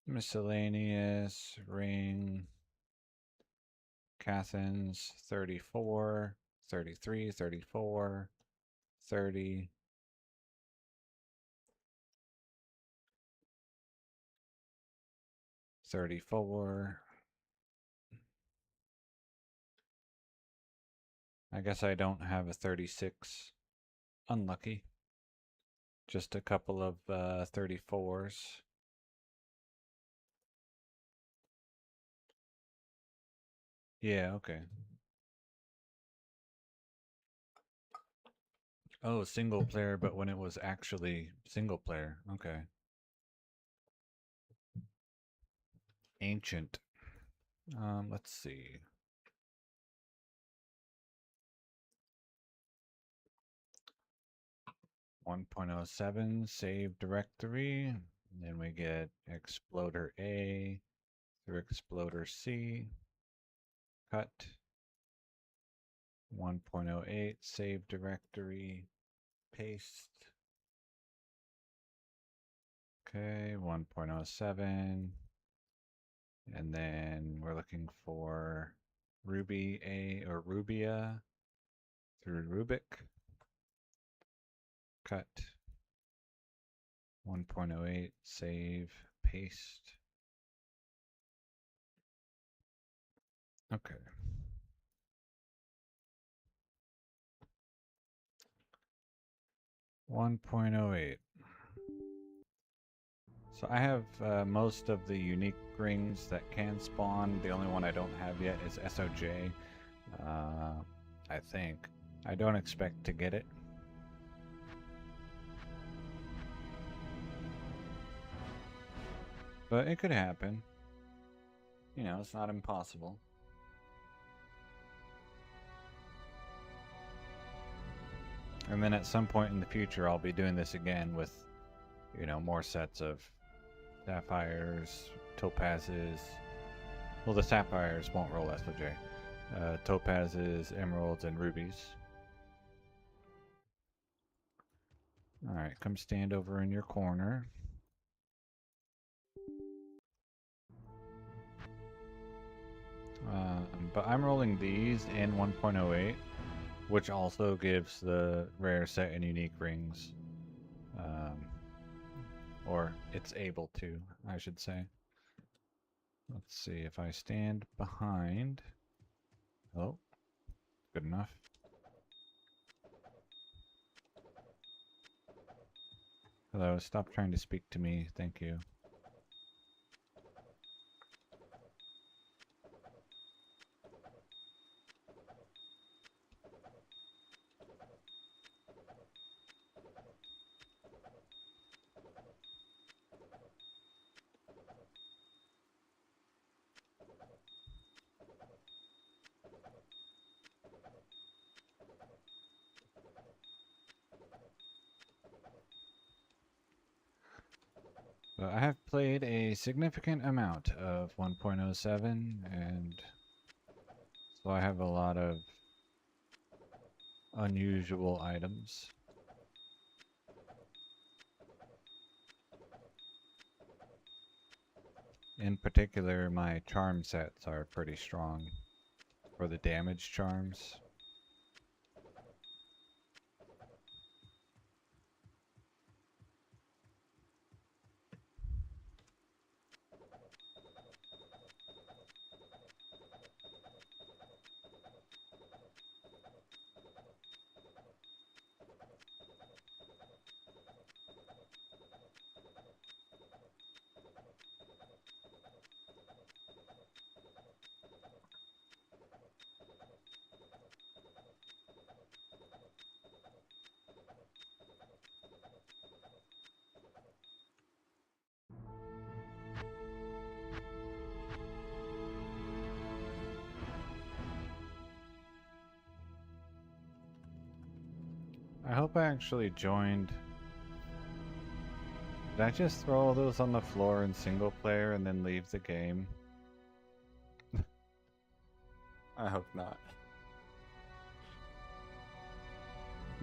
Miscellaneous, ring, Cathins, 34, 33, 34, 30. $34. I guess I don't have a 36. Unlucky. Just a couple of 34s. Yeah, okay. Oh, single player, but when it was actually single player. Okay. Ancient. Let's see. 1.07 save directory. Then we get Exploder A through Exploder C. Cut. 1.08 save directory. Paste. Okay, 1.07. And then we're looking for Ruby A or Rubia through Rubik. Cut. 1.08, save, paste. Okay. .08. So I have most of the unique rings that can spawn. The only one I don't have yet is SOJ. I think. I don't expect to get it. But it could happen. You know, it's not impossible. And then at some point in the future, I'll be doing this again with, you know, more sets of sapphires, topazes. Well, the sapphires won't roll SOJ. Topazes, emeralds, and rubies. Alright, come stand over in your corner. But I'm rolling these in 1.08, which also gives the rare set and unique rings. Or it's able to, I should say. Let's see if I stand behind. Oh, good enough. Hello, stop trying to speak to me, thank you. I have played a significant amount of 1.07, and so I have a lot of unusual items. In particular, my charm sets are pretty strong for the damage charms. I hope I actually joined. Did I just throw all those on the floor in single player and then leave the game? I hope not.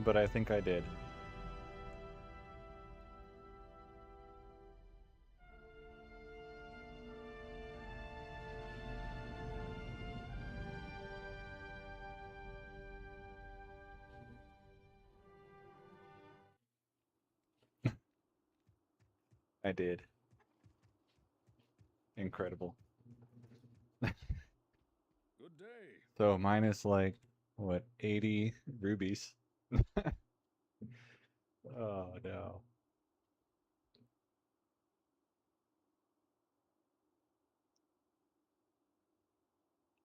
But I think I did. I did. Incredible. Good day. So minus like, what, 80 rubies? Oh no.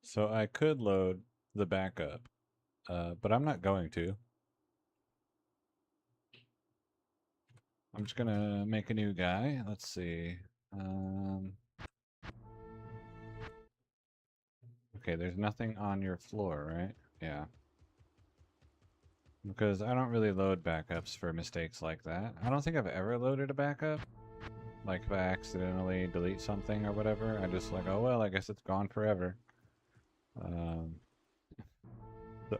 So I could load the backup, but I'm not going to. I'm just gonna make a new guy. Let's see. Okay, there's nothing on your floor, right? Yeah. Because I don't really load backups for mistakes like that. I don't think I've ever loaded a backup. Like if I accidentally delete something or whatever, I just like, oh well, I guess it's gone forever. So.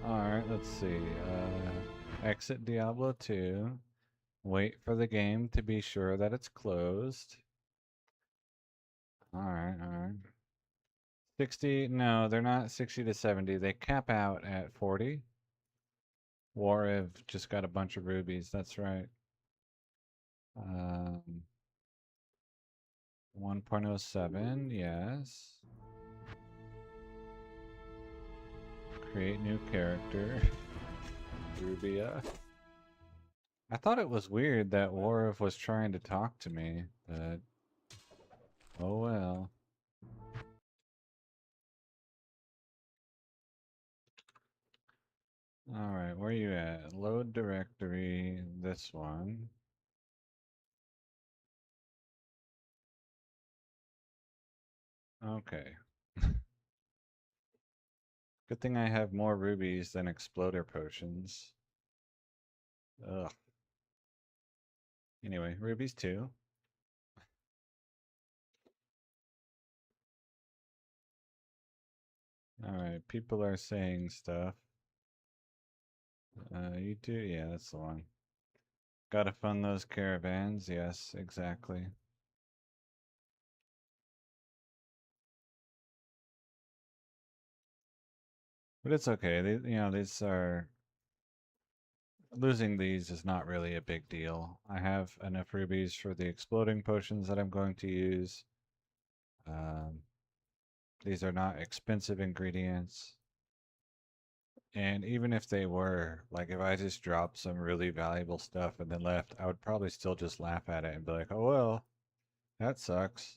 Alright, let's see. Exit Diablo 2. Wait for the game to be sure that it's closed. Alright. 60, no, they're not 60 to 70. They cap out at 40. Wariv just got a bunch of rubies, that's right. 1.07, yes. Create new character. Rubia. I thought it was weird that Wariv was trying to talk to me, but oh well. Alright, where are you at? Load directory, this one. Okay. Good thing I have more rubies than exploder potions. Ugh. Anyway, rubies too. Alright, people are saying stuff. You too? Yeah, that's the one. Gotta fund those caravans. Yes, exactly. But it's okay. These are... Losing these is not really a big deal. I have enough rubies for the exploding potions that I'm going to use. These are not expensive ingredients. And even if they were, like if I just dropped some really valuable stuff and then left, I would probably still just laugh at it and be like, oh well, that sucks.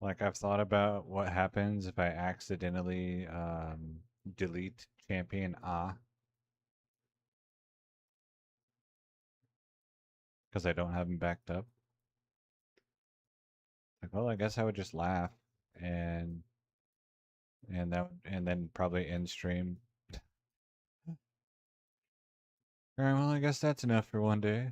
Like I've thought about what happens if I accidentally delete champion because I don't have him backed up. Like, well, I guess I would just laugh and and then probably end stream. All right, well, I guess that's enough for one day.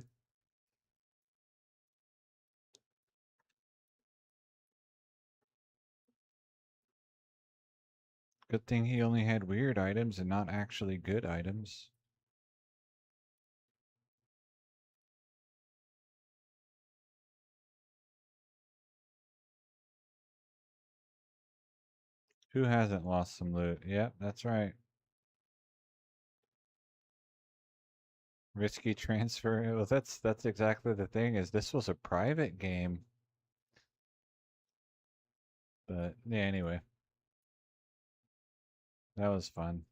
Good thing he only had weird items and not actually good items. Who hasn't lost some loot? Yep, that's right. Risky transfer. Well, that's exactly the thing, is this was a private game. But yeah, anyway. That was fun.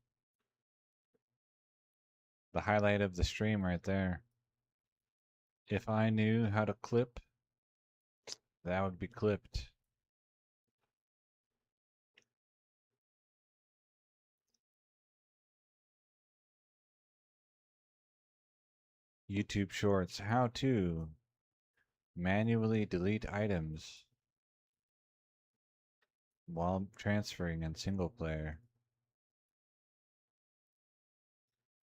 The highlight of the stream right there. If I knew how to clip, that would be clipped. YouTube Shorts, how to manually delete items while transferring in single player.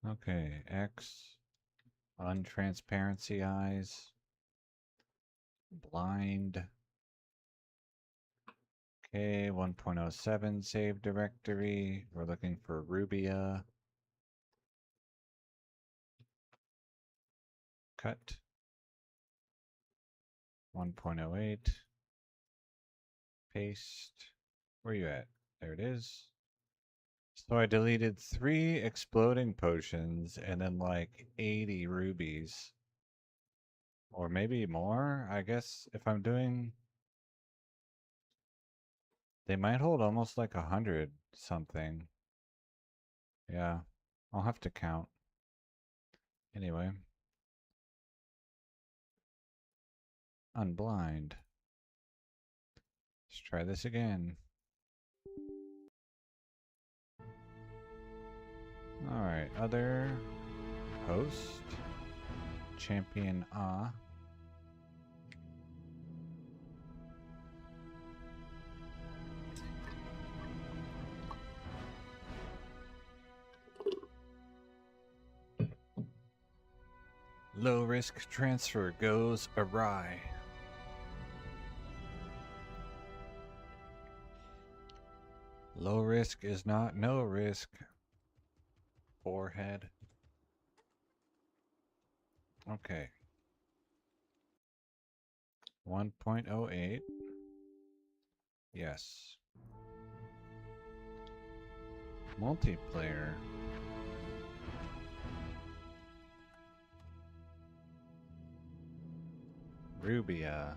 Okay, X, untransparency eyes, blind. Okay, 1.07 save directory. We're looking for Rubia. Cut. 1.08. Paste. Where are you at? There it is. So I deleted 3 exploding potions and then like 80 rubies. Or maybe more, I guess, if I'm doing... They might hold almost like 100 something. Yeah, I'll have to count. Anyway. Unblind. Let's try this again. Alright, other host. Champion Low risk transfer goes awry. Low risk is not no risk. Forehead. Okay. 1.08. Yes. Multiplayer. Rubia.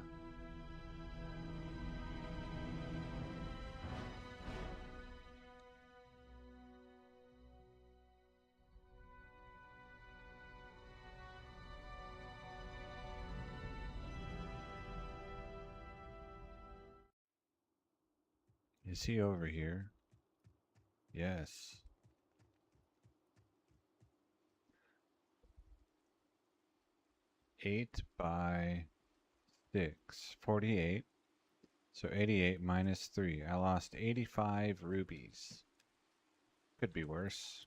Is he over here? Yes. 8 by 6. 48. So 88 minus 3. I lost 85 rubies. Could be worse.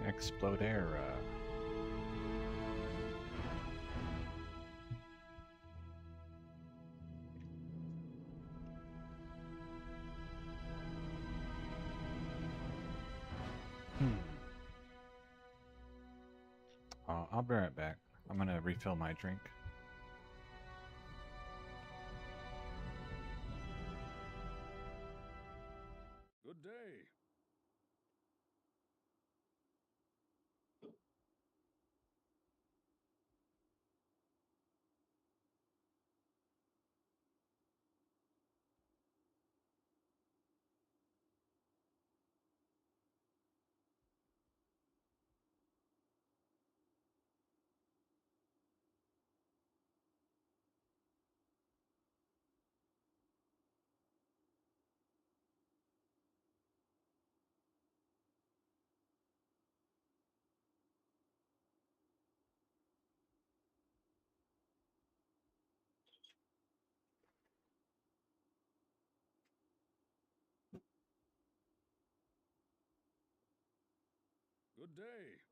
Explodera. I'll be right back. I'm gonna refill my drink. Good day. Good day.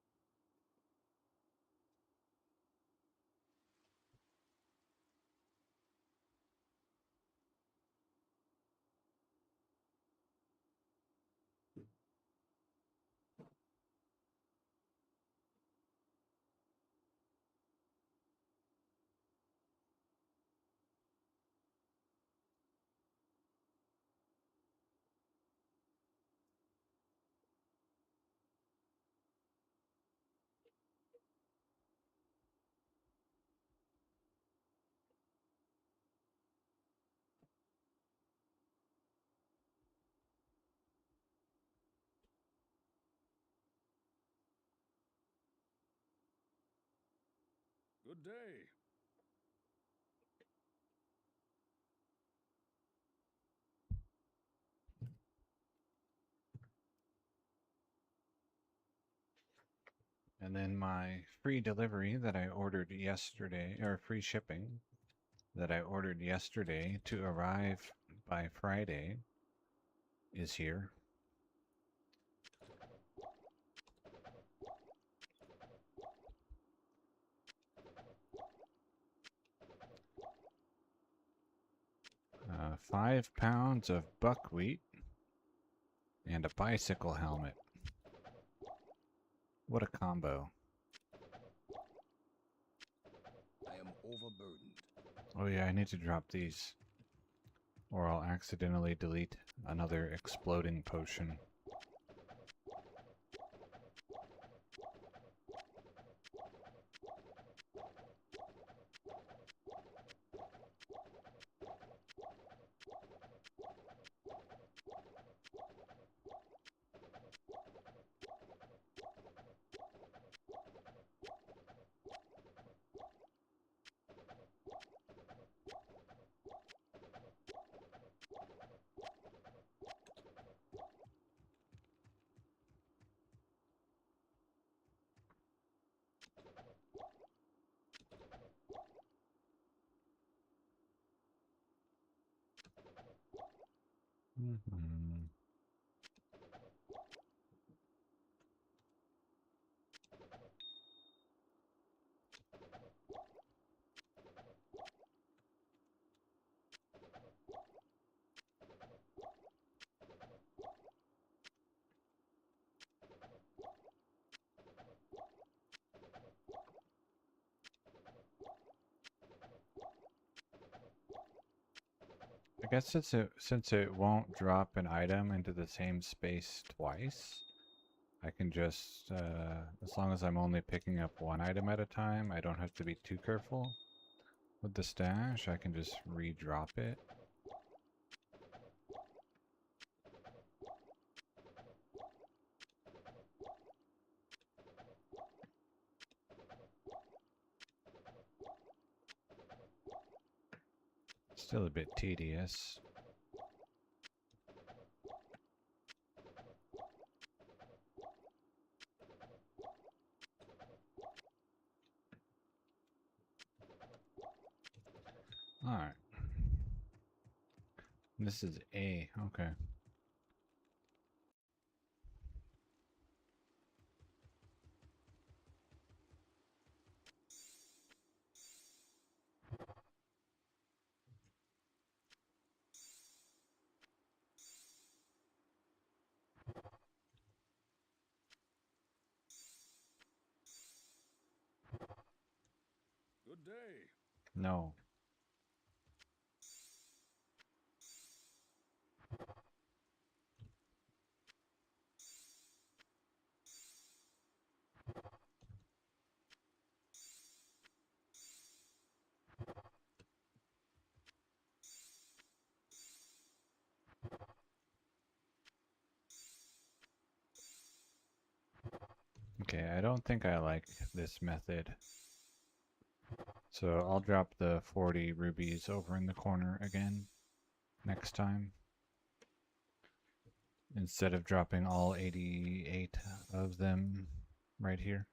Good day. And then my free delivery that I ordered yesterday, or free shipping that I ordered yesterday to arrive by Friday is here. Uh, 5 pounds of buckwheat And a bicycle helmet. What a combo. I am overburdened. Oh yeah, I need to drop these. Or I'll accidentally delete another exploding potion. Mhm. I guess since it won't drop an item into the same space twice, I can just, as long as I'm only picking up one item at a time, I don't have to be too careful. With the stash, I can just re-drop it. Still a bit tedious. Alright. This is A, okay. Good day. No. Okay, I don't think I like this method. So I'll drop the 40 rubies over in the corner again next time. Instead of dropping all 88 of them right here.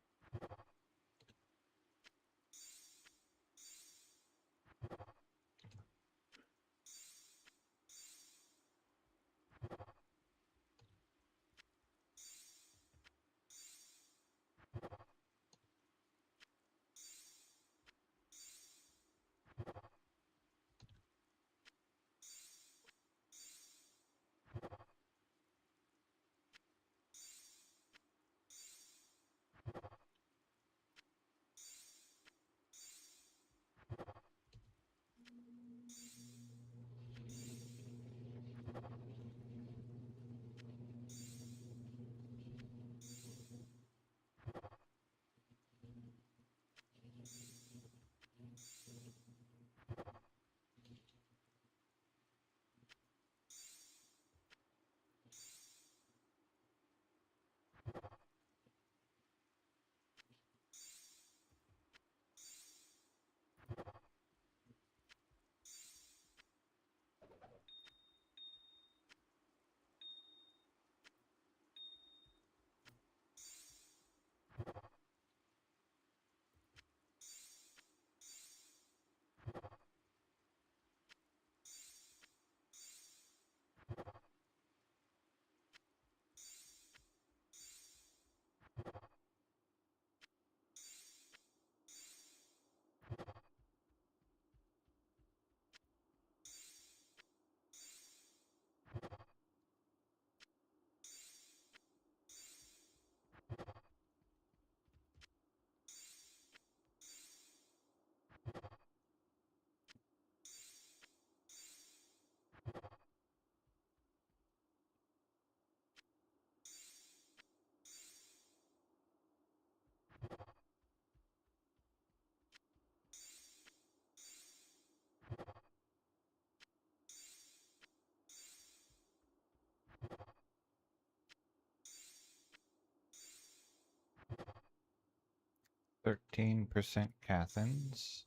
13% Cathans.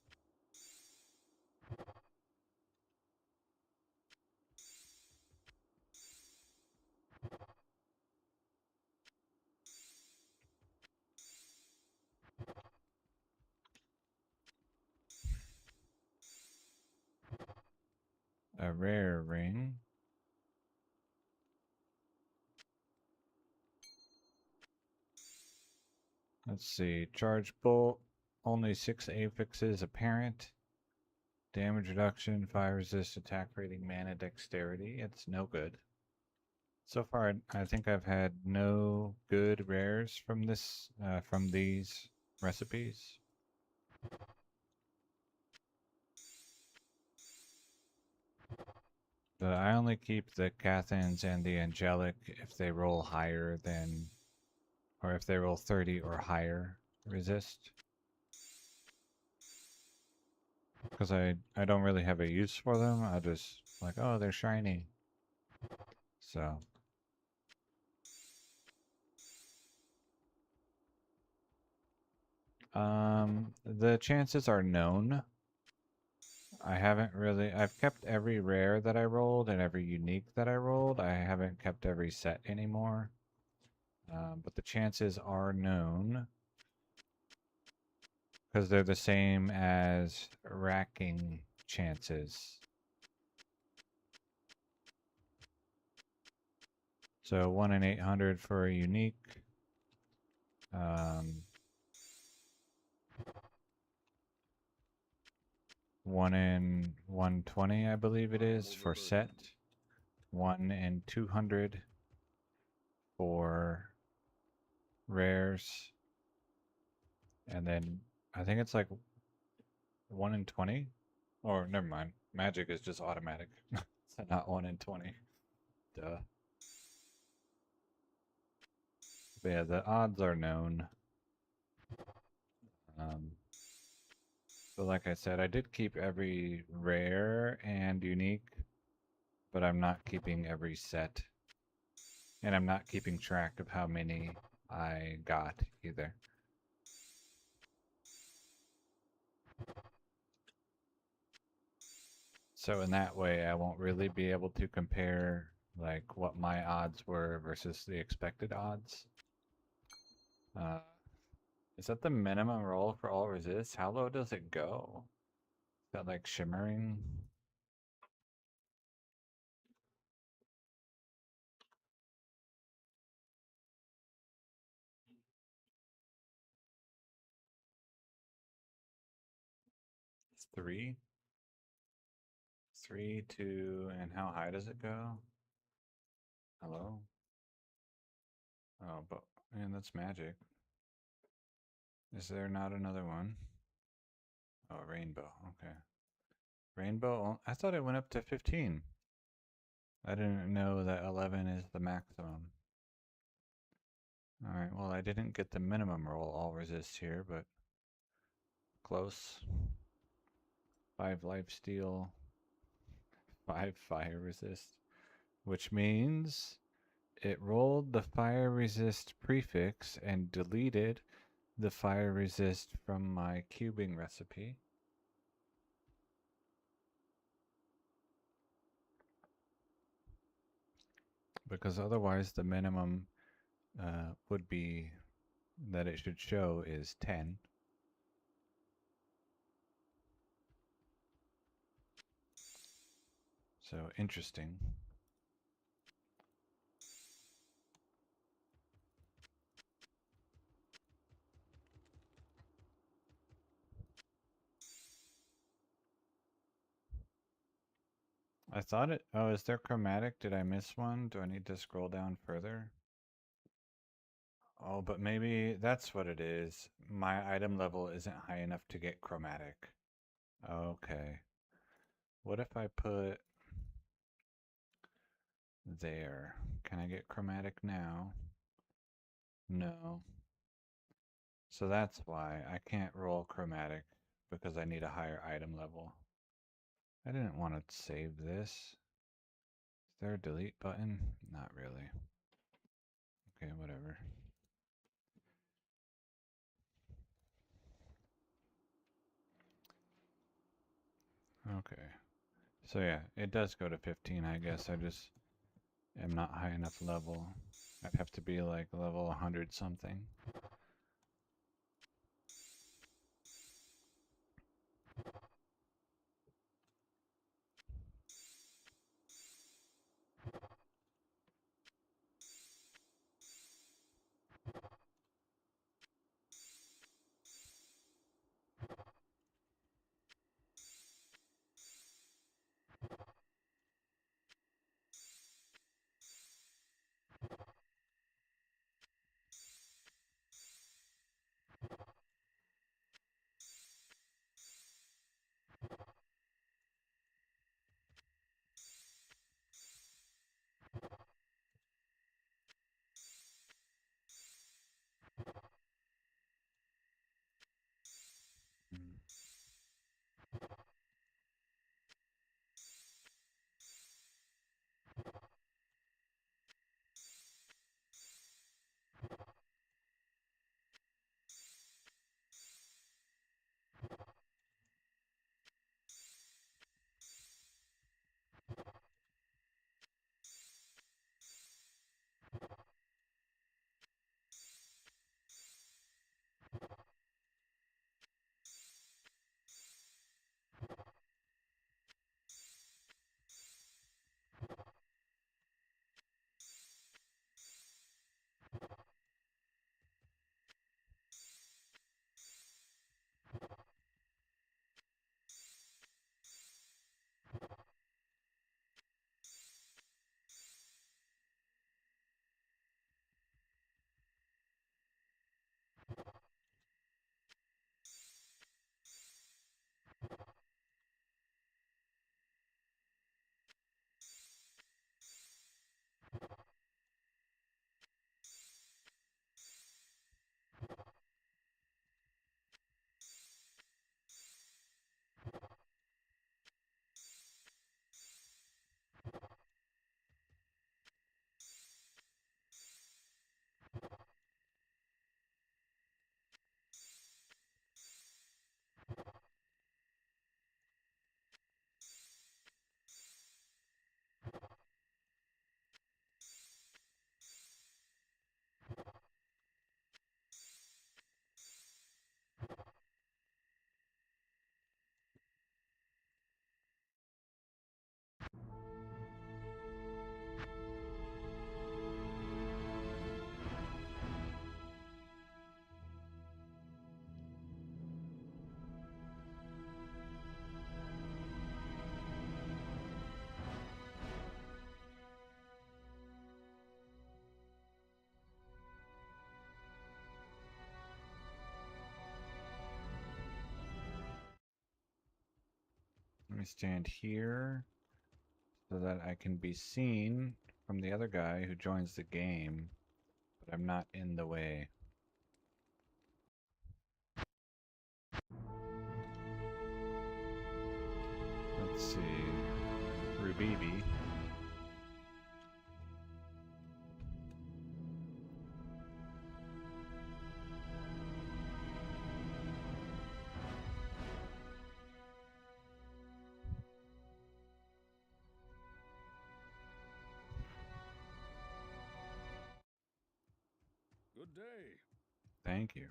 A rare ring. Let's see. Charge bolt. Only 6 affixes apparent. Damage reduction, fire resist, attack rating, mana, dexterity. It's no good. So far, I think I've had no good rares from this, from these recipes. But I only keep the Cathans and the Angelic if they roll higher than, or if they roll 30 or higher resist. Because I don't really have a use for them. I just like, oh, they're shiny. So. The chances are known. I've kept every rare that I rolled and every unique that I rolled. I haven't kept every set anymore. But the chances are known. Because they're the same as racking chances. So 1 in 800 for a unique. 1 in 120, I believe it is, for set. 1 in 200 for rares. And then I think it's like 1 in 20. Or never mind. Magic is just automatic. So not 1 in 20. Duh. But yeah, the odds are known. But like I said, I did keep every rare and unique, but I'm not keeping every set. And I'm not keeping track of how many I got either. So in that way, I won't really be able to compare like what my odds were versus the expected odds. Is that the minimum roll for all resists? How low does it go? Is that like shimmering? It's 3? 3, 2, and how high does it go? Hello? Oh, but man, that's magic. Is there not another one? Oh, rainbow. Okay. Rainbow, I thought it went up to 15. I didn't know that 11 is the maximum. Alright, well, I didn't get the minimum roll all resist here, but close. 5 life steal, 5 fire resist, which means it rolled the fire resist prefix and deleted the fire resist from my cubing recipe. Because otherwise the minimum would be that it should show is 10. So interesting. I thought it, oh, is there chromatic? Did I miss one? Do I need to scroll down further? Oh, but maybe that's what it is. My item level isn't high enough to get chromatic. Okay. What if I put there? Can I get chromatic now? No. So that's why I can't roll chromatic, because I need a higher item level. I didn't want to save this. Is there a delete button? Not really. Okay, whatever. So yeah, it does go to 15, I guess. I just am not high enough level. I'd have to be like level 100 something. Mm. Let me stand here so that I can be seen from the other guy who joins the game, but I'm not in the way. Let's see. Rubibi. Good day. Thank you.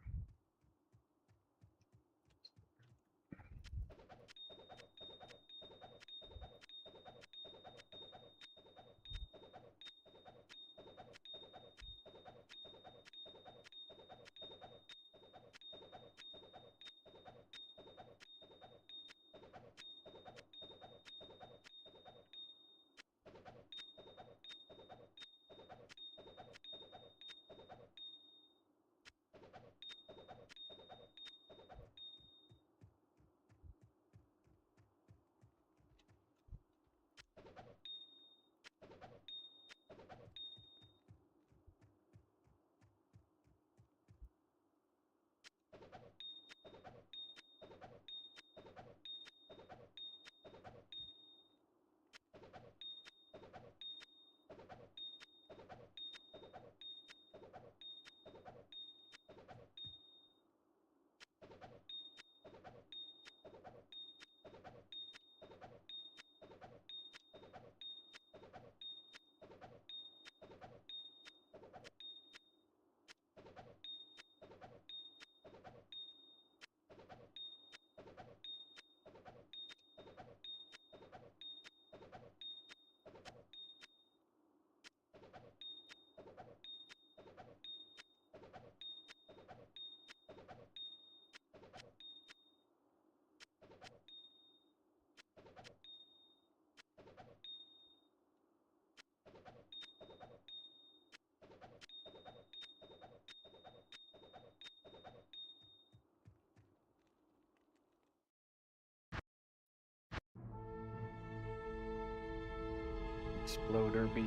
loader be?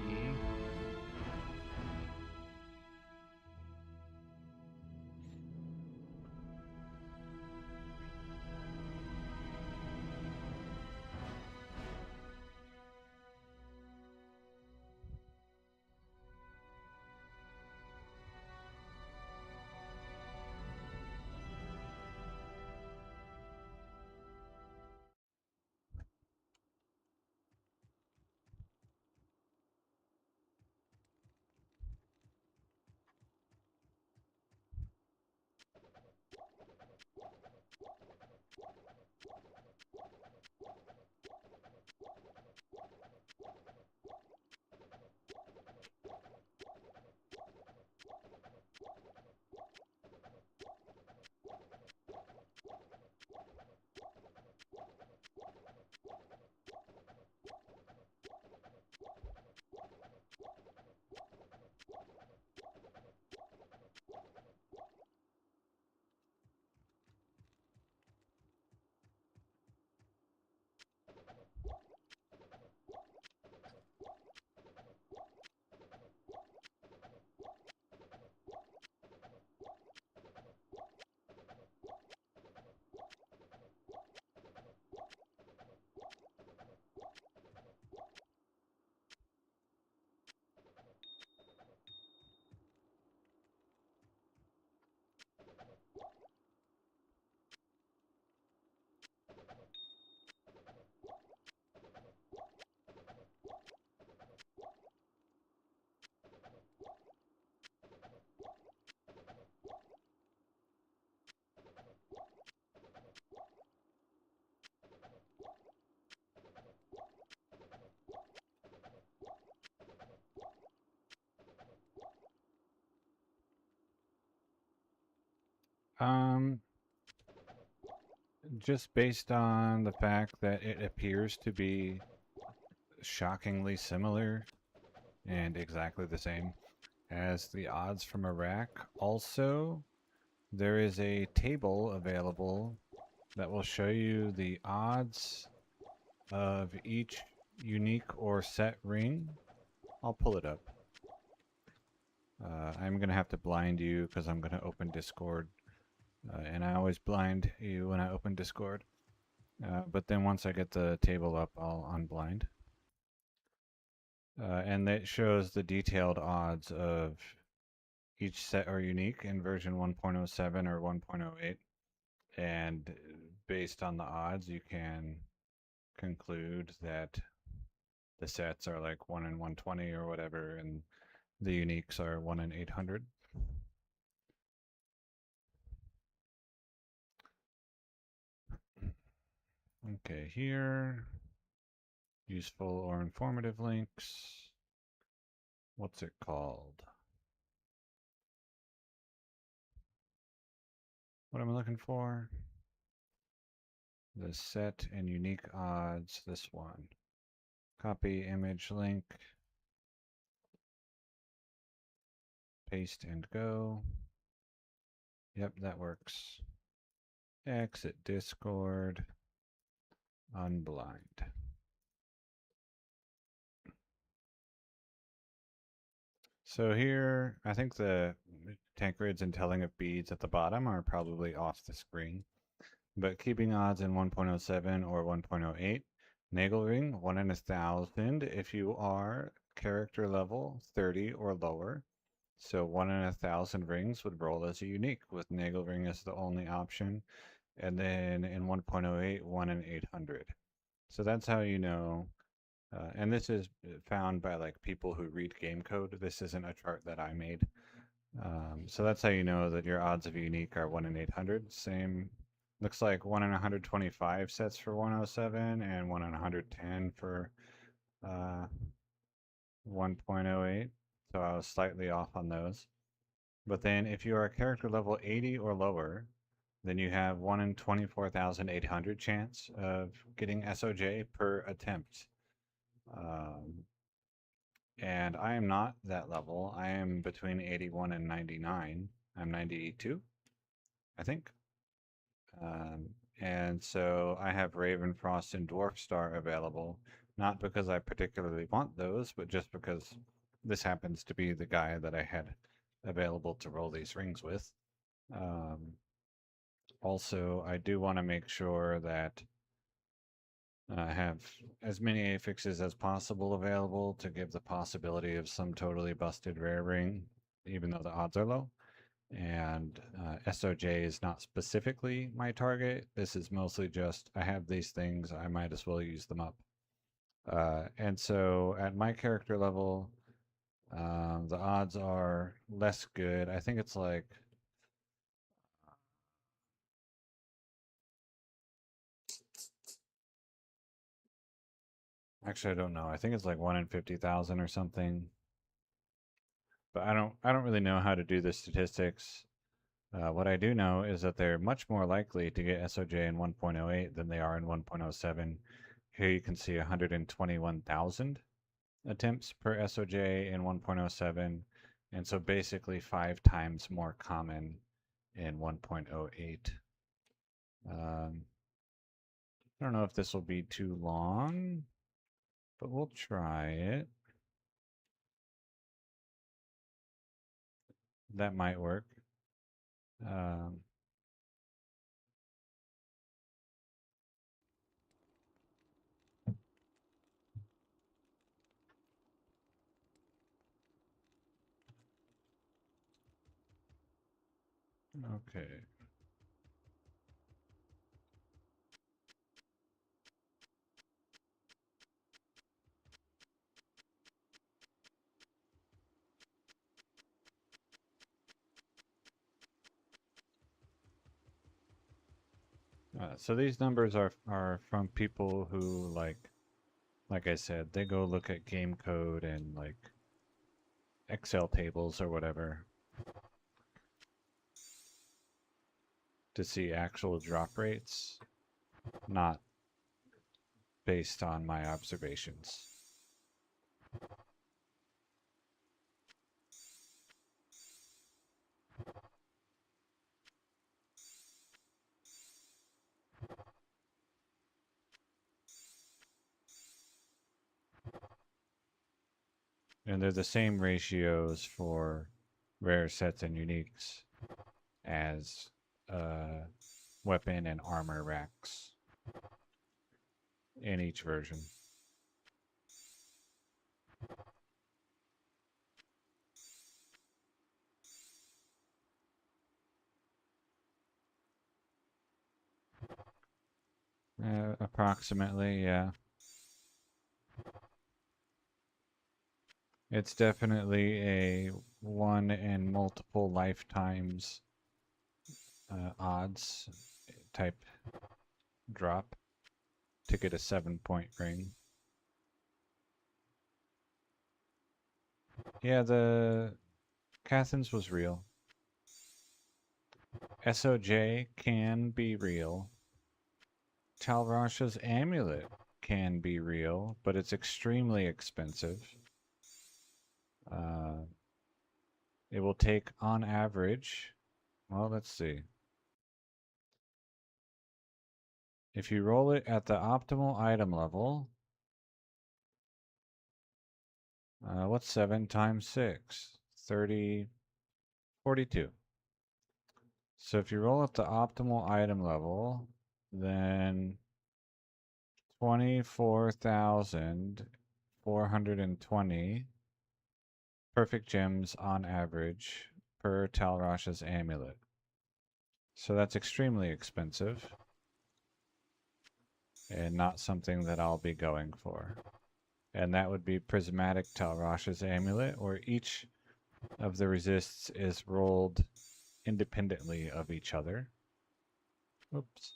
Just based on the fact that it appears to be shockingly similar and exactly the same as the odds from Iraq. Also, there is a table available that will show you the odds of each unique or set ring. I'll pull it up. I'm going to have to blind you because I'm going to open Discord. And I always blind you when I open Discord. But then once I get the table up, I'll unblind. And that shows the detailed odds of each set or unique in version 1.07 or 1.08. And based on the odds, you can conclude that the sets are like 1 in 120 or whatever, and the uniques are 1 in 800. Okay, here, useful or informative links. What's it called? What am I looking for? The set and unique odds, this one. Copy image link. Paste and go. Yep, that works. Exit Discord. Unblind. So here, I think the Tancreds and telling of beads at the bottom are probably off the screen. But keeping odds in 1.07 or 1.08. Nagelring, 1 in 1,000 if you are character level 30 or lower. So 1 in 1,000 rings would roll as a unique, with Nagelring as the only option. And then in 1.08, 1 in 800. So that's how you know. And this is found by like people who read game code. This isn't a chart that I made. So that's how you know that your odds of unique are 1 in 800. Same, looks like 1 in 125 sets for 107 and 1 in 110 for 1.08. So I was slightly off on those. But then if you are character level 80 or lower, then you have 1 in 24,800 chance of getting SOJ per attempt. And I am not that level. I am between 81 and 99. I'm 92, I think. And so I have Ravenfrost and Dwarf Star available, Not because I particularly want those, but just because this happens to be the guy that I had available to roll these rings with. Also, I do want to make sure that I have as many affixes as possible available to give the possibility of some totally busted rare ring, even though the odds are low. And SOJ is not specifically my target. This is mostly just, I have these things, I might as well use them up. And so at my character level, the odds are less good. I think it's like actually I don't know. I think it's like 1 in 50,000 or something. But I don't really know how to do the statistics. What I do know is that they're much more likely to get SOJ in 1.08 than they are in 1.07. Here you can see 121,000 attempts per SOJ in 1.07, and so basically 5 times more common in 1.08. I don't know if this will be too long, but we'll try it. That might work. Um, okay. So these numbers are from people who like I said, they go look at game code and like Excel tables or whatever to see actual drop rates, not based on my observations. And they're the same ratios for rare sets and uniques as weapon and armor racks in each version. Approximately, yeah. It's definitely a 1 in multiple lifetimes odds type drop to get a 7-point ring. Yeah, the Cathens was real. SOJ can be real. Talrasha's amulet can be real, but it's extremely expensive. It will take, on average, well, let's see. If you roll it at the optimal item level, what's 7 times 6? 30, 42. So if you roll at the optimal item level, then 24,420 perfect gems on average per Talrasha's amulet. So that's extremely expensive and not something that I'll be going for. And that would be Prismatic Talrasha's amulet, where each of the resists is rolled independently of each other. Oops.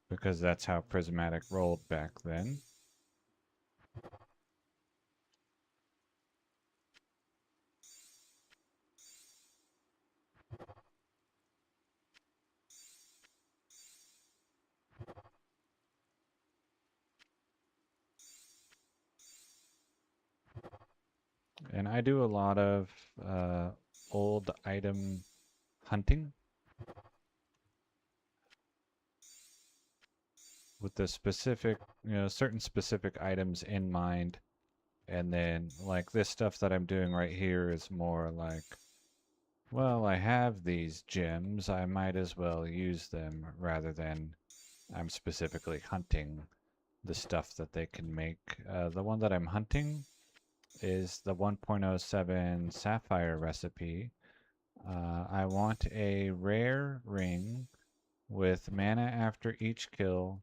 Because that's how Prismatic rolled back then. And I do a lot of old item hunting with the specific, certain specific items in mind. And then, like, this stuff that I'm doing right here is more like, well, I have these gems, I might as well use them, rather than I'm specifically hunting the stuff that they can make. The one that I'm hunting is the 1.07 sapphire recipe. I want a rare ring with mana after each kill,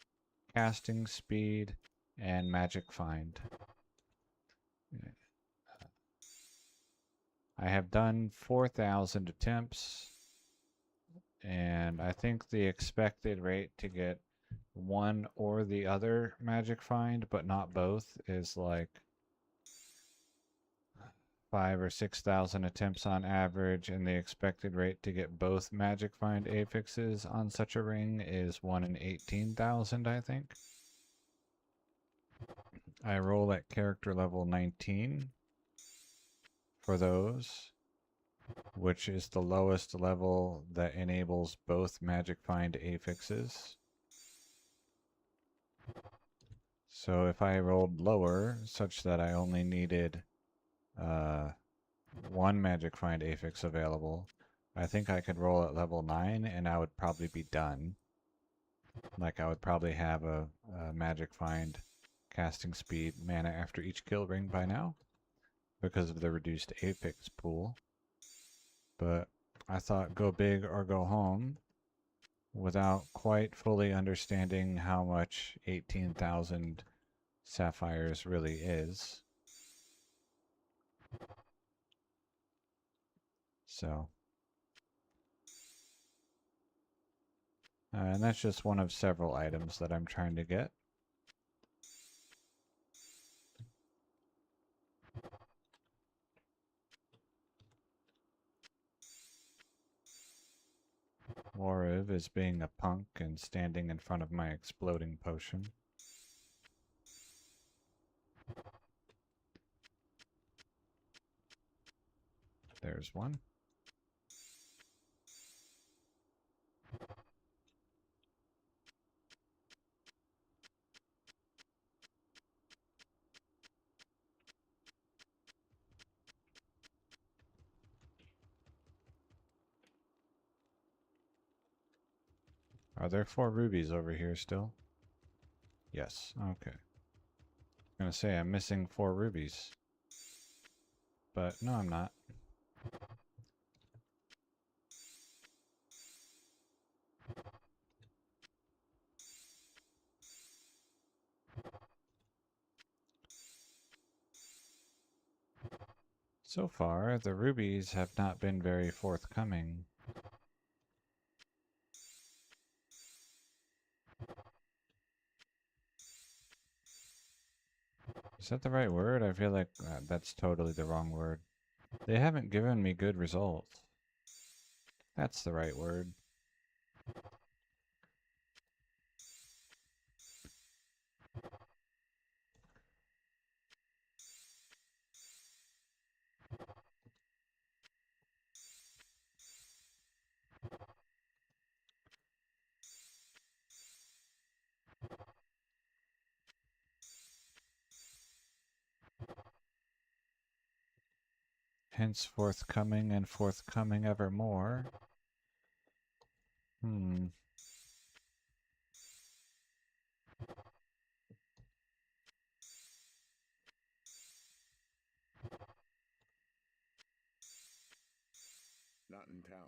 casting speed, and magic find. I have done 4,000 attempts, and I think the expected rate to get one or the other magic find, but not both, is like 5 or 6,000 attempts on average, and the expected rate to get both magic find affixes on such a ring is 1 in 18,000, I think. I roll at character level 19 for those, which is the lowest level that enables both magic find affixes. So if I rolled lower, such that I only needed one magic find affix available, I think I could roll at level 9 and I would probably be done. Like, I would probably have a magic find casting speed mana after each kill ring by now because of the reduced affix pool. But I thought go big or go home without quite fully understanding how much 18,000 sapphires really is. So, and that's just one of several items that I'm trying to get. Wariv is being a punk and standing in front of my exploding potion. There's one. Are there 4 rubies over here still? Yes, okay. I'm gonna say I'm missing 4 rubies. But no, I'm not. So far, the rubies have not been very forthcoming. Is that the right word? I feel like that's totally the wrong word. They haven't given me good results. That's the right word. Hence forthcoming and forthcoming evermore. Not in town.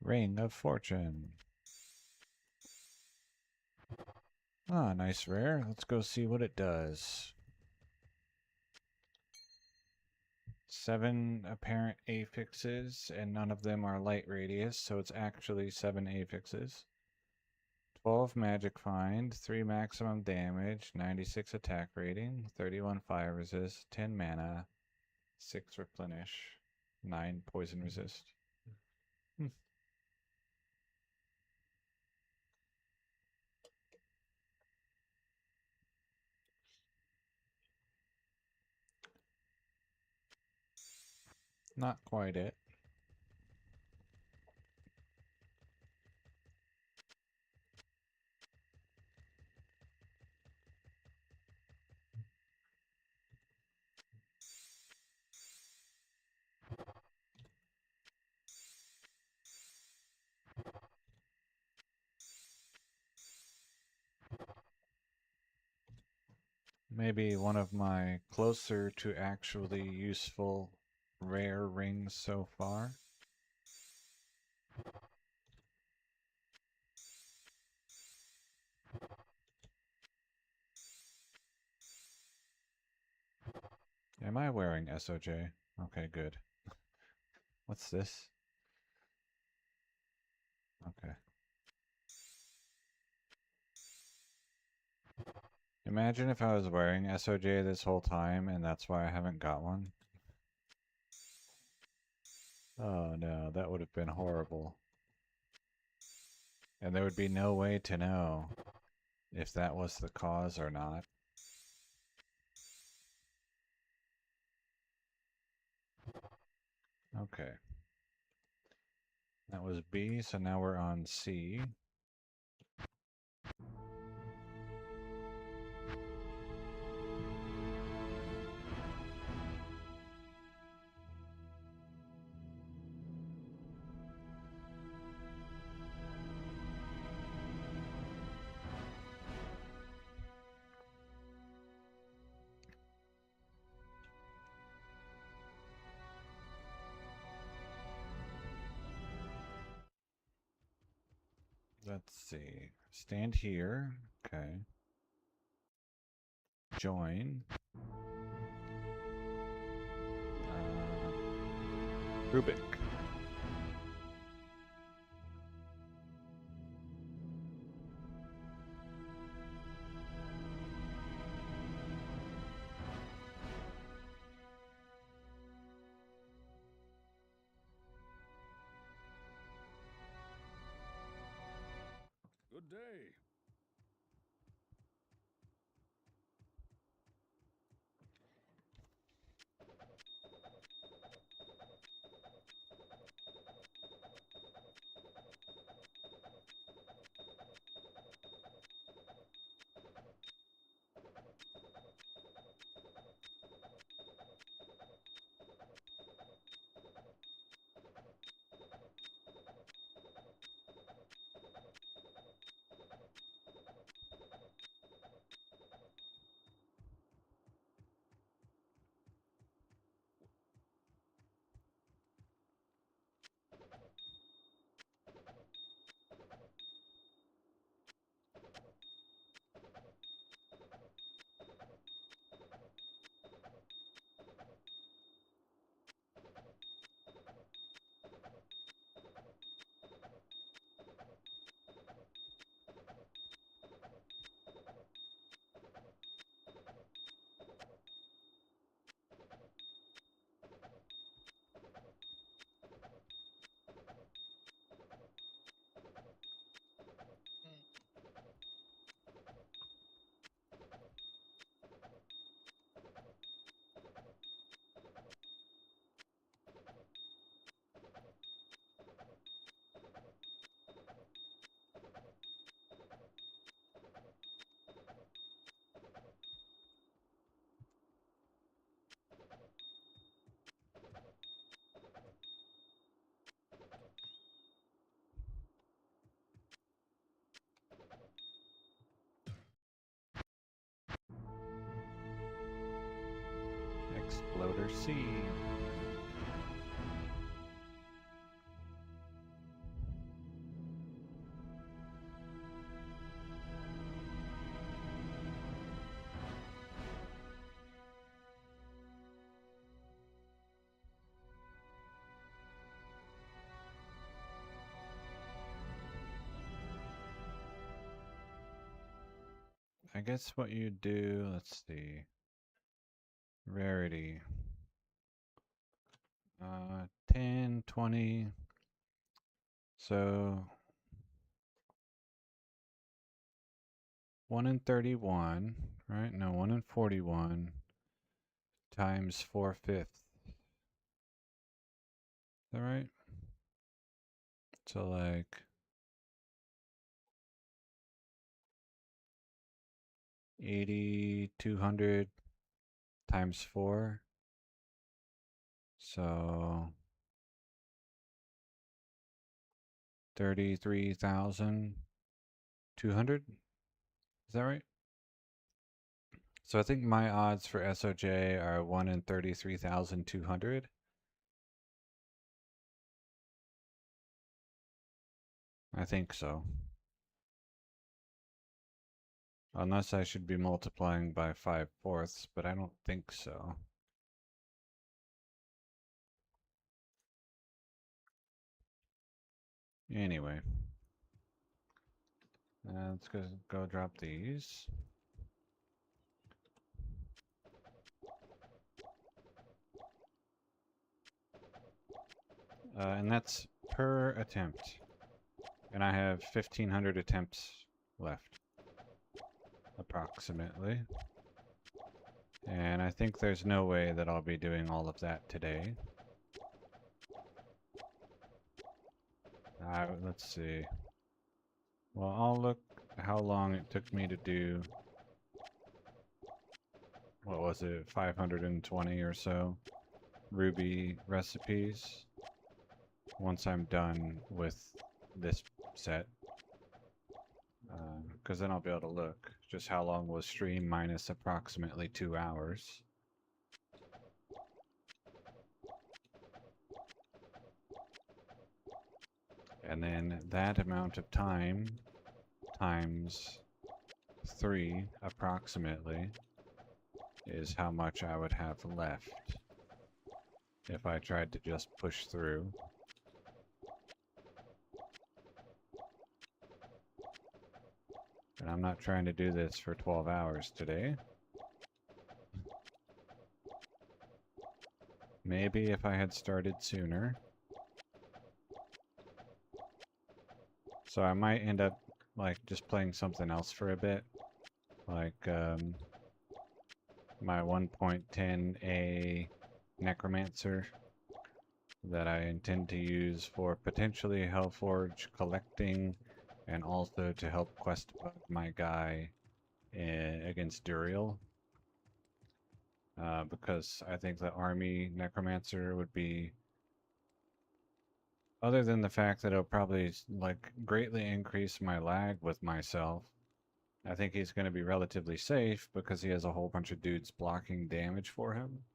Ring of Fortune. Ah, nice rare. Let's go see what it does. 7 apparent affixes, and none of them are light radius, so it's actually 7 affixes. 12 magic find, 3 maximum damage, 96 attack rating, 31 fire resist, 10 mana, 6 replenish, 9 poison resist. Not quite it. Maybe one of my closer to actually useful rare rings so far. Am I wearing SOJ? Okay, good. What's this? Okay. Imagine if I was wearing SOJ this whole time and that's why I haven't got one. Oh no, that would have been horrible. And there would be no way to know if that was the cause or not. Okay. That was B, so now we're on C. Let's see. Stand here. Okay. Join. Rubik. Good day. Exploder C. I guess what you do, let's see. Rarity. 10, 20. So 1 in 31, right? No, 1 in 41 times 4/5. Is that right? So like 8,200 times 4. So 33,200. Is that right? So I think my odds for SOJ are 1 in 33,200. I think so. Unless I should be multiplying by 5/4, but I don't think so. Anyway. Let's go drop these. And that's per attempt. And I have 1,500 attempts left. Approximately. And I think there's no way that I'll be doing all of that today. Let's see. Well, I'll look how long it took me to do, what was it, 520 or so Ruby recipes once I'm done with this set. Because then I'll be able to look just how long was stream minus approximately 2 hours. And then that amount of time times 3 approximately is how much I would have left if I tried to just push through. And I'm not trying to do this for 12 hours today. Maybe if I had started sooner. So I might end up like just playing something else for a bit. Like my 1.10a Necromancer that I intend to use for potentially Hellforge collecting and also to help quest bug my guy against Duriel. Because I think the army Necromancer would be, other than the fact that it'll probably like greatly increase my lag with myself, I think he's going to be relatively safe because he has a whole bunch of dudes blocking damage for him.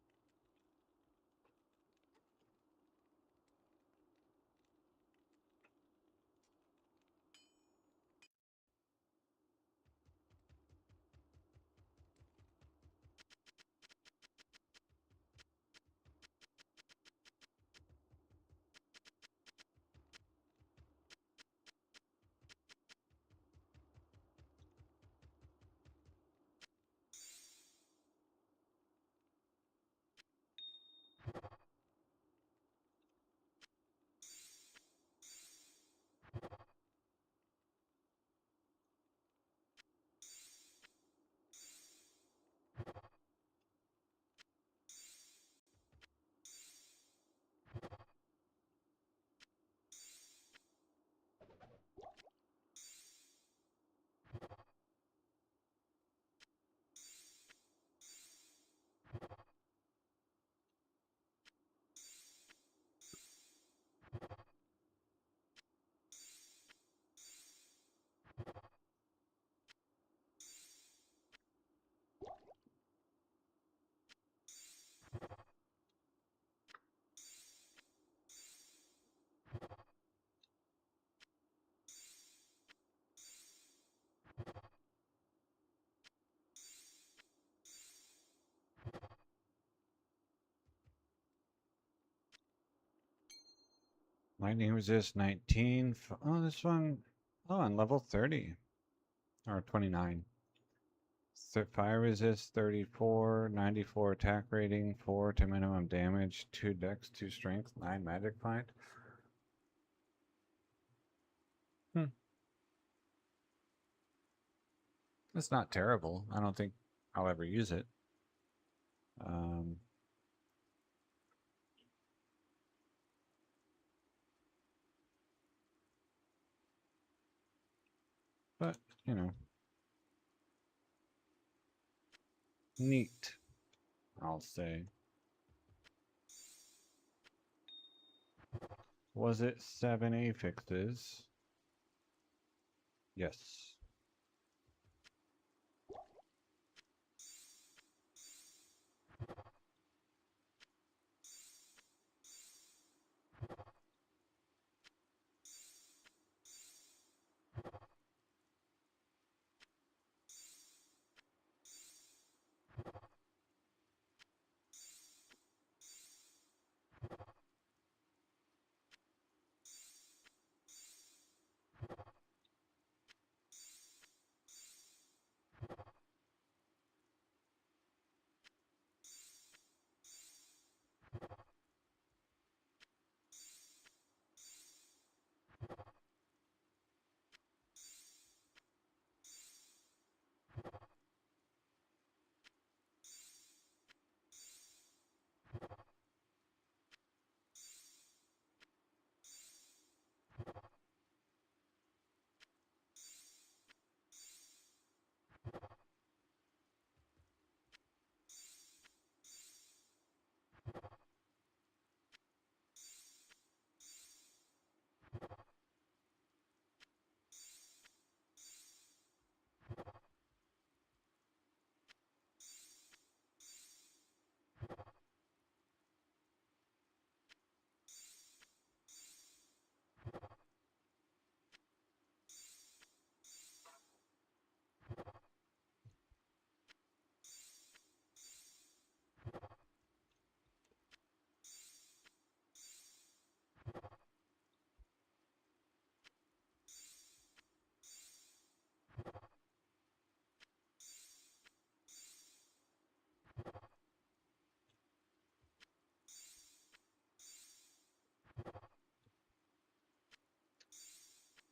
Lightning resist 19. Oh, this one. Oh, and level 30. Or 29. Fire resist 34, 94 attack rating, 4 to minimum damage, 2 dex, 2 strength, 9 magic find. It's not terrible. I don't think I'll ever use it. But, you know, neat, I'll say. Was it 7 affixes? Yes.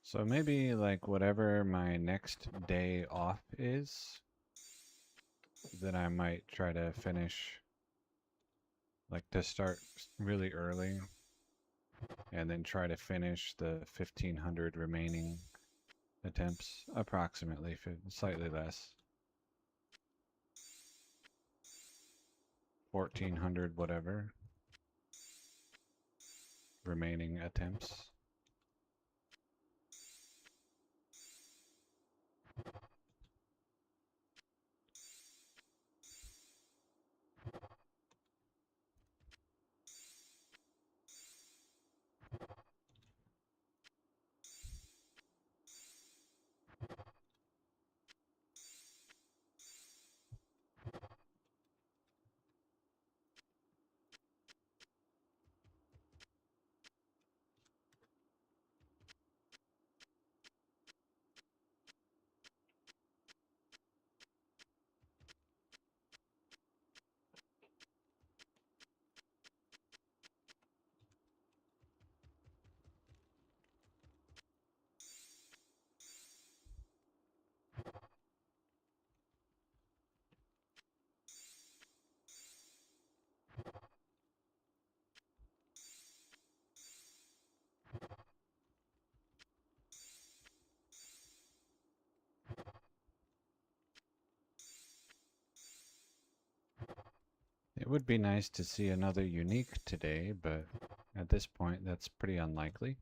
So maybe like whatever my next day off is, then I might try to finish, like to start really early and then try to finish the 1500 remaining attempts, approximately, slightly less. 1400 whatever remaining attempts. It would be nice to see another unique today, but at this point that's pretty unlikely.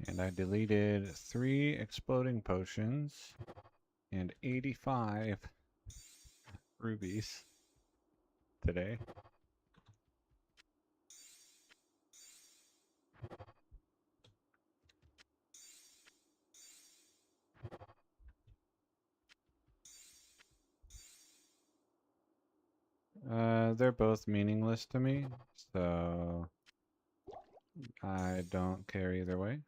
And I deleted 3 exploding potions and 85 rubies today. They're both meaningless to me, so I don't care either way.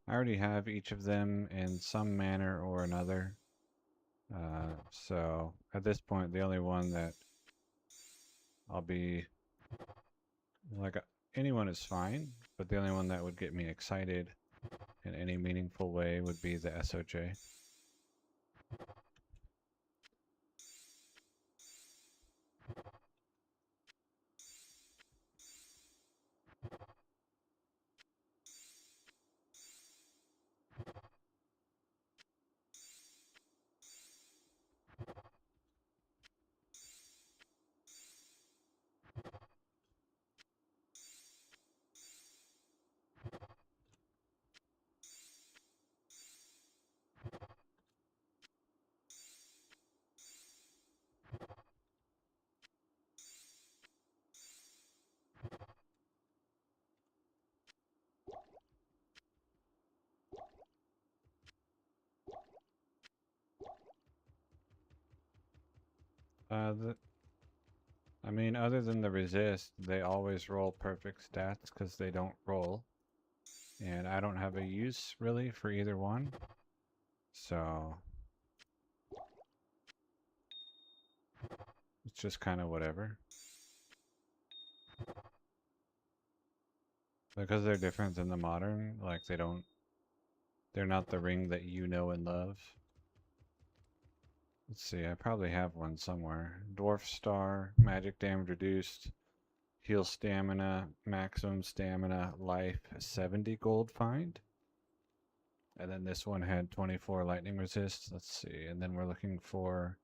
I already have each of them in some manner or another. So at this point, the only one that I'll be like, anyone is fine, but the only one that would get me excited in any meaningful way would be the SOJ. I mean, other than the resist, they always roll perfect stats because they don't roll. And I don't have a use, really, for either one. So it's just kind of whatever. Because they're different than the modern, like they're not the ring that you know and love. Let's see, I probably have one somewhere. Dwarf Star, magic damage reduced, heal stamina, maximum stamina, life, 70 gold find. And then this one had 24 lightning resist. Let's see, and then we're looking for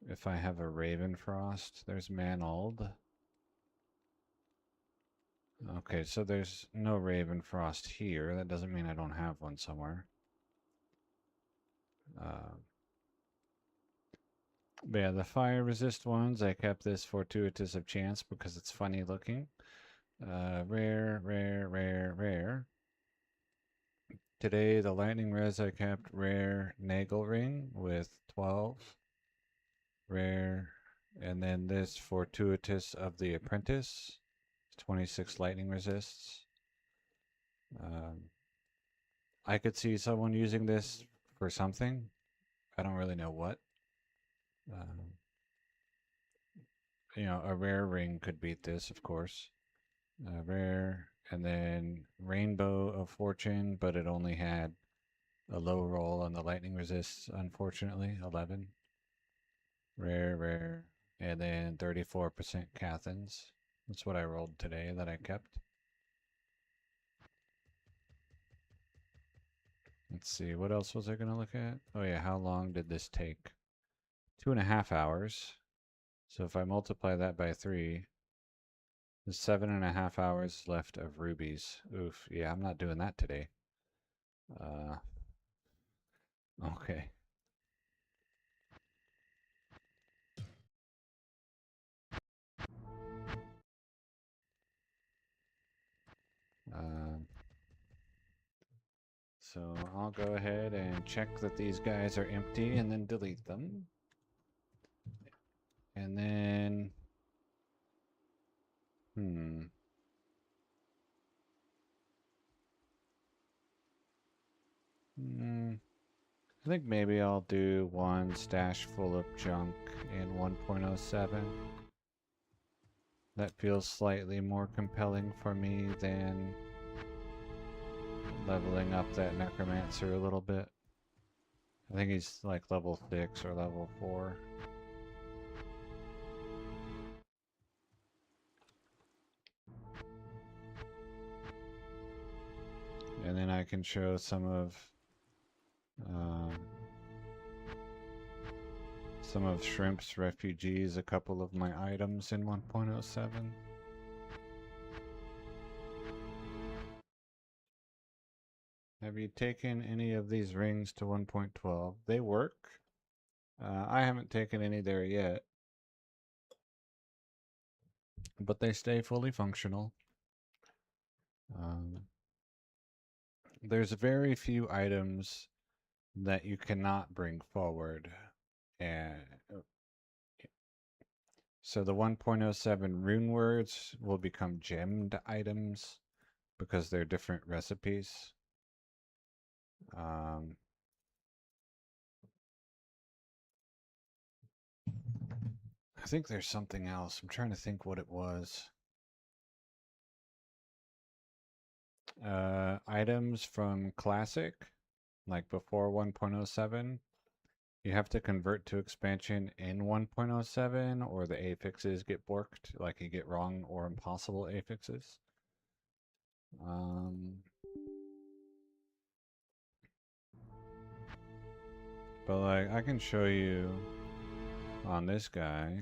if I have a Raven Frost. There's Manald. Okay, so there's no Raven Frost here. That doesn't mean I don't have one somewhere. But yeah, the fire resist ones, I kept this fortuitous of chance because it's funny looking. Rare, rare, rare, rare. Today, the lightning res I kept rare Nagel ring with 12. Rare. And then this fortuitous of the apprentice. 26 lightning resists. I could see someone using this for something. I don't really know what. You know, a rare ring could beat this, of course. Rare, and then Rainbow of Fortune, but it only had a low roll on the lightning resists, unfortunately, 11. Rare, rare, and then 34% Cathans. That's what I rolled today that I kept. Let's see, what else was I going to look at? Oh yeah, how long did this take? 2.5 hours. So if I multiply that by 3, there's 7.5 hours left of rubies. Oof, yeah, I'm not doing that today. Okay. So I'll go ahead and check that these guys are empty and then delete them. And then, I think maybe I'll do one stash full of junk in 1.07. That feels slightly more compelling for me than leveling up that necromancer a little bit. I think he's like level 6 or level 4. And then I can show some of some of Shrimp's refugees, a couple of my items in 1.07. Have you taken any of these rings to 1.12? They work. I haven't taken any there yet, but they stay fully functional. There's very few items that you cannot bring forward, and so the 1.07 rune words will become gemmed items because they're different recipes. I think there's something else. I'm trying to think what it was. Items from Classic, like before 1.07, you have to convert to expansion in 1.07 or the affixes get borked, like you get wrong or impossible affixes. But like I can show you on this guy.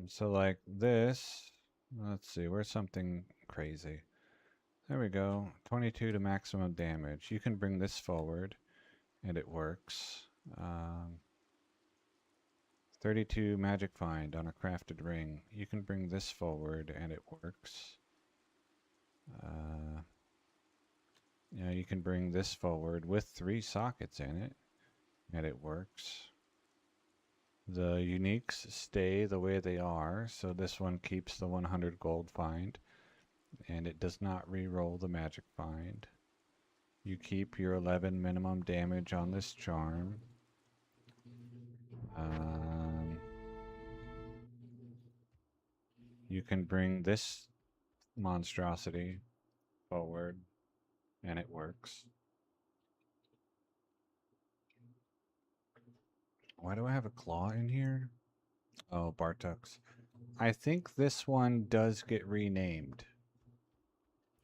So like this, let's see, where's something crazy? There we go, 22 to maximum damage. You can bring this forward and it works. 32 magic find on a crafted ring. You can bring this forward and it works. You know, you can bring this forward with 3 sockets in it and it works. The uniques stay the way they are, so this one keeps the 100 gold find and it does not re-roll the magic find. You keep your 11 minimum damage on this charm. You can bring this monstrosity forward and it works. Why do I have a claw in here? Oh, Bartuk's. I think this one does get renamed.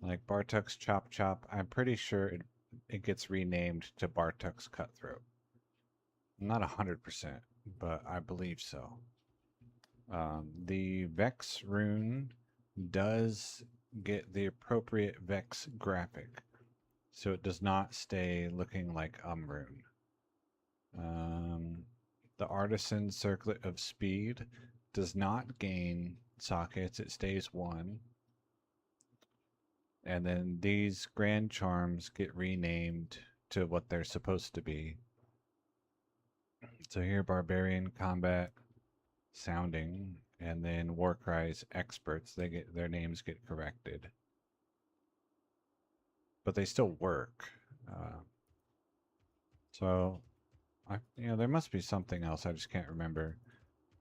Like Bartuk's Chop Chop, I'm pretty sure it gets renamed to Bartuk's Cutthroat. I'm not 100%, but I believe so. The Vex rune does get the appropriate Vex graphic, so it does not stay looking like rune. The Artisan Circlet of Speed does not gain sockets, it stays 1. And then these Grand Charms get renamed to what they're supposed to be. So here, Barbarian Combat Sounding, and then Warcry's Experts, their names get corrected. But they still work. So, there must be something else, I just can't remember.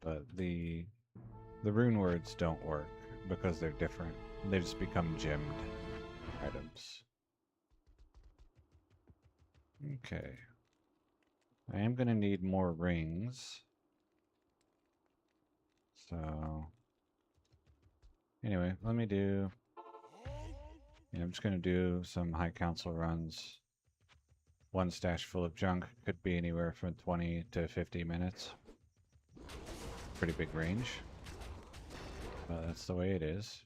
But the rune words don't work because they're different. They just become gemmed items. Okay. I am going to need more rings. So, anyway, let me do... Yeah, I'm just going to do some High Council runs. One stash full of junk could be anywhere from 20 to 50 minutes. Pretty big range. But that's the way it is.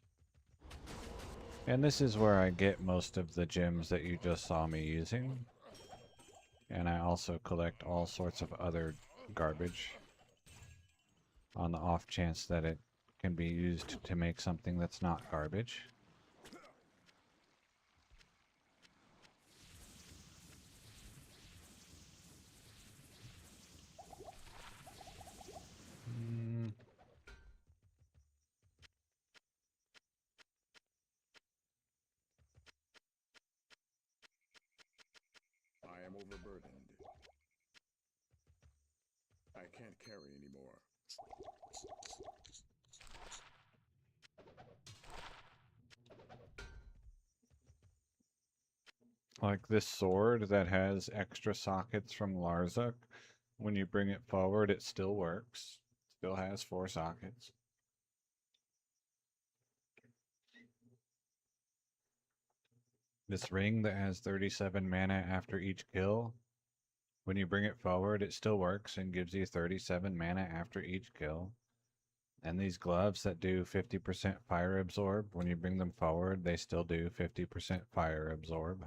And this is where I get most of the gems that you just saw me using. And I also collect all sorts of other garbage on the off chance that it can be used to make something that's not garbage. I am overburdened. I can't carry anymore. Like this sword that has extra sockets from Larzuk, when you bring it forward, it still works. Still has 4 sockets. This ring that has 37 mana after each kill, When you bring it forward, it still works and gives you 37 mana after each kill. And these gloves that do 50% fire absorb, when you bring them forward, they still do 50% fire absorb.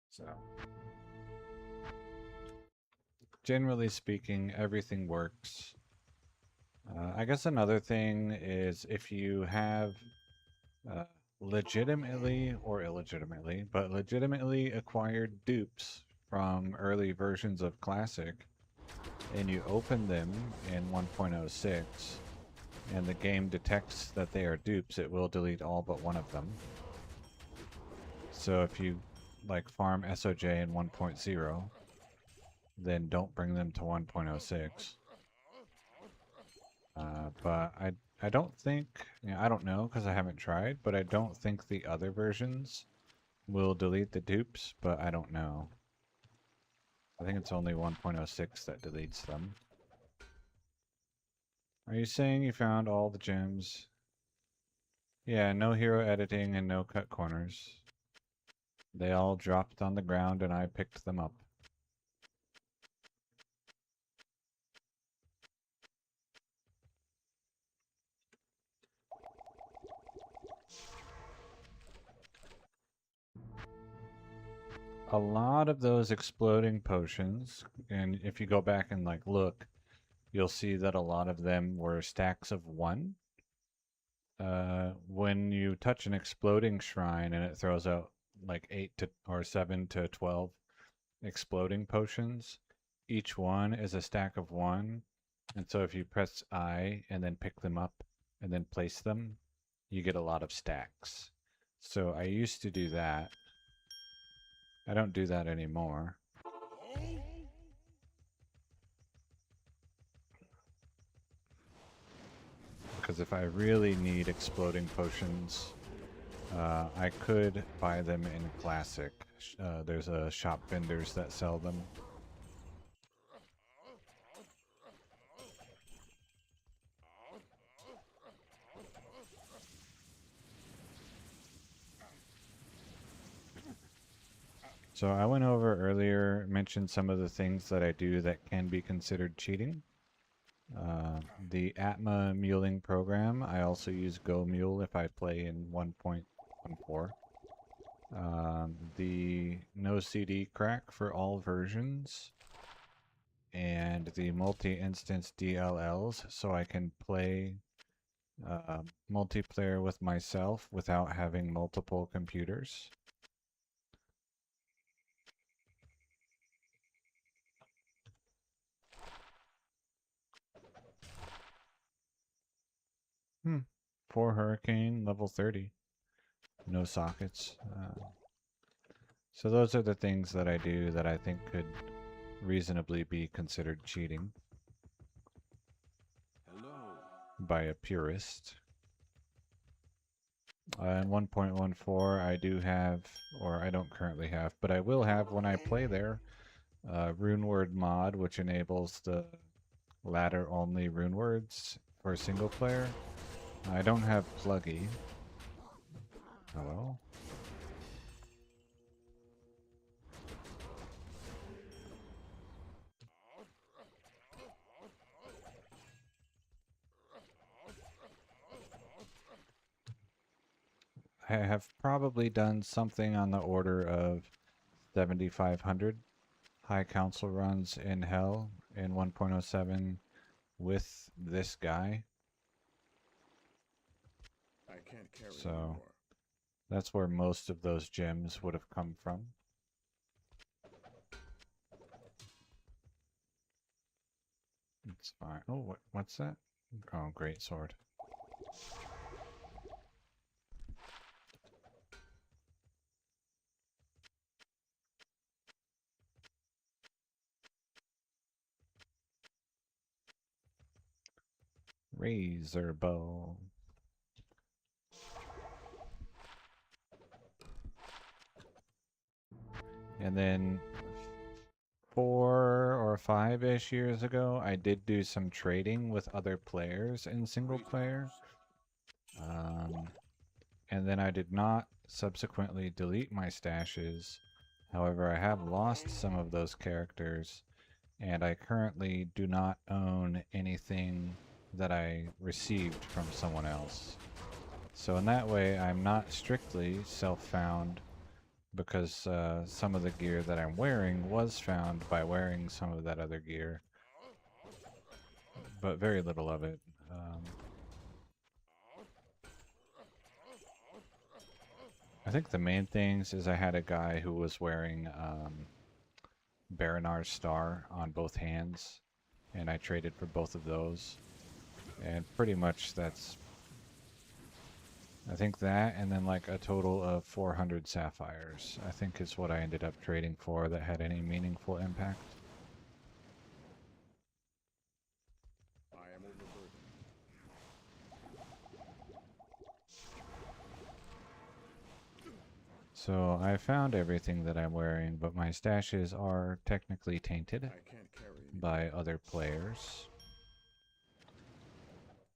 So, generally speaking, everything works. I guess another thing is if you have legitimately or illegitimately, but legitimately acquired dupes from early versions of Classic, and you open them in 1.06, and the game detects that they are dupes, it will delete all but one of them. So if you like farm SOJ in 1.0, then don't bring them to 1.06. But I don't think, I don't know because I haven't tried, but I don't think the other versions will delete the dupes, but I don't know. I think it's only 1.06 that deletes them. Are you saying you found all the gems? Yeah, no hero editing and no cut corners. They all dropped on the ground and I picked them up. A lot of those exploding potions, and if you go back and like look, you'll see that a lot of them were stacks of 1. When you touch an exploding shrine and it throws out like 8 to or 7 to 12 exploding potions, each one is a stack of 1. And so if you press I and then pick them up and then place them, you get a lot of stacks. So I used to do that. I don't do that anymore. Because if I really need exploding potions, I could buy them in Classic. There's a shop vendors that sell them. So I went over earlier, mentioned some of the things that I do that can be considered cheating. The Atma muling program, I also use Go Mule if I play in 1.14. The no CD crack for all versions, and the multi-instance DLLs, so I can play multiplayer with myself without having multiple computers. For Hurricane, level 30. No sockets. So those are the things that I do that I think could reasonably be considered cheating. Hello. By a purist. In 1.14 I do have, or I don't currently have, but I will have when I play there, Runeword mod, which enables the ladder-only runewords for single player. I don't have Pluggy. Hello? I have probably done something on the order of 7,500 high council runs in Hell in 1.07 with this guy. I can't carry So anymore. that's where most of those gems would have come from. It's fine. Oh, what's that? Oh, great sword. Razor bow. And then 4 or 5-ish years ago, I did do some trading with other players in single player. and then I did not subsequently delete my stashes. However, I have lost some of those characters, and I currently do not own anything that I received from someone else. So in that way, I'm not strictly self-found, because some of the gear that I'm wearing was found by wearing some of that other gear, but very little of it. I think the main things is I had a guy who was wearing Baronar's Star on both hands, and I traded for both of those. And pretty much that's, I think that, and then like a total of 400 sapphires, I think is what I ended up trading for that had any meaningful impact. I am overburdened. So I found everything that I'm wearing, but my stashes are technically tainted I can't carry anymore. by other players.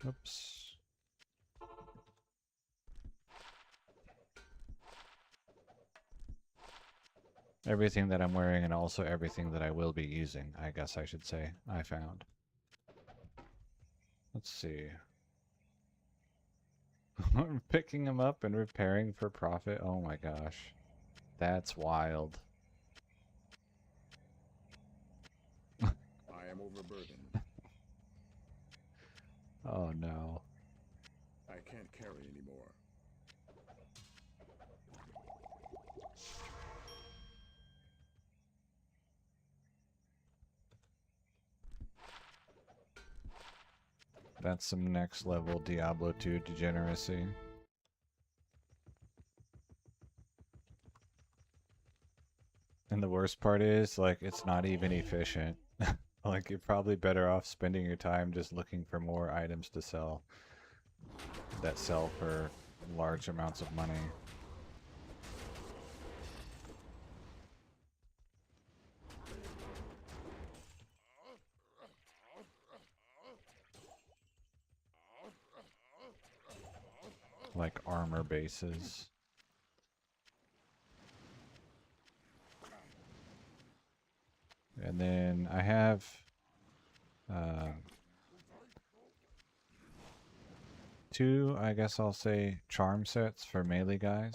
Oops. Everything that I'm wearing and also everything that I will be using, I guess I should say, I found. Let's see. Picking them up and repairing for profit? Oh my gosh. That's wild. I am overburdened. Oh no. I can't carry anymore. That's some next level Diablo 2 degeneracy. And the worst part is, like, it's not even efficient. Like, you're probably better off spending your time just looking for more items to sell that sell for large amounts of money. Like armor bases. And then I have two, I guess I'll say, charm sets for melee guys.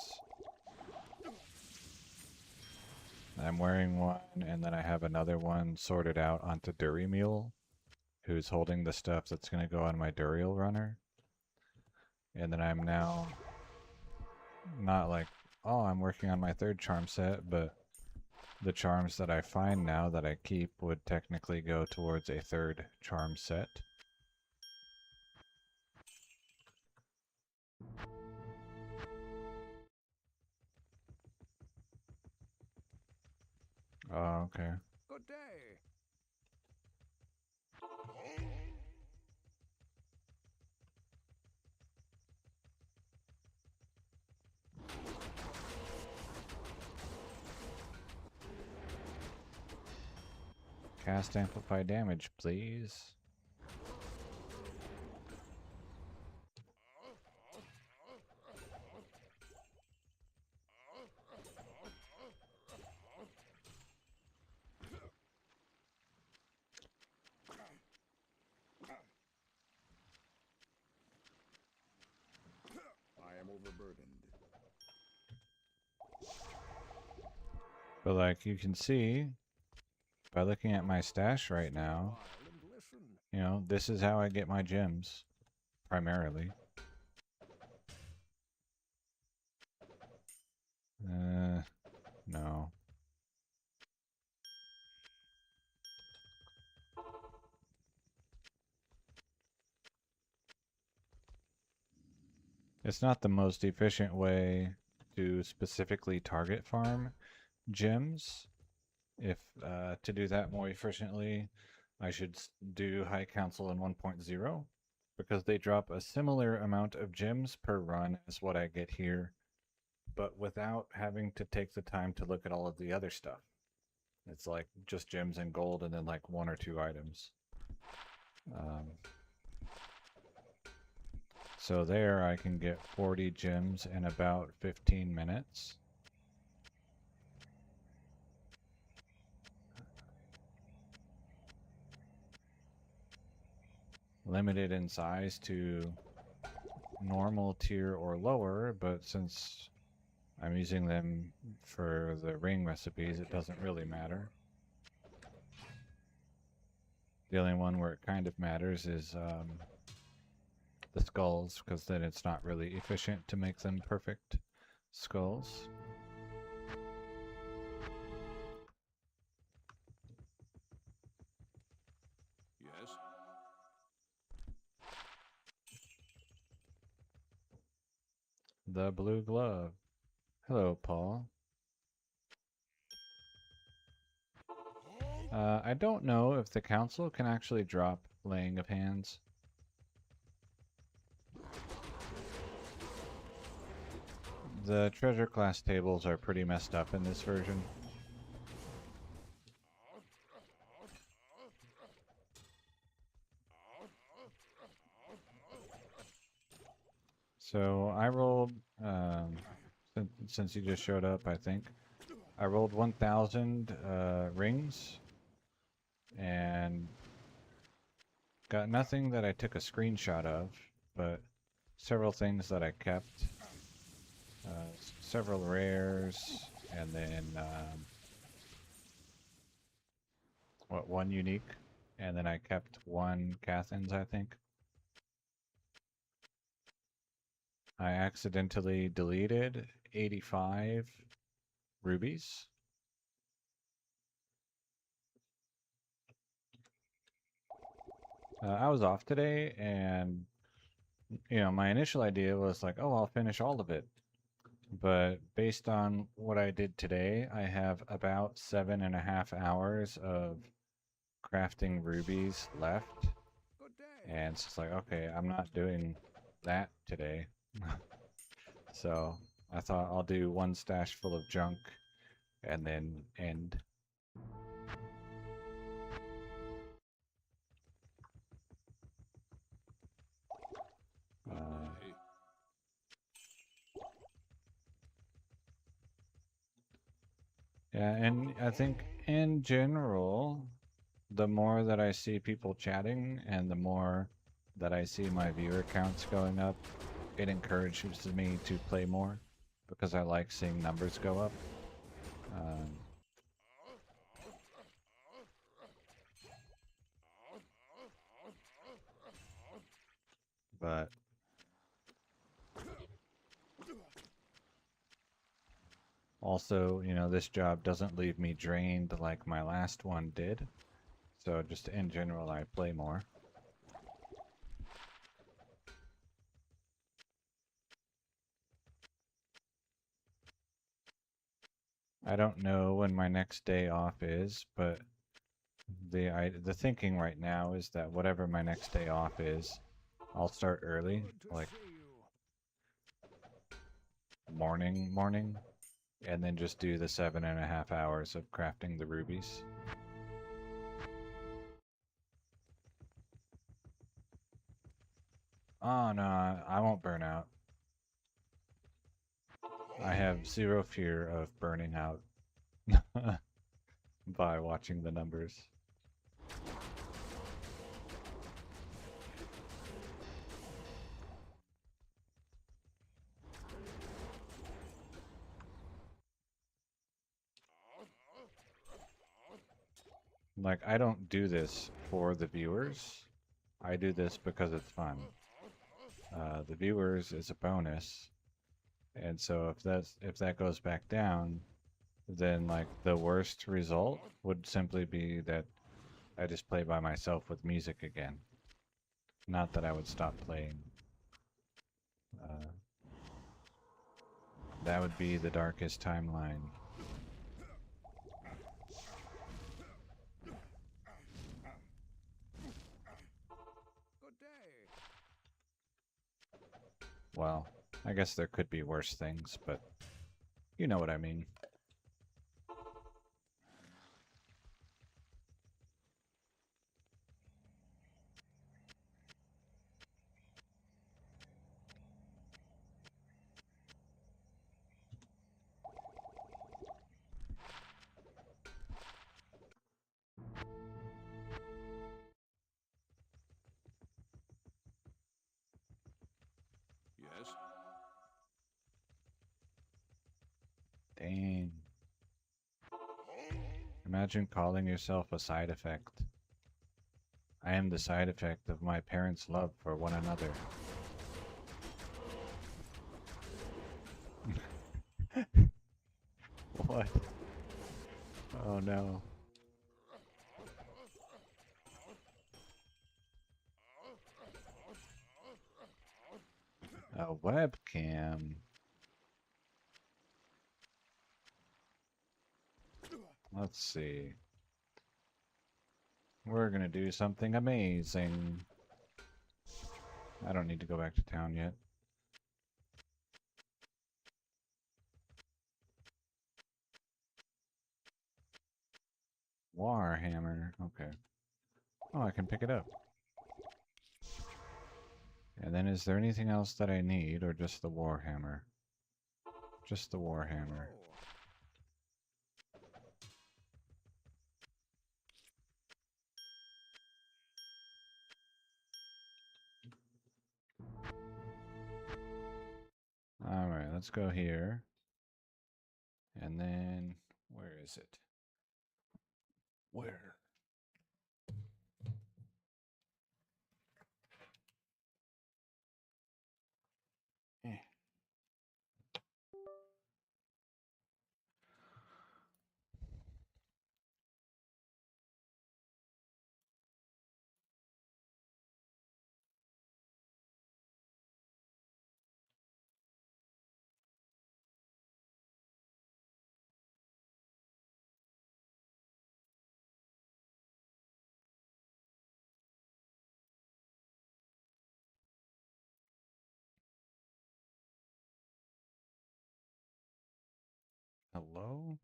I'm wearing one, and then I have another one sorted out onto Durimule, who's holding the stuff that's going to go on my Duriel runner. And then I'm now not like, oh, I'm working on my third charm set, but the charms that I find now that I keep would technically go towards a third charm set. Oh, okay. Good day. Cast amplify damage, please. I am overburdened. But like you can see, by looking at my stash right now, Smile and listen. you know, this is how I get my gems, primarily. No. It's not the most efficient way to specifically target farm gems. If to do that more efficiently, I should do High Council in 1.0, because they drop a similar amount of gems per run as what I get here, but without having to take the time to look at all of the other stuff. It's like just gems and gold and then like one or two items. So there I can get 40 gems in about 15 minutes. Limited in size to normal tier or lower, but since I'm using them for the ring recipes, it doesn't really matter. The only one where it kind of matters is the skulls, because then it's not really efficient to make them perfect skulls. Yes? The blue glove. Hello, Paul. I don't know if the council can actually drop laying of hands. The treasure class tables are pretty messed up in this version. So I rolled, since you just showed up, I think, I rolled 1,000 rings and got nothing that I took a screenshot of, but several things that I kept. Several rares, and then one unique, and then I kept one Cathans, I think. I accidentally deleted 85 rubies. I was off today, and my initial idea was like, oh, I'll finish all of it. But based on what I did today, I have about 7.5 hours of crafting rubies left. Good day. And it's just like, okay, I'm not doing that today. So I thought I'll do one stash full of junk and then end. Okay. Yeah, and I think in general, the more that I see people chatting and the more that I see my viewer counts going up, it encourages me to play more because I like seeing numbers go up. But also, this job doesn't leave me drained like my last one did. So just in general, I play more. I don't know when my next day off is, but the thinking right now is that whatever my next day off is, I'll start early, Good to like see you. morning, and then just do the 7.5 hours of crafting the rubies. Oh no, I won't burn out. I have zero fear of burning out by watching the numbers. Like, I don't do this for the viewers. I do this because it's fun. The viewers is a bonus. And so if that goes back down, then like the worst result would simply be that I just play by myself with music again. Not that I would stop playing. That would be the darkest timeline. Good day. Well, I guess there could be worse things, but you know what I mean. Dang. Imagine calling yourself a side effect. I am the side effect of my parents' love for one another. What? Oh no. A webcam. Let's see. We're gonna do something amazing. I don't need to go back to town yet. Warhammer. Okay. Oh, I can pick it up. And then is there anything else that I need, or just the Warhammer? Just the Warhammer. Alright, let's go here. And then, where is it? Where? Eh. Hello?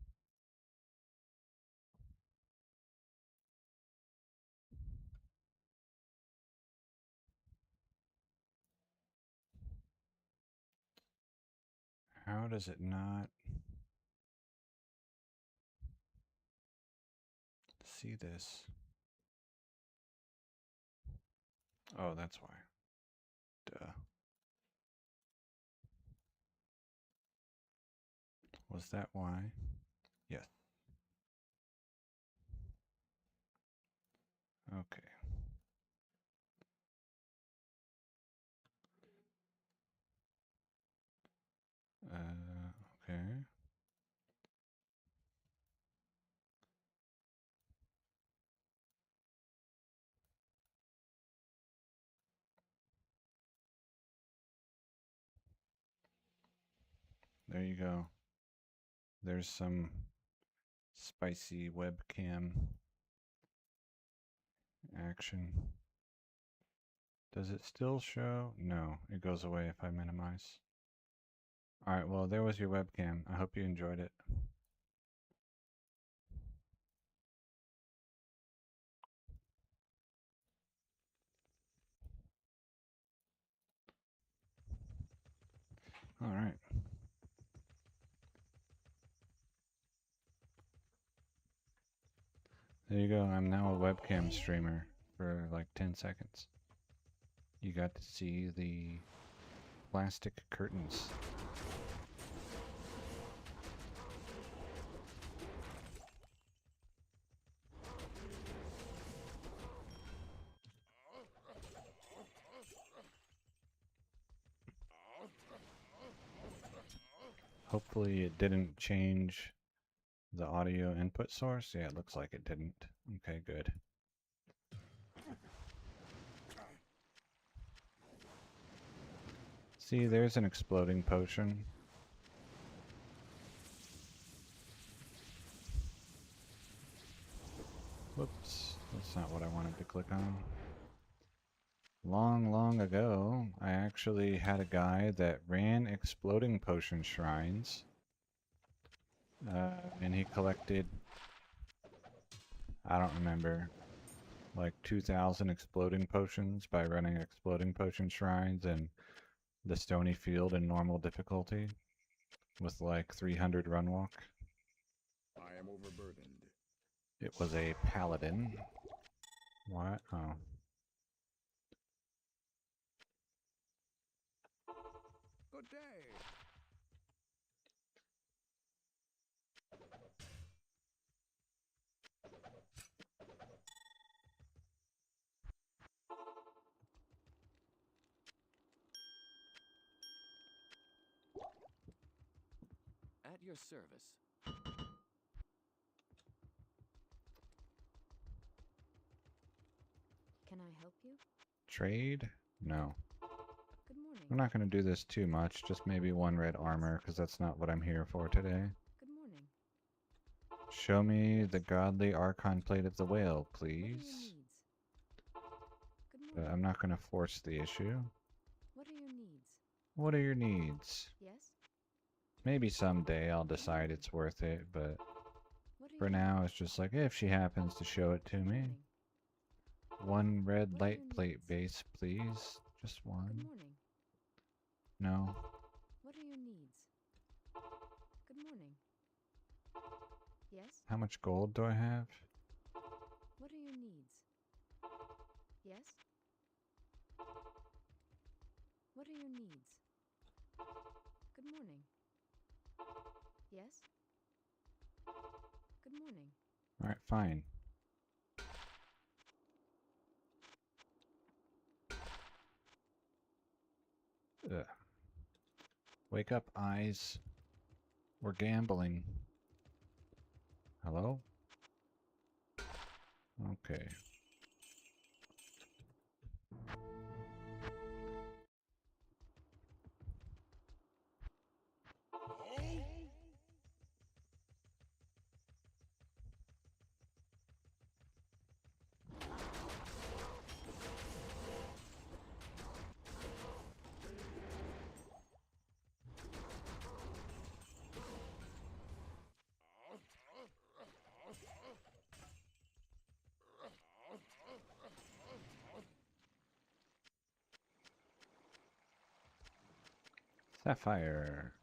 How does it not see this? Oh, that's why. Duh. Was that why? Yes. Okay. Okay. There you go. There's some spicy webcam action. Does it still show? No, it goes away if I minimize. Alright, well, there was your webcam. I hope you enjoyed it. Alright. There you go. I'm now a webcam streamer for like 10 seconds. You got to see the plastic curtains. Hopefully it didn't change the audio input source. Yeah, it looks like it didn't. Okay, good. See, there's an exploding potion. Whoops, that's not what I wanted to click on. Long ago, I actually had a guy that ran exploding potion shrines. And he collected, I don't remember, like 2,000 exploding potions by running exploding potion shrines and the stony field in normal difficulty with like 300 run walk. I am overburdened. It was a paladin. What? Oh. Good day. your service. Can I help you? Trade? No. Good morning. I'm not going to do this too much, just maybe one red armor, because that's not what I'm here for today. Good morning. Show me the godly Archon Plate of the Whale, What are your please. needs? Good But morning. I'm not going to force the issue. What are your needs? What are your needs? Yes? Maybe someday I'll decide it's worth it, but What are for your now needs? it's just like, if she happens to show it to Good me. morning. One red What are light your plate needs? base, please. Just Good one. morning. No. What are your needs? Good morning. Yes? How much gold do I have? What are your needs? Yes? What are your needs? Good morning. Yes? Good morning. Alright, fine. Ugh. Wake up, eyes. We're gambling. Hello? Okay. Sapphire.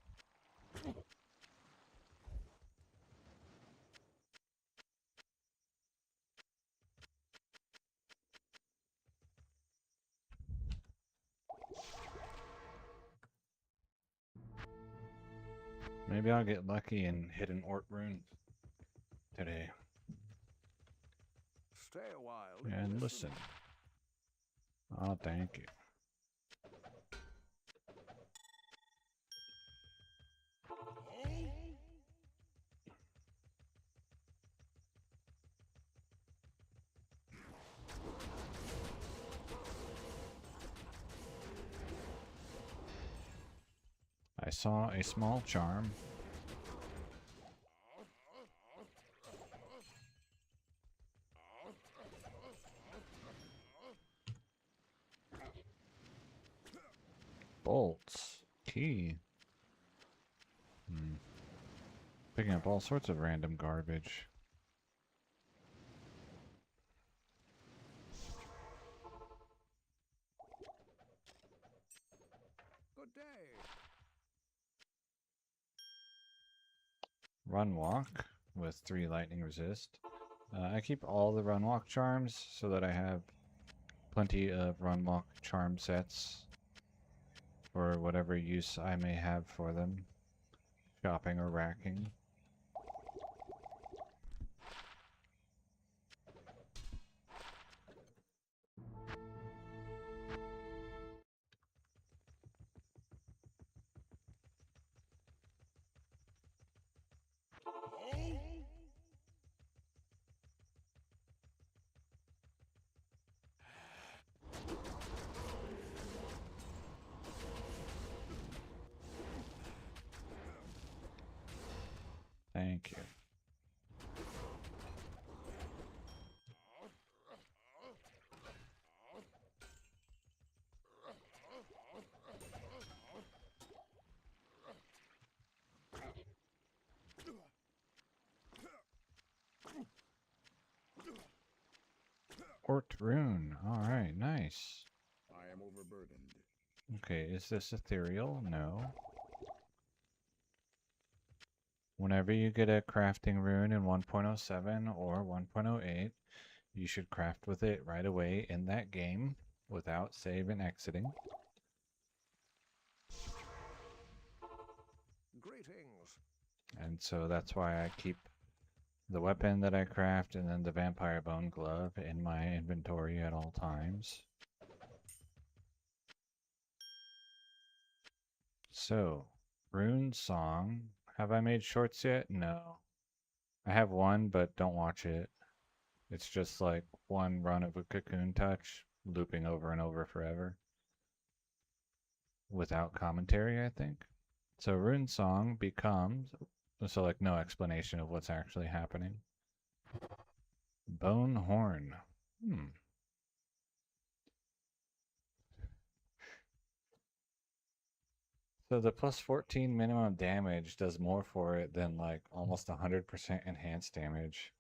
Maybe I'll get lucky and hit an Ort rune today. Stay a while And listen. Oh, thank you. I saw a small charm. Bolts. Key. Picking up all sorts of random garbage. Good day. Run walk with 3 lightning resist. I keep all the run walk charms so that I have plenty of run walk charm sets for whatever use I may have for them. Shopping or racking. Thank you. Ort rune. Alright, nice. I am overburdened. Okay, is this ethereal? No. Whenever you get a crafting rune in 1.07 or 1.08, you should craft with it right away in that game without save and exiting. Greetings. And so that's why I keep the weapon that I craft and then the vampire bone glove in my inventory at all times. So, rune song. Have I made shorts yet? No. I have one, but don't watch it. It's just like one run of a Cocoon Touch, looping over and over forever. Without commentary, I think. So Rune Song becomes, so like no explanation of what's actually happening. Bone Horn. So the plus 14 minimum damage does more for it than like almost 100% enhanced damage.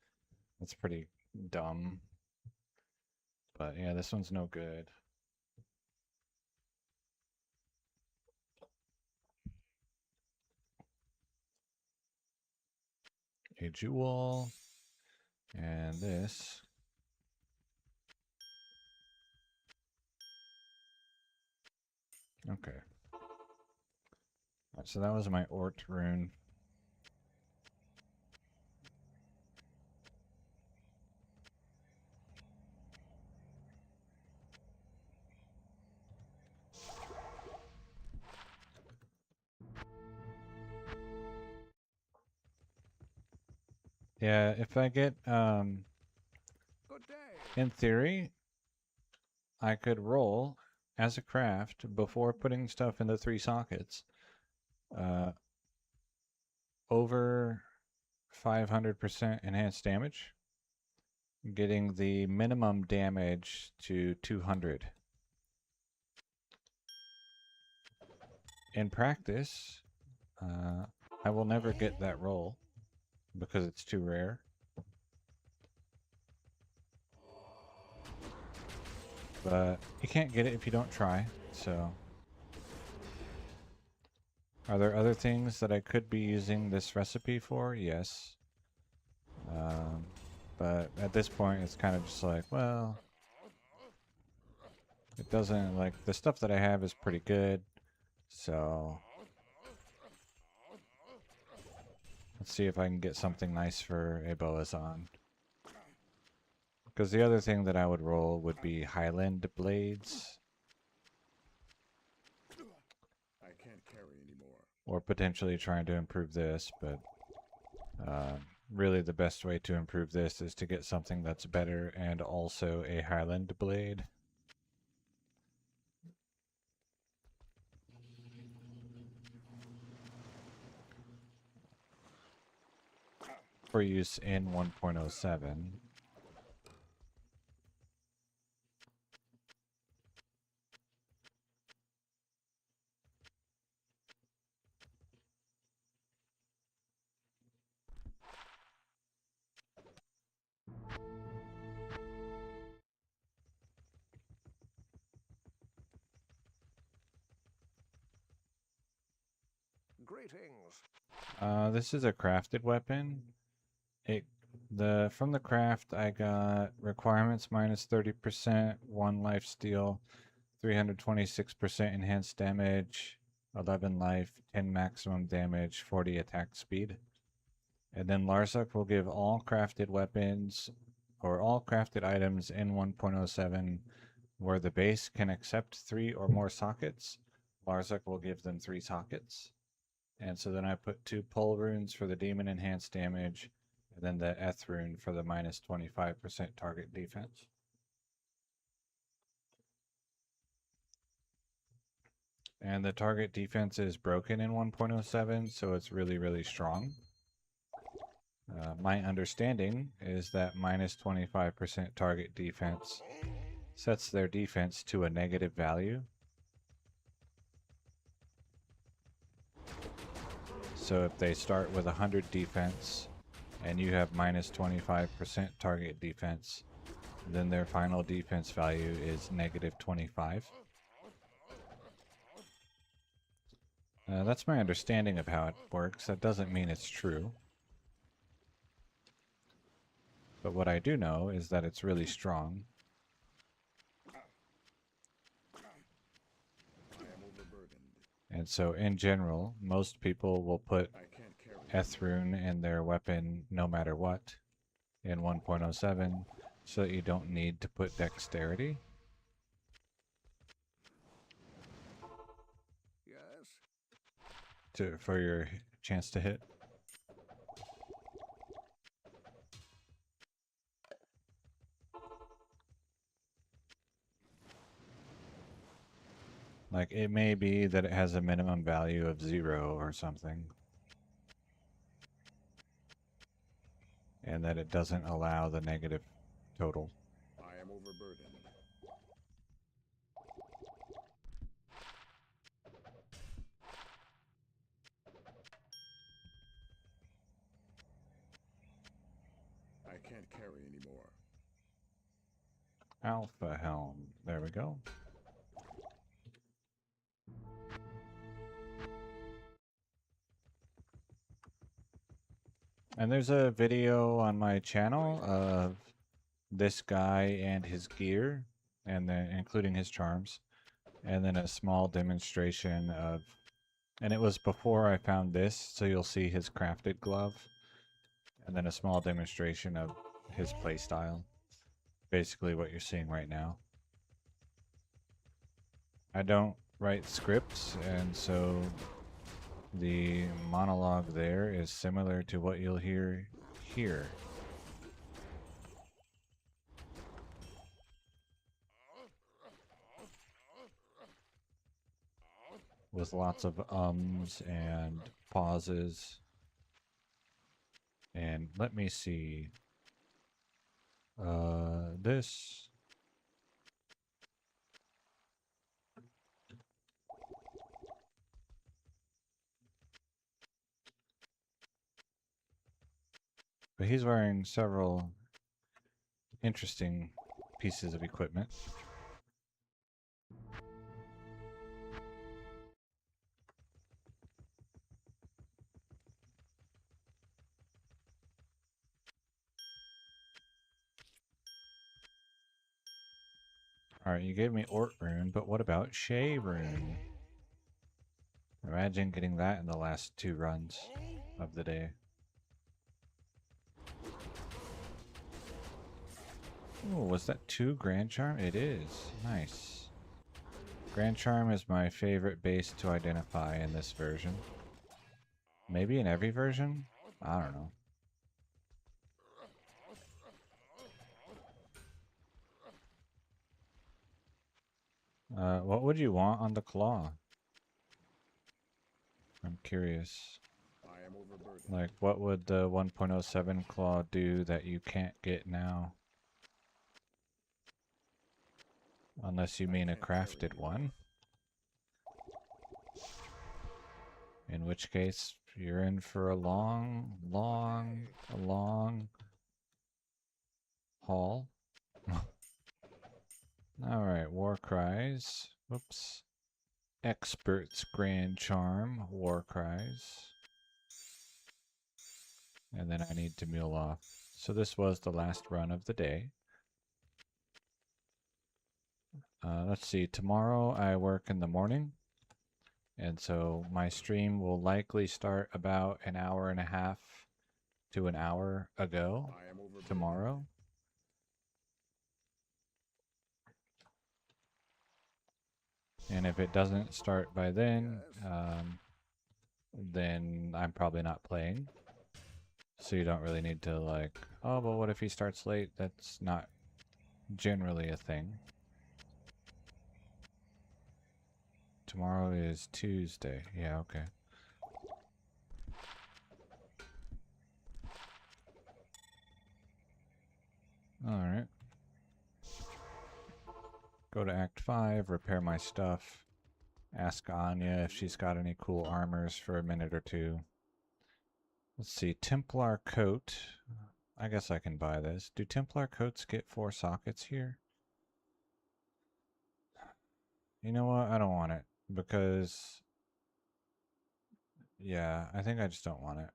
That's pretty dumb. But yeah, this one's no good. A jewel. And this. Okay. Right, so that was my Ort rune. Yeah, if I get, Good day. in theory, I could roll as a craft before putting stuff in the 3 sockets. Over 500% enhanced damage, getting the minimum damage to 200. In practice, I will never get that roll because it's too rare. But you can't get it if you don't try, so. Are there other things that I could be using this recipe for? Yes. But at this point, it's kind of just like, well, it doesn't, like, the stuff that I have is pretty good, so let's see if I can get something nice for a Boazon. Because the other thing that I would roll would be Highland Blades. I can't carry anymore. Or potentially trying to improve this, but really the best way to improve this is to get something that's better and also a Highland Blade. For use in 1.07. Greetings. This is a crafted weapon. From the craft I got requirements minus 30%, 1 life steal, 326% enhanced damage, 11 life, 10 maximum damage, 40 attack speed. And then Larzuk will give all crafted weapons or all crafted items in 1.07 where the base can accept 3 or more sockets. Larzuk will give them 3 sockets. And so then I put 2 pole runes for the demon enhanced damage, and then the Eth rune for the minus 25% target defense. And the target defense is broken in 1.07, so it's really, really strong. My understanding is that minus 25% target defense sets their defense to a negative value. So if they start with 100 defense and you have minus 25% target defense, then their final defense value is negative 25. That's my understanding of how it works. That doesn't mean it's true. But what I do know is that it's really strong. I am overburdened. And so in general, most people will put I can't carry Eth rune in their weapon no matter what in 1.07 so that you don't need to put dexterity. Yes. For your chance to hit. Like, it may be that it has a minimum value of 0 or something. And that it doesn't allow the negative total. I am overburdened. I can't carry anymore. Alpha helm. There we go. And there's a video on my channel of this guy and his gear, and then including his charms, and then a small demonstration of, and it was before I found this, so you'll see his crafted glove, and then a small demonstration of his playstyle. Basically what you're seeing right now. I don't write scripts, and so the monologue there is similar to what you'll hear here. With lots of ums and pauses. And let me see. This. But he's wearing several interesting pieces of equipment. Alright, you gave me Ort Rune, but what about Shea Rune? Imagine getting that in the last 2 runs of the day. Oh, was that 2 Grand Charm? It is. Nice. Grand Charm is my favorite base to identify in this version. Maybe in every version? I don't know. What would you want on the claw? I'm curious. I am overburdened. Like, what would the 1.07 claw do that you can't get now? Unless you mean a crafted one. In which case, you're in for a long haul. Alright, War Cries. Whoops. Expert's Grand Charm, War Cries. And then I need to mule off. So this was the last run of the day. Let's see, tomorrow I work in the morning. And so my stream will likely start about an hour and a half to an hour ago I am overburdened. tomorrow. And if it doesn't start by then, then I'm probably not playing. So you don't really need to like, oh, but what if he starts late? That's not generally a thing. Tomorrow is Tuesday. Yeah, okay. Alright. Go to Act 5, repair my stuff. Ask Anya if she's got any cool armors for a minute or 2. Let's see, Templar coat. I guess I can buy this. Do Templar coats get 4 sockets here? You know what? I don't want it. Because... yeah, I think I just don't want it.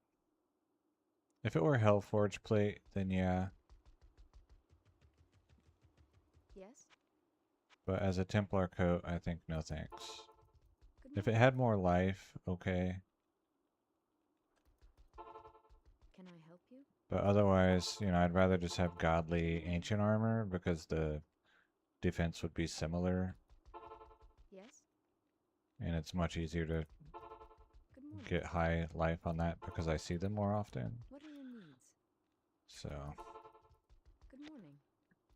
If it were Hellforge plate, then yeah. Yes? But as a Templar coat, I think no thanks. Good If it morning. had more life, okay. Can I help you? But otherwise, you know, I'd rather just have godly ancient armor because the defense would be similar. Yes? And it's much easier to Good morning. get high life on that because I see them more often. What are your needs? So Good morning.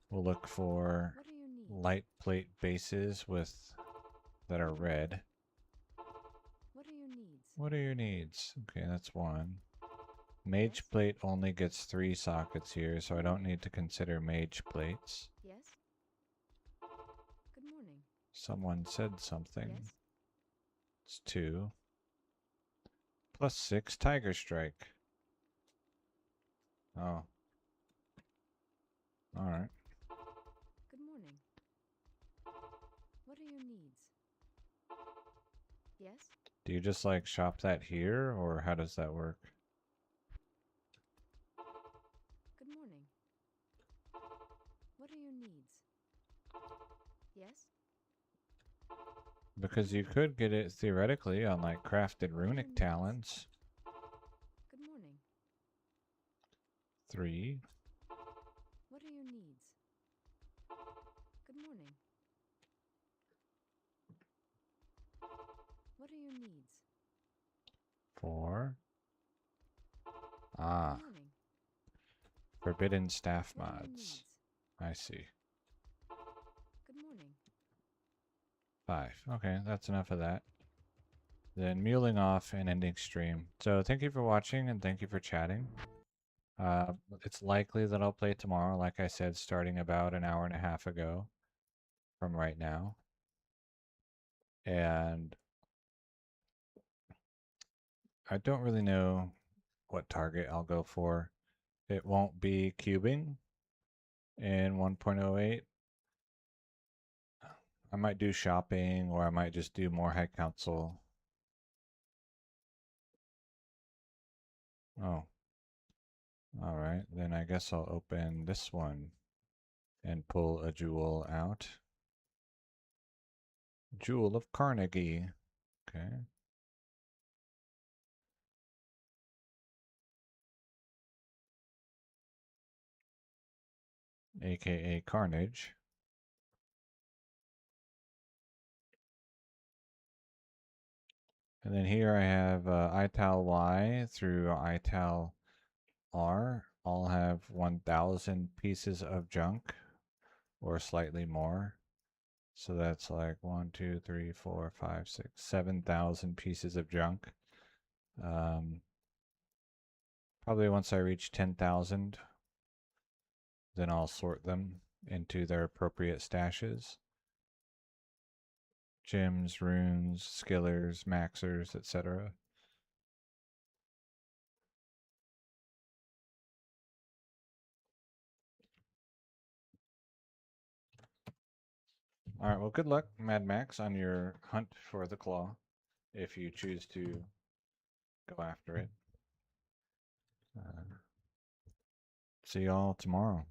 we'll look for What are your needs? light plate bases with that are red. What are your needs? What are your needs? Okay, that's one. Mage Yes? plate only gets 3 sockets here, so I don't need to consider mage plates. Yes? Good morning. Someone said something. Yes? It's 2. Plus 6 Tiger Strike. Oh. Alright. Good morning. What are your needs? Yes? Do you just like shop that here, or how does that work? Good morning. What are your needs? Yes? Because you could get it theoretically on like crafted What are your runic needs? talents. Good morning. 3. What are your needs? Good morning. What are your needs? 4. Ah, Good morning. forbidden staff What are your mods. needs? I see. Good morning. 5. Okay, that's enough of that. Then muling off and ending stream. So thank you for watching and thank you for chatting. It's likely that I'll play tomorrow, like I said, starting about an hour and a half ago from right now. And I don't really know what target I'll go for. It won't be cubing in 1.08. I might do shopping, or I might just do more high council. Oh. Alright, then I guess I'll open this one and pull a jewel out. Jewel of Carnegie. Okay. AKA Carnage. And then here I have ITAL Y through ITAL R. All have 1,000 pieces of junk, or slightly more. So that's like 1, 2, 3, 4, 5, 6, 7,000 pieces of junk. Probably once I reach 10,000, then I'll sort them into their appropriate stashes. Gems, runes, skillers, maxers, etc. Alright, well, good luck, Mad Max, on your hunt for the claw, if you choose to go after it. See y'all tomorrow.